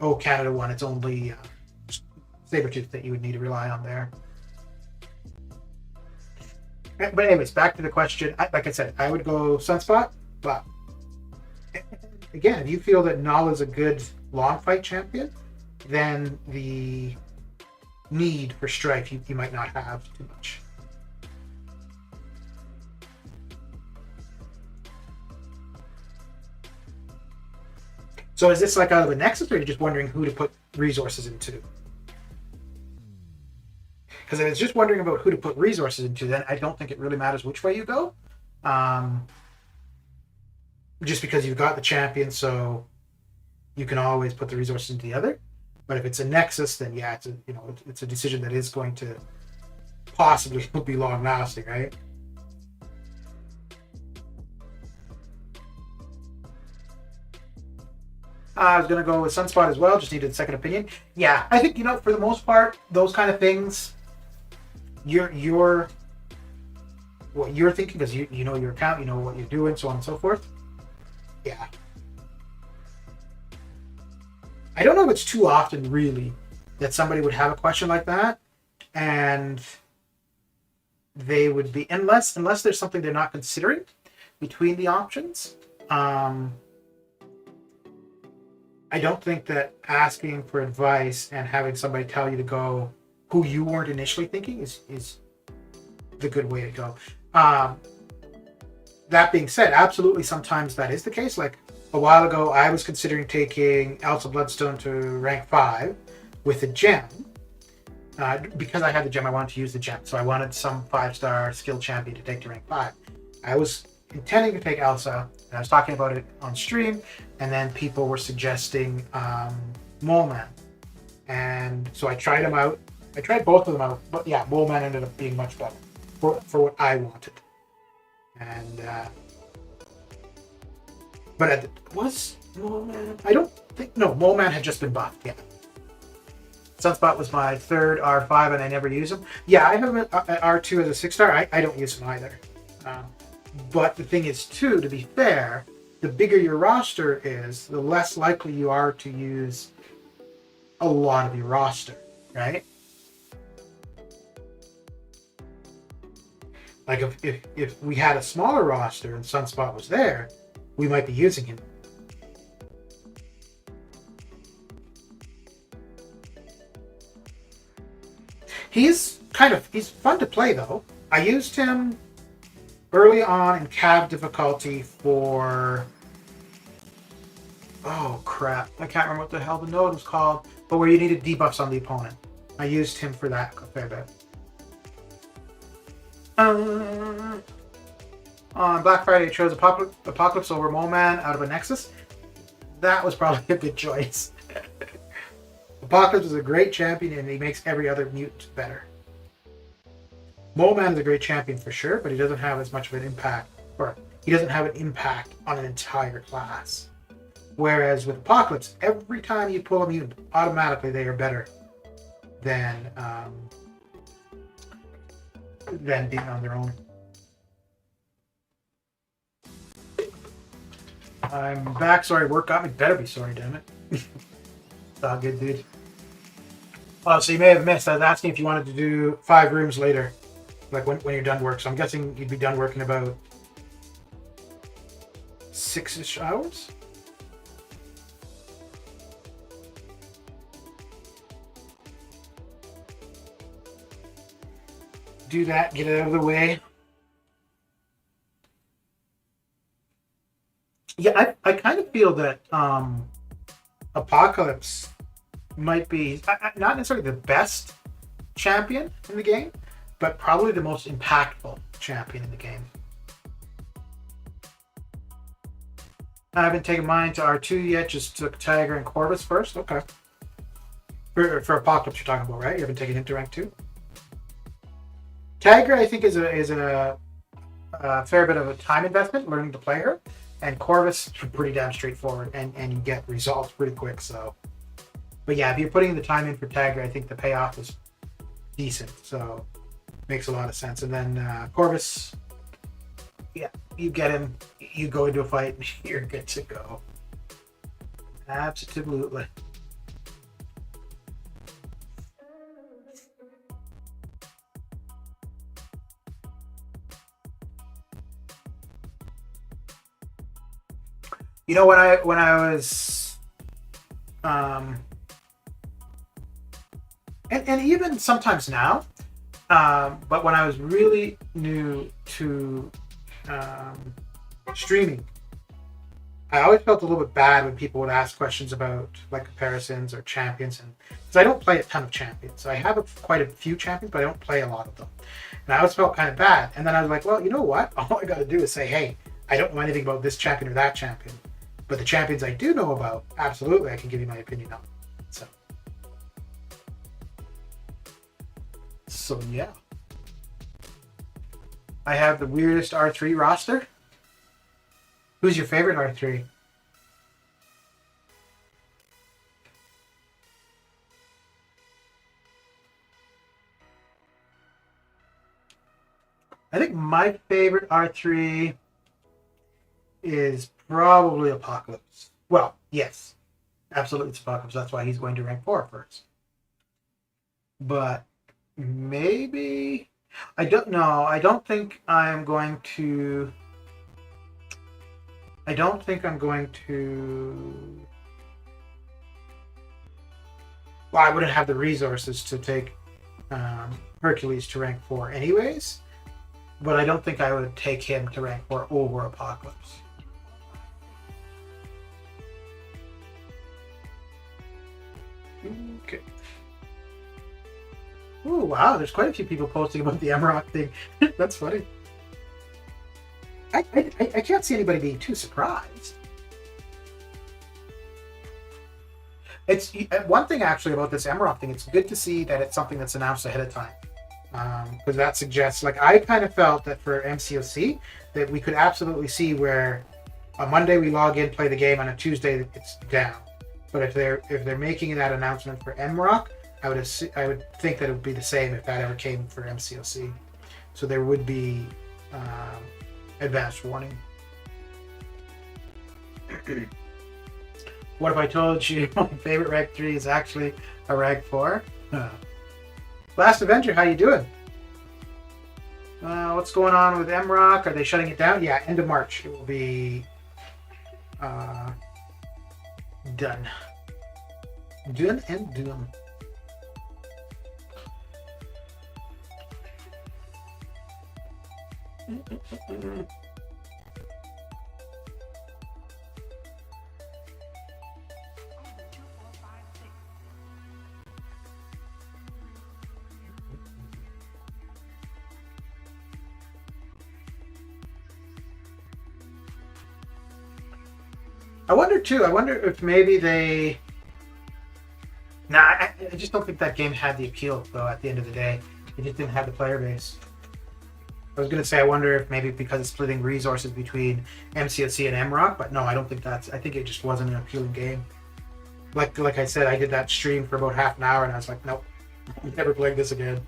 O Canada one, it's only Sabretooth that you would need to rely on there. But anyways, back to the question. Like I said, I would go Sunspot, but again, if you feel that Null is a good long fight champion, then the need for Strife you might not have too much. So is this like out of the Nexus, or are you just wondering who to put resources into? Because if it's just wondering about who to put resources into, then I don't think it really matters which way you go. Just because you've got the champion, so you can always put the resources into the other. But if it's a Nexus, then yeah, it's a decision that is going to possibly be long lasting, right? I was going to go with Sunspot as well, just needed a second opinion. Yeah, I think, for the most part, those kind of things, you're what you're thinking, because you know your account, you know what you're doing, so on and so forth. Yeah. I don't know if it's too often, really, that somebody would have a question like that, and they would be, unless there's something they're not considering between the options. I don't think that asking for advice and having somebody tell you to go who you weren't initially thinking is the good way to go. That being said, absolutely sometimes that is the case. Like a while ago, I was considering taking Elsa Bloodstone to rank 5 with a gem. Because I had the gem, I wanted to use the gem. So I wanted some 5-star skill champion to take to rank 5. I was intending to take Elsa, and I was talking about it on stream, and then people were suggesting Mole Man. And so I tried him out. I tried both of them out, but yeah, Mole Man ended up being much better for what I wanted. And but was Mole Man? I don't think, no, Mole Man had just been buffed, yeah. Sunspot was my third R5 and I never use him. Yeah, I have an R2 as a 6-star. I don't use him either. But the thing is, too, to be fair, the bigger your roster is, the less likely you are to use a lot of your roster, right? Like if we had a smaller roster and Sunspot was there, we might be using him. He's fun to play though. I used him early on in Cav difficulty for, oh crap, I can't remember what the hell the node was called, but where you needed debuffs on the opponent. I used him for that a fair bit. On Black Friday, I chose Apocalypse over Moman out of a Nexus. That was probably a good choice. Apocalypse is a great champion and he makes every other mutant better. Moman is a great champion for sure, but he doesn't have as much of an impact, or he doesn't have an impact on an entire class. Whereas with Apocalypse, every time you pull a mutant, automatically they are better than being on their own. I'm back. Sorry, work got me. Better be sorry, damn it. It's all good, dude. Oh, so you may have missed. I was asking if you wanted to do 5 rooms later, like when you're done work. So I'm guessing you'd be done work in about 6-ish hours. Do that, get it out of the way. Yeah, I kind of feel that Apocalypse might be not necessarily the best champion in the game, but probably the most impactful champion in the game. I haven't taken mine to R2 yet, just took Tiger and Corvus first. Okay. For Apocalypse you're talking about, right? You haven't taken him to rank 2? Tiger, I think, is a fair bit of a time investment learning to play her, and Corvus is pretty damn straightforward, and you get results pretty quick. So, but yeah, if you're putting the time in for Tiger, I think the payoff is decent. So, makes a lot of sense. And then Corvus, yeah, you get him, you go into a fight, and you're good to go. Absolutely. You know, when I was, and even sometimes now, but when I was really new to streaming, I always felt a little bit bad when people would ask questions about like comparisons or champions, and because I don't play a ton of champions. I have quite a few champions, but I don't play a lot of them, and I always felt kind of bad. And then I was like, well, you know what? All I got to do is say, hey, I don't know anything about this champion or that champion. But the champions I do know about, absolutely, I can give you my opinion on. So yeah. I have the weirdest R3 roster. Who's your favorite R3? I think my favorite R3 is probably Apocalypse. Well, yes. Absolutely it's Apocalypse. That's why he's going to rank 4 first. But maybe... I don't know. I don't think I'm going to... Well, I wouldn't have the resources to take Hercules to rank 4 anyways. But I don't think I would take him to rank 4 over Apocalypse. Okay. Oh wow, there's quite a few people posting about the MCOC thing. That's funny. I can't see anybody being too surprised. It's one thing actually about this MCOC thing. It's good to see that it's something that's announced ahead of time, because that suggests, like, I kind of felt that for MCOC that we could absolutely see where on Monday we log in, play the game, on a Tuesday it's down. But if they're making that announcement for MCOC, I would think that it would be the same if that ever came for MCOC. So there would be advanced warning. What if I told you my favorite rank 3 is actually a rank 4? Last Avenger, how you doing? What's going on with MCOC? Are they shutting it down? Yeah, end of March. It will be done. Done and done. I wonder if maybe they... Nah, I just don't think that game had the appeal, though, at the end of the day. It just didn't have the player base. I was going to say, I wonder if maybe because it's splitting resources between MCOC and MCOC, but no, I don't think that's... I think it just wasn't an appealing game. Like I said, I did that stream for about half an hour, and I was like, nope, I'm never playing this again.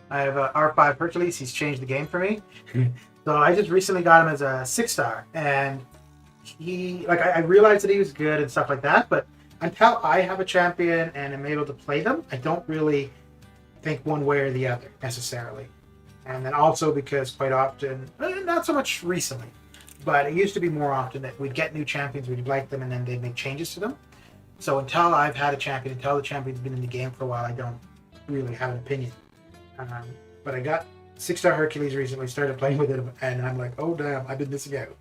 I have a R5 Hercules. He's changed the game for me. So I just recently got him as a 6-star, and he I realized that he was good and stuff like that, but until I have a champion and am able to play them, I don't really think one way or the other necessarily. And then also because quite often, not so much recently, but it used to be more often that we'd get new champions, we'd like them, and then they'd make changes to them. So until I've had a champion, until the champion's been in the game for a while, I don't really have an opinion. But I got 6-star Hercules recently, started playing with him, and I'm like, oh damn, I've been missing out.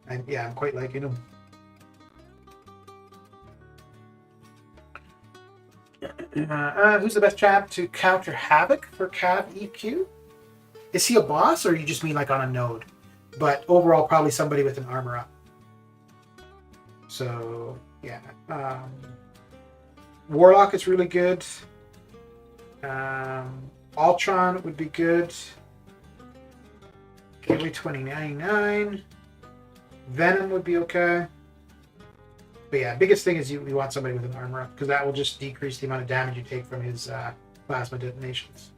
And yeah, I'm quite liking him. Who's the best champ to counter Havoc for Cav EQ? Is he a boss, or you just mean like on a node? But overall, probably somebody with an armor up. So yeah, Warlock is really good. Ultron would be good. Gateway 2099. Venom would be okay. But yeah, biggest thing is you want somebody with an armor up, because that will just decrease the amount of damage you take from his plasma detonations.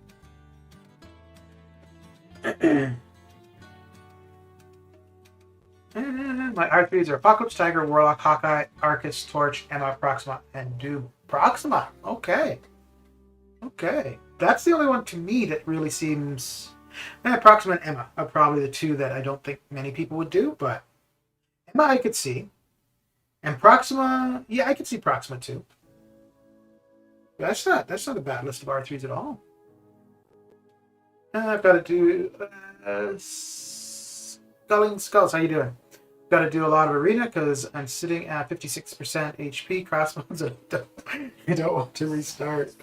My R3s are Apocalypse, Tiger, Warlock, Hawkeye, Arcus, Torch, Emma, Proxima, and Doom. Proxima! Okay. Okay. That's the only one to me that really seems... Proxima and Emma are probably the two that I don't think many people would do, but Emma I could see. And Proxima, yeah, I could see Proxima too. That's not a bad list of R3s at all. I've got to do Sculling Skulls. How you doing? Got to do a lot of arena because I'm sitting at 56% HP. Crossbones, I don't want to restart.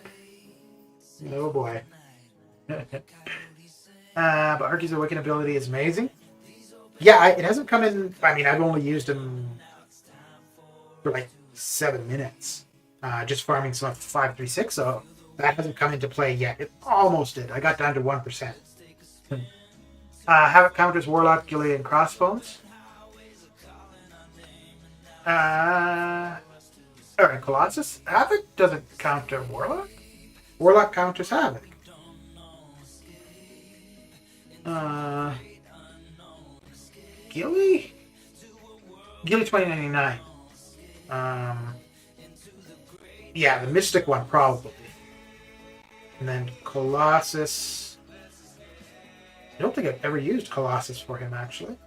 Oh boy. But Arky's Awaken ability is amazing. Yeah, it hasn't come in. I mean, I've only used him for like 7 minutes. Just farming some 536, so that hasn't come into play yet. It almost did. I got down to 1%. Havoc counters Warlock, Gilly, and Crossbones. Alright, Colossus. Havoc doesn't counter Warlock. Warlock counters Havoc. Gilly? Gilly 2099. Yeah, the Mystic one probably. And then Colossus. I don't think I've ever used Colossus for him actually.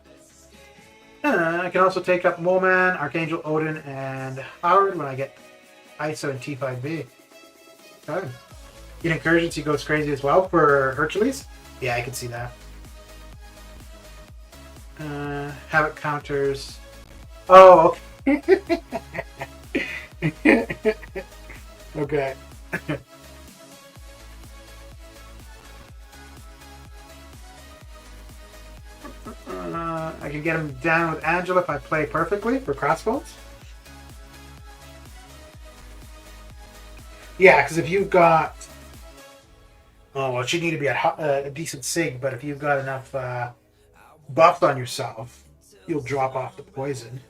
I can also take up Moleman, Archangel, Odin, and Howard when I get ISO and T5B. Okay. In Incursions, he goes crazy as well for Hercules. Yeah, I can see that. Havoc counters. Oh, okay. Okay. I can get him down with Angela if I play perfectly for Crossbones. Yeah, because if you've got, oh, well, you need to be a decent sig, but if you've got enough buff on yourself, you'll drop off the poison.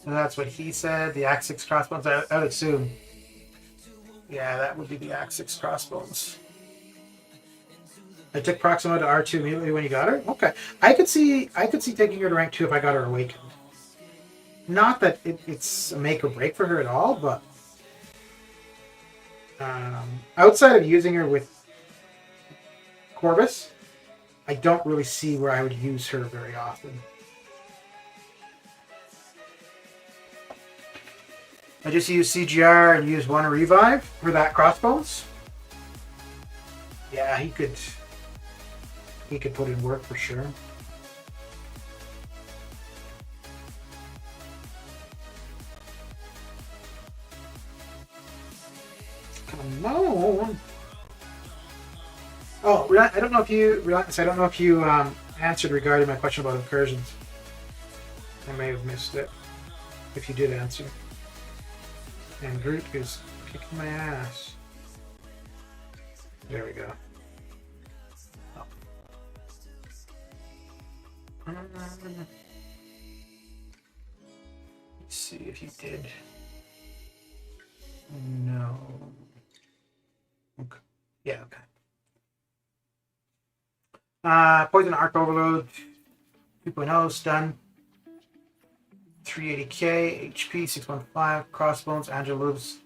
That's what he said. The Axe 6 crossbones, I would assume. Yeah, that would be the Axe 6 crossbones. I took Proxima to R2 immediately when you got her. Okay, I could see taking her to rank 2 if I got her awakened. Not that it's a make or break for her at all, but outside of using her with Corvus, I don't really see where I would use her very often. I just use CGR and use one revive for that crossbones. Yeah, he could put in work for sure. Come on. Oh, I don't know if you answered regarding my question about incursions. I may have missed it. If you did answer. And Groot is kicking my ass. There we go. Oh. Let's see if you did. No. Okay. Yeah, okay. Poison Arc Overload 2.0 stun. 380k HP, 615 crossbones. Angela lives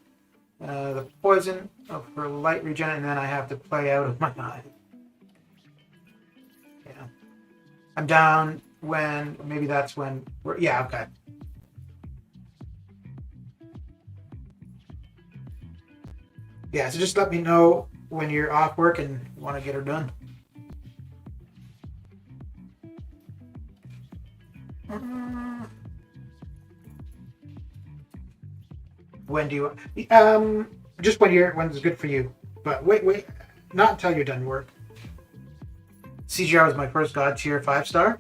the poison of her light regen, and then I have to play out of my eye. Yeah, I'm down when maybe that's when. Yeah, okay. Yeah, so just let me know when you're off work and want to get her done. When do you just when it's good for you, but wait, not until you're done work. CGR was my first god tier 5-star.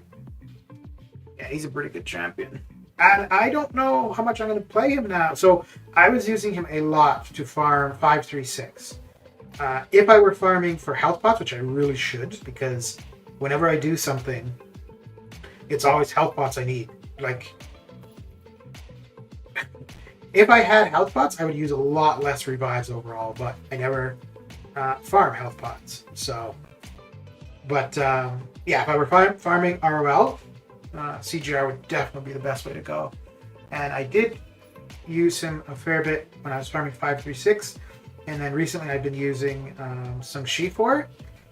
Yeah, he's a pretty good champion, and I don't know how much I'm going to play him now. So I was using him a lot to farm 536. If I were farming for health pots, which I really should, because whenever I do something, it's always health pots I need. Like, if I had health pots, I would use a lot less revives overall, but I never farm health pots. So, but yeah, if I were farming ROL, CGR would definitely be the best way to go. And I did use him a fair bit when I was farming 536, and then recently I've been using some Shi for it.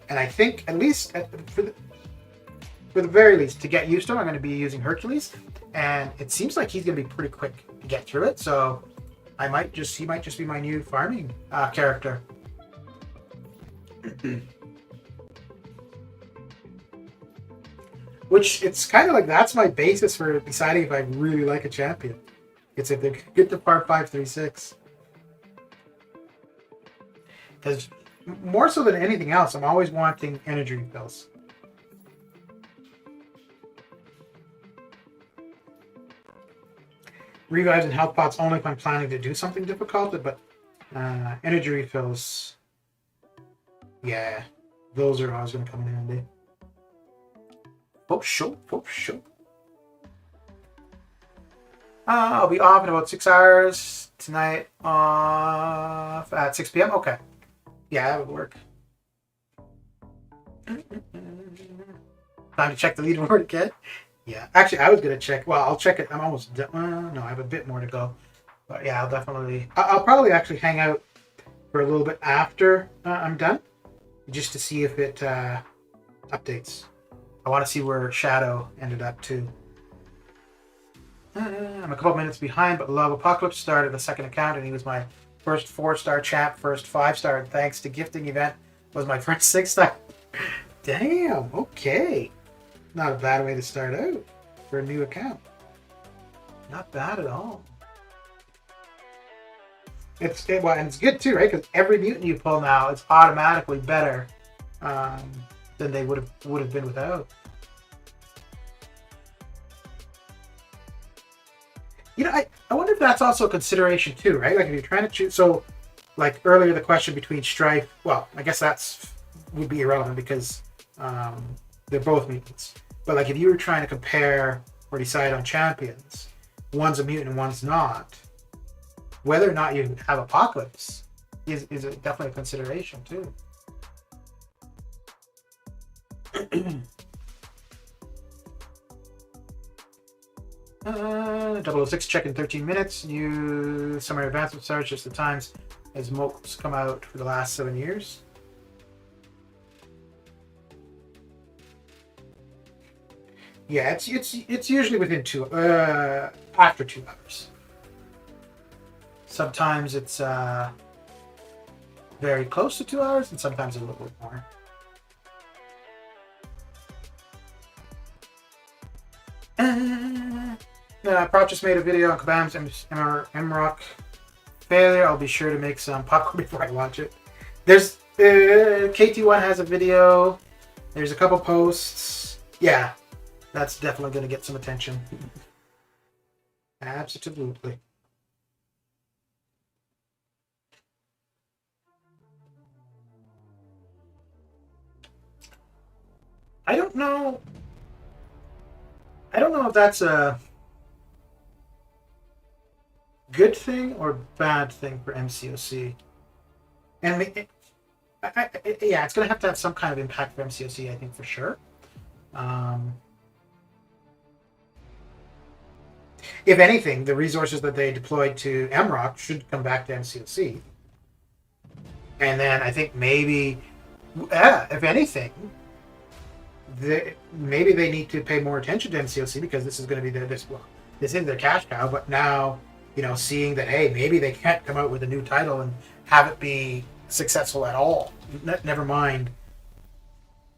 And I think at least for the very least, to get used to him, I'm going to be using Hercules, and it seems like he's going to be pretty quick to get through it. So he might just be my new farming character. Which it's kind of like that's my basis for deciding if I really like a champion. It's if they get to farm 536. Because more so than anything else, I'm always wanting energy refills. Revives and health pots only if I'm planning to do something difficult, but energy refills, yeah, those are always going to come in handy. For sure. I'll be off in about 6 hours tonight, off at 6 p.m. Okay. Yeah, that would work. Time to check the leaderboard again. Yeah, actually, I was gonna check. Well, I'll check it. I'm almost done. No, I have a bit more to go. But yeah, I'll probably actually hang out for a little bit after I'm done, just to see if it updates. I want to see where Shadow ended up too. I'm a couple minutes behind, but Love Apocalypse started a second account, and he was my first 4-star champ, first 5-star, and thanks to gifting event, was my first 6-star. Damn. Okay. Not a bad way to start out for a new account. Not bad at all. Well, and it's good too, right? Because every mutant you pull now, it's automatically better um, than they would have been without. I wonder if that's also a consideration too, right? Like if you're trying to choose, so like earlier the question between Strife, well, I guess would be irrelevant because they're both mutants. But like if you were trying to compare or decide on champions, one's a mutant and one's not, whether or not you have Apocalypse is definitely a consideration too. 006 check in 13 minutes. New summary advancement starts just the times as MCOCs come out for the last 7 years. Yeah, it's usually within after 2 hours. Sometimes it's very close to 2 hours, and sometimes a little bit more. Prop just made a video on Kabam's MCOC failure. I'll be sure to make some popcorn before I watch it. There's KT1 has a video. There's a couple posts. Yeah, that's definitely going to get some attention. Absolutely. I don't know if that's a good thing or bad thing for MCOC. And it's going to have some kind of impact for MCOC, I think, for sure. If anything, the resources that they deployed to MROC should come back to MCOC. And then I think maybe, if anything, maybe they need to pay more attention to MCOC because this is going to be this is their cash cow. But now, seeing that, hey, maybe they can't come out with a new title and have it be successful at all. Never mind,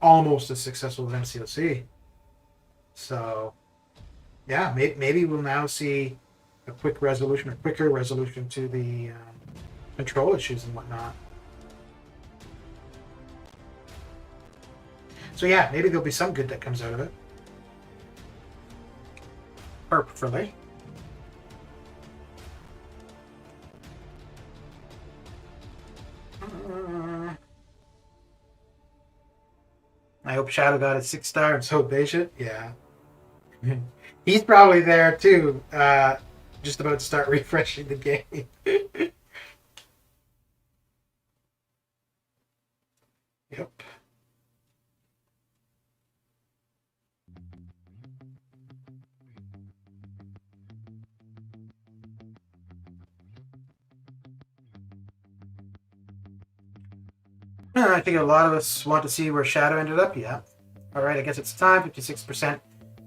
almost as successful as MCOC. So, yeah, maybe we'll now see a quicker resolution to the control issues and whatnot. So yeah, maybe there'll be some good that comes out of it. Hopefully. I hope Shadow got a 6-star and so patient. Yeah. He's probably there too, just about to start refreshing the game. Yep. I think a lot of us want to see where Shadow ended up. Yeah. All right, I guess it's time. 56%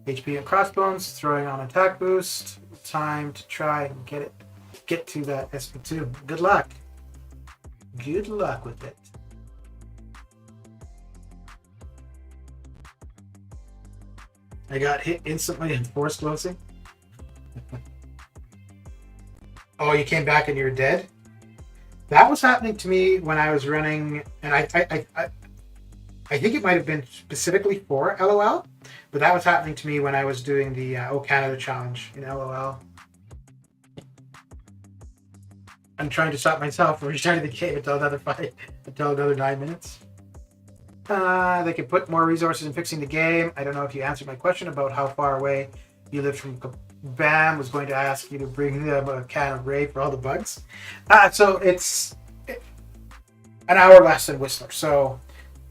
HP and crossbones, throwing on attack boost. Time to try and get to that SP2. Good luck. Good luck with it. I got hit instantly in force closing. Oh, you came back and you're dead? That was happening to me when I was running, and I think it might have been specifically for LOL, but that was happening to me when I was doing the O Canada challenge in LOL. I'm trying to stop myself from restarting the game until another 9 minutes. They could put more resources in fixing the game. I don't know if you answered my question about how far away you lived from Bam. Was going to ask you to bring them a can of Ray for all the bugs. So it's an hour less than Whistler. So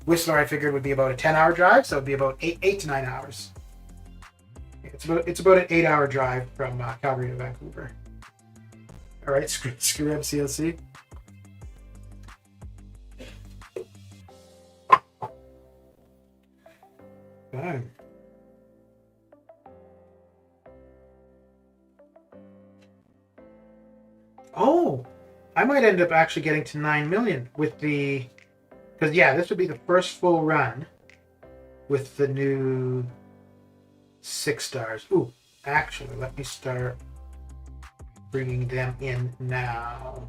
Whistler, I figured, would be about a 10-hour drive. So it'd be about 8 to 9 hours. It's about an 8-hour drive from Calgary to Vancouver. All right, screw MCOC. Okay. Oh, I might end up actually getting to 9 million with because yeah, this would be the first full run with the new 6 stars. Ooh, actually, let me start bringing them in now.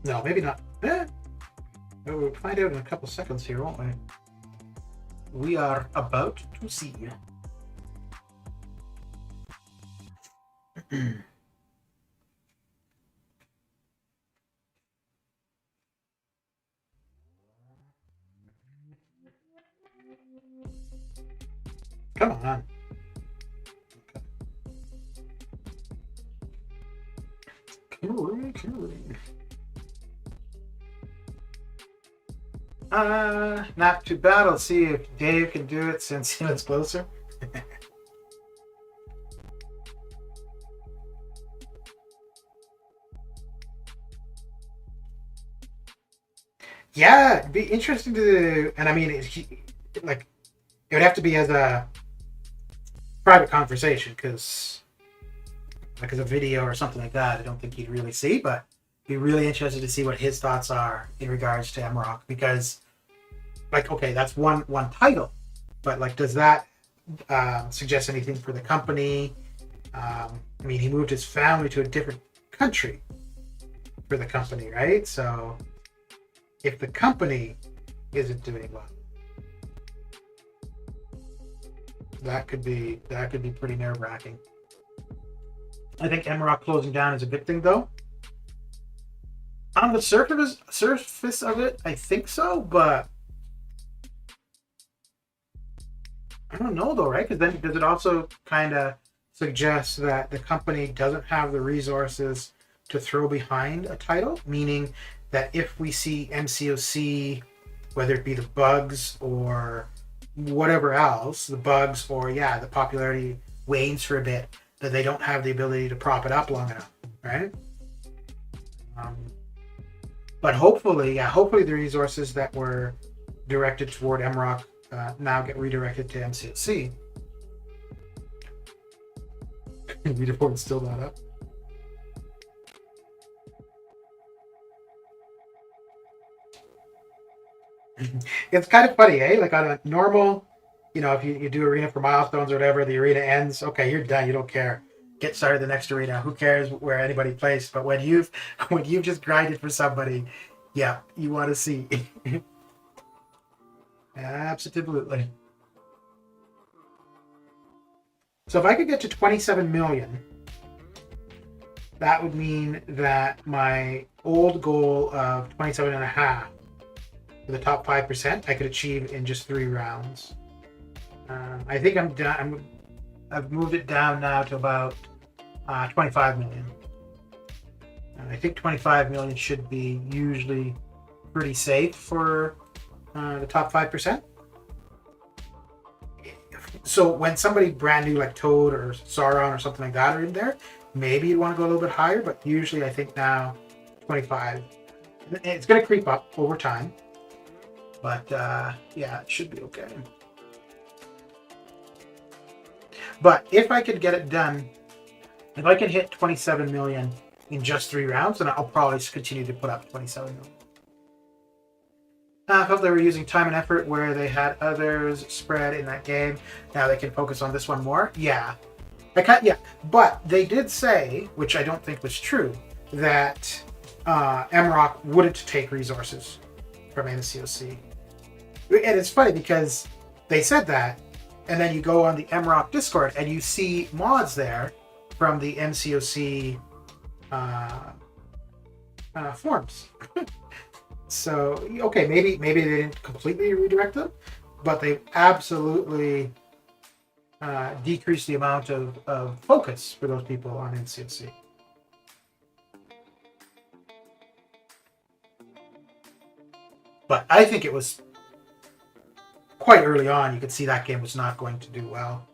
No, maybe not. We'll find out in a couple seconds here, won't we? We are about to see. Come on. Okay. Come on. Not too bad. I'll see if Dave can do it since he lives closer. Yeah, it'd be interesting to, and I mean, it would have to be as a private conversation, because like as a video or something like that, I don't think you'd really see, but be really interested to see what his thoughts are in regards to MROC, because like, okay, that's one title, but like, does that suggest anything for the company? I mean, he moved his family to a different country for the company, right? So if the company isn't doing well, that could be pretty nerve-wracking. I think MROC closing down is a good thing, though. On the surface of it, I think so, but I don't know though, right? Because then does it also kind of suggest that the company doesn't have the resources to throw behind a title? Meaning that if we see MCOC, whether it be the bugs or whatever else, the bugs or the popularity wanes for a bit, that they don't have the ability to prop it up long enough, right? But hopefully the resources that were directed toward MROC now get redirected to MCOC. Leaderboard's still not up. It's kind of funny, eh? Like on a normal, if you do arena for milestones or whatever, the arena ends. Okay, you're done. You don't care. Get started the next arena. Who cares where anybody plays? But when you've just grinded for somebody, yeah, you want to see. Absolutely. So if I could get to 27 million, that would mean that my old goal of 27 and a half for the top 5% I could achieve in just 3 rounds. I think I'm done. I've moved it down now to about 25 million. I think 25 million should be usually pretty safe for the top 5%. So when somebody brand new like Toad or Sauron or something like that are in there, maybe you'd want to go a little bit higher, but usually I think now 25. It's going to creep up over time, but it should be okay. But if I could get it done, if I can hit 27 million in just 3 rounds, then I'll probably continue to put up 27 million. I felt they were using time and effort where they had others spread in that game. Now they can focus on this one more. Yeah. But they did say, which I don't think was true, that MROC wouldn't take resources from MCOC. And it's funny because they said that, and then you go on the MROC Discord and you see mods there from the MCOC forums. So, okay, maybe they didn't completely redirect them, but they absolutely decreased the amount of focus for those people on MCOC. But I think it was quite early on. You could see that game was not going to do well.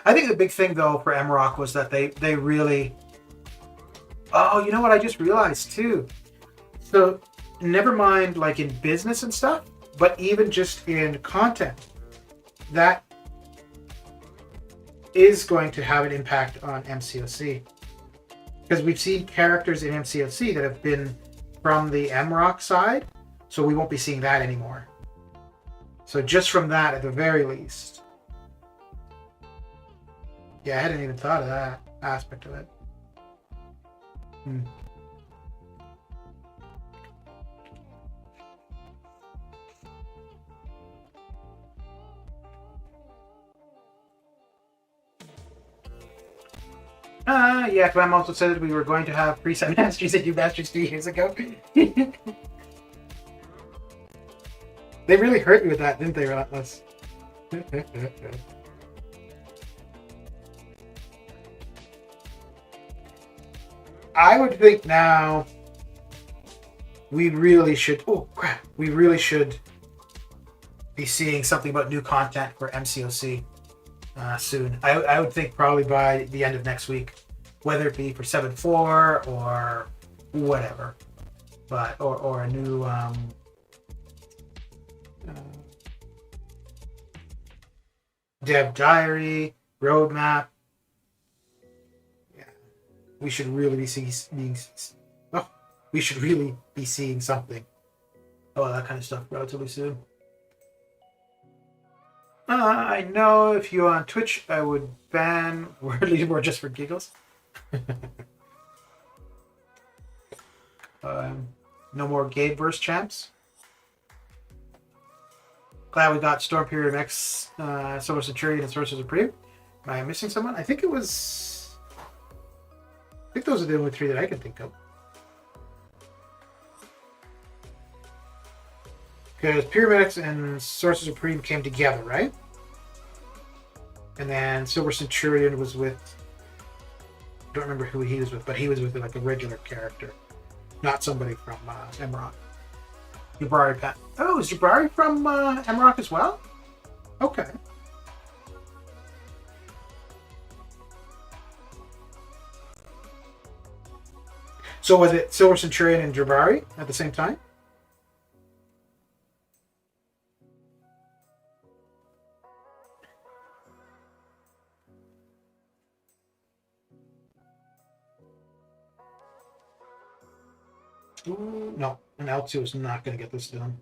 I think the big thing, though, for MROC was that they really... Oh, you know what I just realized, too? So, never mind, like, in business and stuff, but even just in content, that is going to have an impact on MCOC. Because we've seen characters in MCOC that have been from the MROC side, So we won't be seeing that anymore. So just from that, at the very least. Yeah, I hadn't even thought of that aspect of it. Yeah, Clem also said that we were going to have preset masteries at U-Masters 2 years ago. They really hurt you with that, didn't they, Relentless? I would think now we really should... Oh, crap. We really should be seeing something about new content for MCOC soon. I would think probably by the end of next week, whether it be for 7.4 or whatever, but or a new dev diary, roadmap. Yeah, we should really be seeing something. Oh, that kind of stuff relatively soon. I know if you're on Twitch, I would ban Word Leaderboard just for giggles. No more Gabe verse champs. Glad we got Storm Period X, Silver Centurion, and Sorcerer Supreme. Am I missing someone? I think those are the only three that I can think of. Because Pyramid X and Sorcerer Supreme came together, right? And then Silver Centurion was with... I don't remember who he was with, but he was with like a regular character. Not somebody from MCOC. Jabari Pat. Oh, is Jabari from MCOC as well? Okay. So was it Silver Centurion and Jabari at the same time? Ooh, no, and L2 is not going to get this done.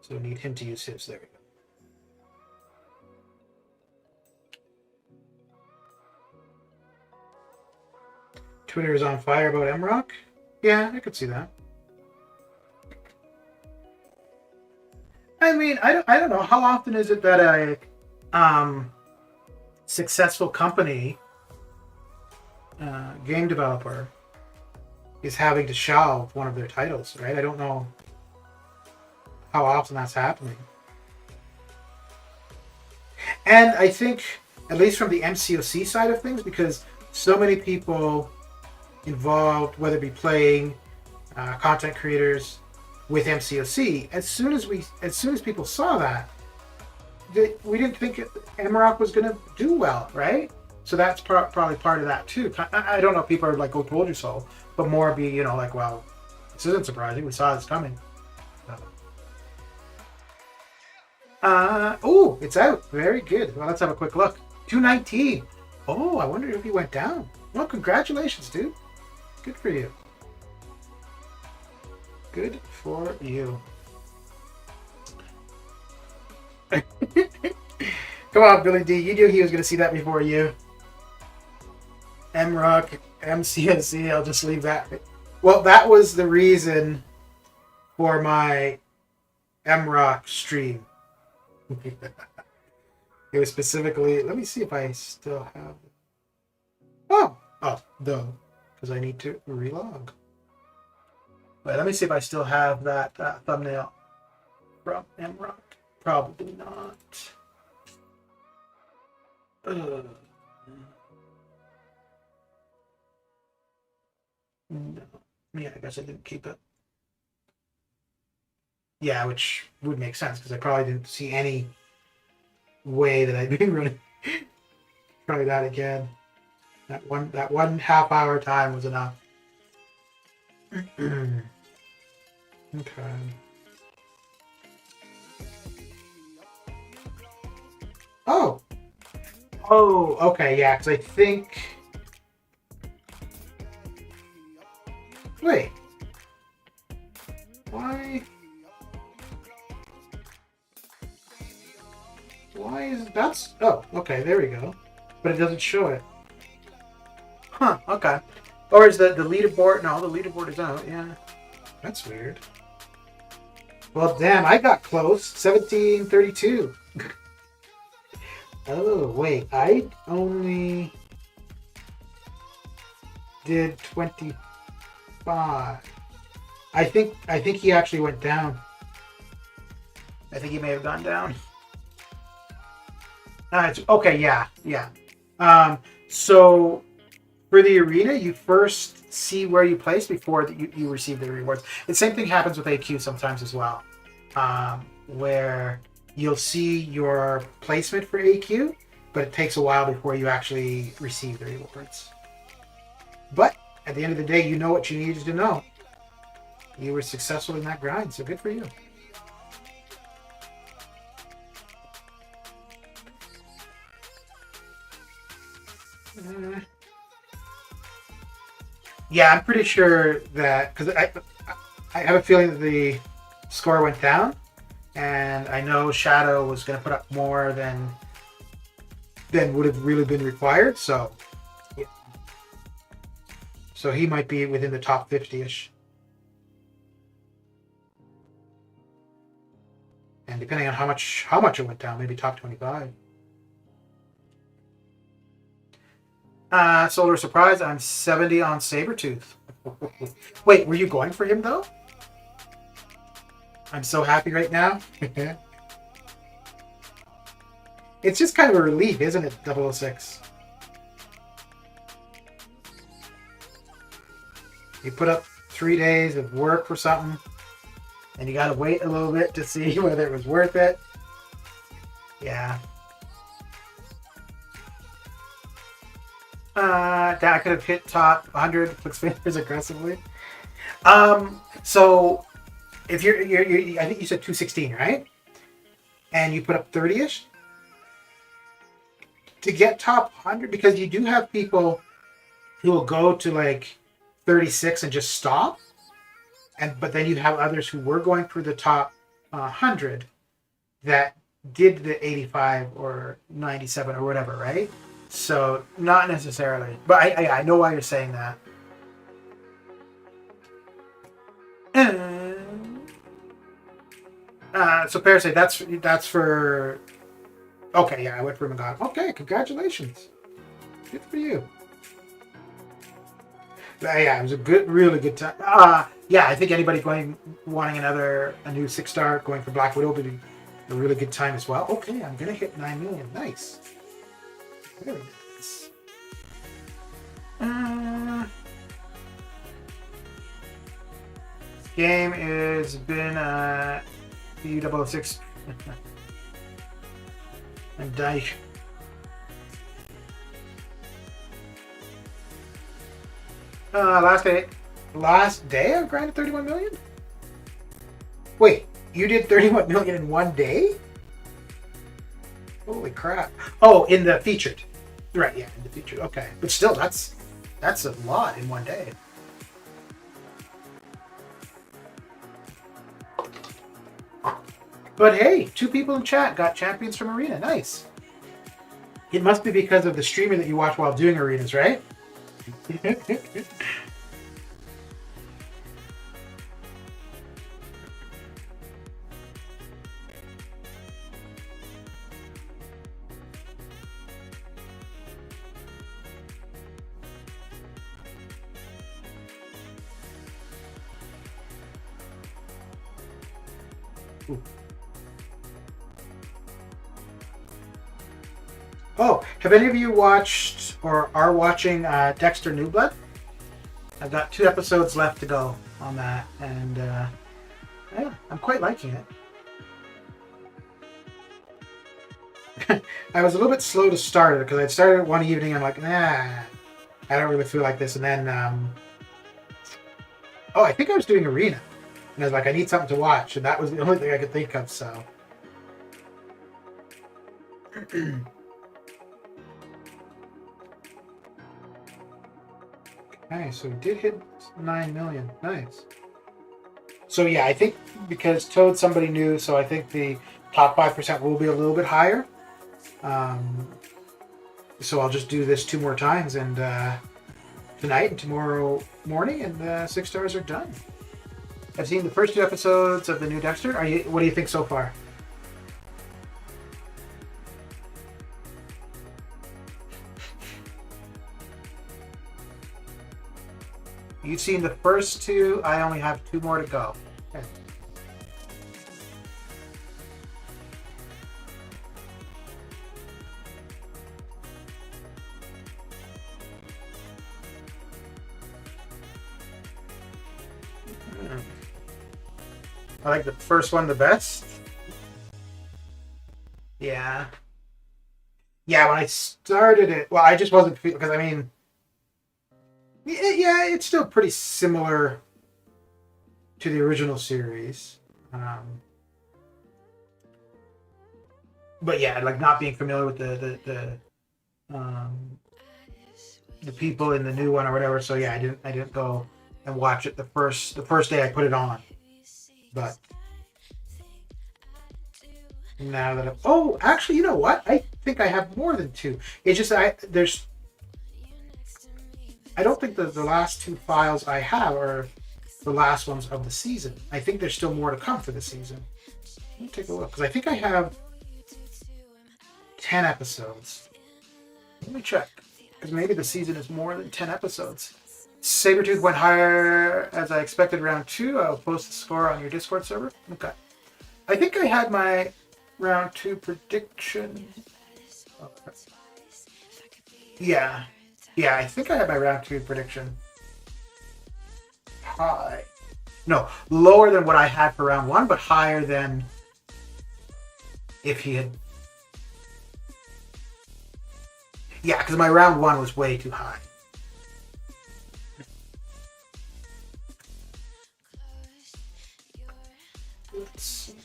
So we need him to use his. There we go. Twitter is on fire about MCOC? Yeah, I could see that. I mean, I don't know. How often is it that a successful company, game developer, is having to shelve one of their titles, right? I don't know how often that's happening. And I think, at least from the MCOC side of things, because so many people involved, whether it be playing, content creators with MCOC, as soon as people saw that, we didn't think MCOC was going to do well, right? So that's probably part of that too. I don't know if people are like, "Oh, told you so," but more be, like, well, this isn't surprising. We saw this coming. Oh, it's out. Very good. Well, let's have a quick look. 219. Oh, I wonder if he went down. Well, congratulations, dude. Good for you. Good for you. Come on, Billy D. You knew he was going to see that before you. MCOC, MCOC, I'll just leave that. Well, that was the reason for my MCOC stream. It was specifically... Let me see if I still have... Oh, no. Because I need to relog. Wait, let me see if I still have that thumbnail from MCOC. Probably not. No. Yeah, I guess I didn't keep it. Yeah, which would make sense because I probably didn't see any way that I'd be running. Try that again. That one half-hour time was enough. Okay. Oh, okay, yeah, because I think... Wait. Why? Why is that's? Oh, okay, there we go. But it doesn't show it. Huh? Okay. Or is the leaderboard? No, the leaderboard is out. Yeah, that's weird. Well, damn, I got close. 1732. Oh wait, I only did 25. I think he actually went down. I think he may have gone down. It's, okay, yeah. So for the arena, you first see where you place before you receive the rewards. The same thing happens with AQ sometimes as well, where you'll see your placement for AQ, but it takes a while before you actually receive the rewards. But at the end of the day, you know what you needed to know. You were successful in that grind, so good for you. Yeah, I'm pretty sure that because I have a feeling that the score went down, and I know Shadow was going to put up more than would have really been required. So, yeah. So he might be within the top 50-ish, and depending on how much it went down, maybe top 25. Solar Surprise, I'm 70 on Sabretooth. Wait, were you going for him though? I'm so happy right now. It's just kind of a relief, isn't it, 006? You put up 3 days of work for something, and you gotta wait a little bit to see whether it was worth it. Yeah. I could have hit top 100 flicks fingers aggressively. So if you're I think you said 216, right? And you put up 30-ish to get top 100, because you do have people who will go to like 36 and just stop, but then you have others who were going for the top 100 that did the 85 or 97 or whatever, right? So not necessarily, but I know why you're saying that. So Parasite, that's for. Okay, yeah, I went for Magon. Okay, congratulations. Good for you. But yeah, it was a really good time. Yeah, I think anybody wanting a new 6-star, going for Black Widow would be a really good time as well. Okay, I'm gonna hit 9 million. Nice. Very nice. This game has been U006 and Dyke. Last day I've grinded 31 million? Wait, you did 31 million in one day? Holy crap. Oh, in the featured. Right, yeah, in the featured. Okay. But still, that's a lot in one day. But hey, 2 people in chat got champions from Arena. Nice. It must be because of the streamer that you watch while doing arenas, right? Ooh. Oh, have any of you watched or are watching Dexter New Blood? I've got 2 episodes left to go on that, and yeah, I'm quite liking it. I was a little bit slow to start it because I started it one evening. I'm like, nah, I don't really feel like this. And then, I think I was doing Arena. And I was like, I need something to watch. And that was the only thing I could think of, so. Okay, so we did hit 9 million. Nice. So yeah, I think because Toad's somebody new, so I think the top 5% will be a little bit higher. Um, so I'll just do this 2 more times, and tonight and tomorrow morning, and 6 stars are done. I've seen the first 2 episodes of the new Dexter. What do you think so far? You've seen the first 2. I only have 2 more to go. Okay. I like the first one the best. Yeah. Yeah, when I started it, well, I just wasn't feeling, because I mean, yeah, it's still pretty similar to the original series. But yeah, like not being familiar with the people in the new one or whatever. So yeah, I didn't go and watch it the first day I put it on. But now that actually, you know what? I think I have more than 2. It's just I don't think the last 2 files I have are the last ones of the season. I think there's still more to come for the season. Let me take a look, because I think I have 10 episodes. Let me check, because maybe the season is more than 10 episodes. Sabretooth went higher as I expected round 2. I'll post the score on your Discord server. Okay. I think I had my round 2 prediction. Okay. Yeah. Yeah, I think I had my round 2 prediction high. No, lower than what I had for round 1, but higher than if he had. Yeah, because my round 1 was way too high. Let's see.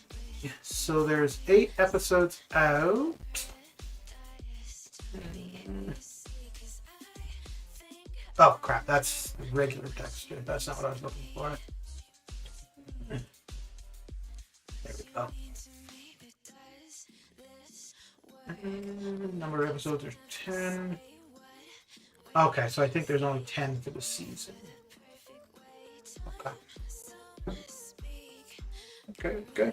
So there's 8 episodes out. Oh crap, that's regular Dexter. That's not what I was looking for. There we go. Number of episodes are 10. Okay, so I think there's only 10 for the season. Okay.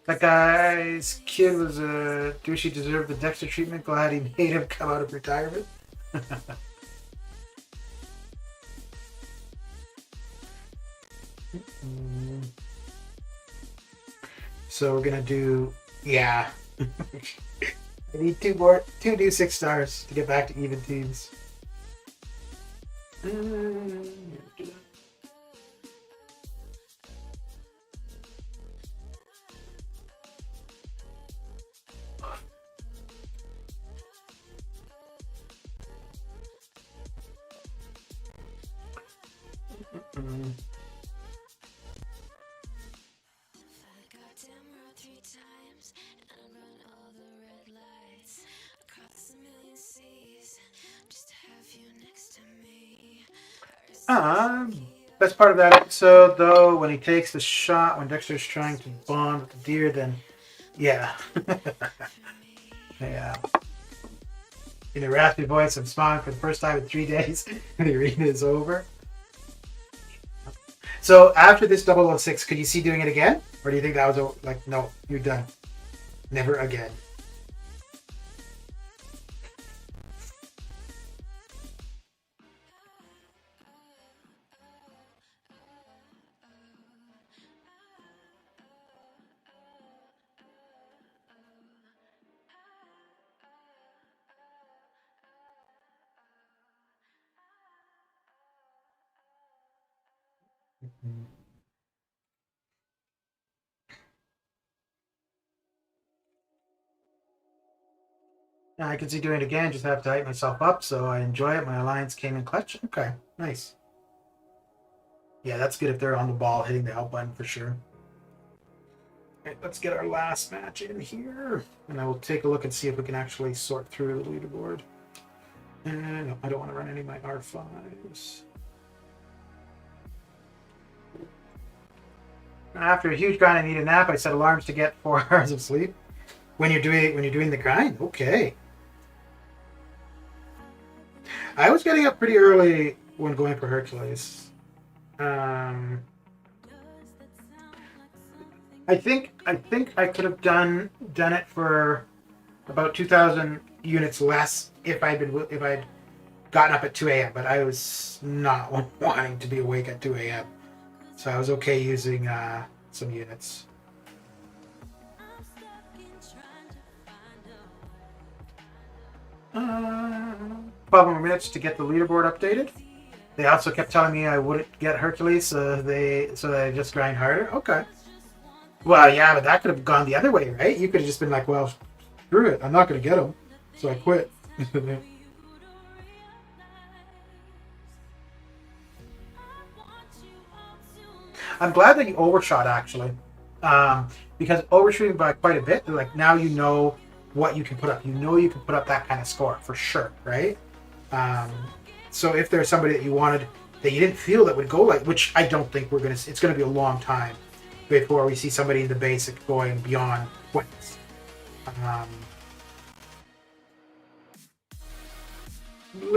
That guy's kid was a douchey, deserved the Dexter treatment. Glad he made him come out of retirement. So we're gonna do, yeah. I need 2 new 6 stars to get back to even teams. Best part of that episode, though, when he takes the shot, when Dexter's trying to bond with the deer, then, yeah. Yeah. In a raspy voice, I'm smiling for the first time in 3 days, and the arena is over. So, after this 006, could you see doing it again? Or do you think that was, like, no, you're done? Never again. I can see doing it again, just have to hype myself up, so I enjoy it. My alliance came in clutch. Okay, nice. Yeah, that's good if they're on the ball, hitting the help button for sure. Right, let's get our last match in here, and I will take a look and see if we can actually sort through the leaderboard. No, I don't want to run any of my R5s. After a huge grind, I need a nap. I set alarms to get 4 hours of sleep. when you're doing the grind. Okay. I was getting up pretty early when going for Hercules. I think I could have done it for about 2,000 units less if I'd gotten up at 2 a.m. But I was not wanting to be awake at 2 a.m. So I was okay using some units. 12 more minutes to get the leaderboard updated. They also kept telling me I wouldn't get Hercules, so that I just grind harder. Okay. Well, yeah, but that could have gone the other way, right? You could have just been like, well, screw it. I'm not going to get him. So I quit. I'm glad that you overshot, actually. Because overshooting by quite a bit, like now you know what you can put up. You know you can put up that kind of score for sure, right? So if there's somebody that you wanted that you didn't feel that would go like, which I don't think it's going to be a long time before we see somebody in the basic going beyond points.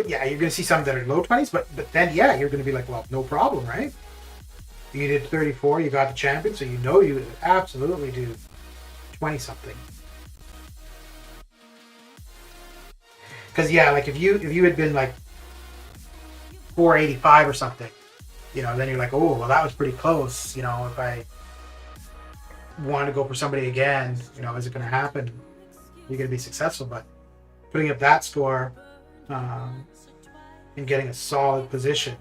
Yeah, you're going to see some that are low 20s, but then yeah, you're going to be like, well, no problem, right? You did 34, you got the champion, so you know you would absolutely do 20 something. Because yeah, like if you had been like 485 or something, you know, then you're like, oh, well, that was pretty close. You know, if I want to go for somebody again, you know, is it going to happen? You're going to be successful, but putting up that score and getting a solid position,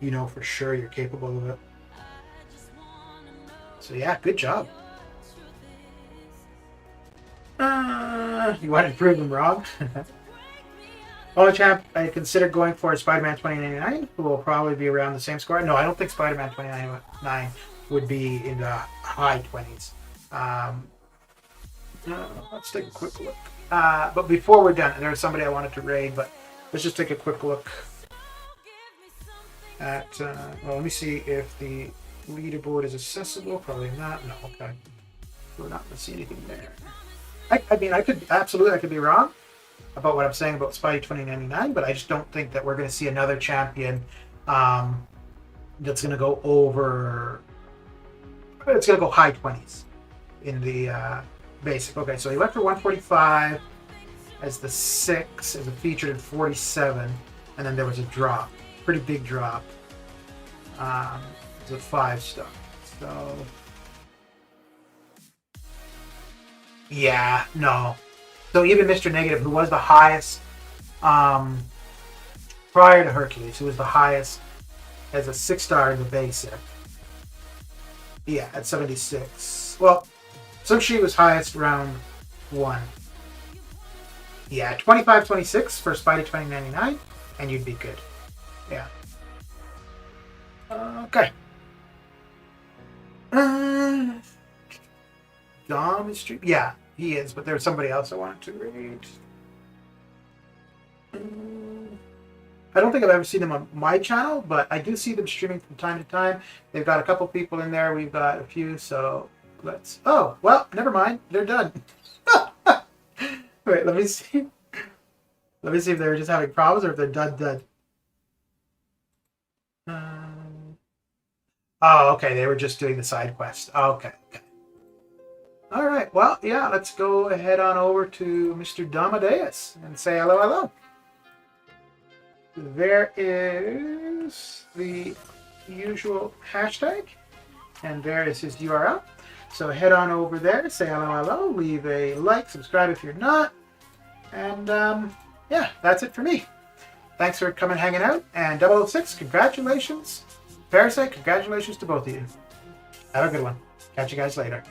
you know for sure you're capable of it. So yeah, good job. You wanted to prove them wrong. Only champ I consider going for is Spider-Man 2099, who will probably be around the same score. No, I don't think Spider-Man 2099 would be in the high 20s. Let's take a quick look. But before we're done, there's somebody I wanted to raid, but let's just take a quick look at... well, let me see if the leaderboard is accessible. Probably not. No, okay. We're not going to see anything there. I mean, I could be wrong about what I'm saying about Spidey 2099, but I just don't think that we're going to see another champion that's going to go over... It's going to go high 20s in the basic. Okay, so he went for 145 as the 6, as a featured in 47, and then there was a drop. Pretty big drop. It was a 5-star. So... yeah, no. So even Mr. Negative, who was the highest prior to Hercules, who was the highest as a 6-star in the basic. Yeah, at 76. Well, Sun-Chi was highest round 1. Yeah, 25-26 for Spidey 2099, and you'd be good. Yeah. Okay. Dom is streaming? Yeah, he is, but there's somebody else I wanted to read. I don't think I've ever seen them on my channel, but I do see them streaming from time to time. They've got a couple people in there. We've got a few, so let's... Oh, well, never mind. They're done. Wait, let me see. Let me see if they're just having problems or if they're done. Oh, okay. They were just doing the side quest. Okay. All right. Well, yeah, let's go ahead on over to Mr. Damadeus and say hello. There is the usual hashtag, and there is his URL. So head on over there, say hello, leave a like, subscribe if you're not, and yeah, that's it for me. Thanks for coming hanging out, and 006, congratulations. Parasite, congratulations to both of you. Have a good one. Catch you guys later.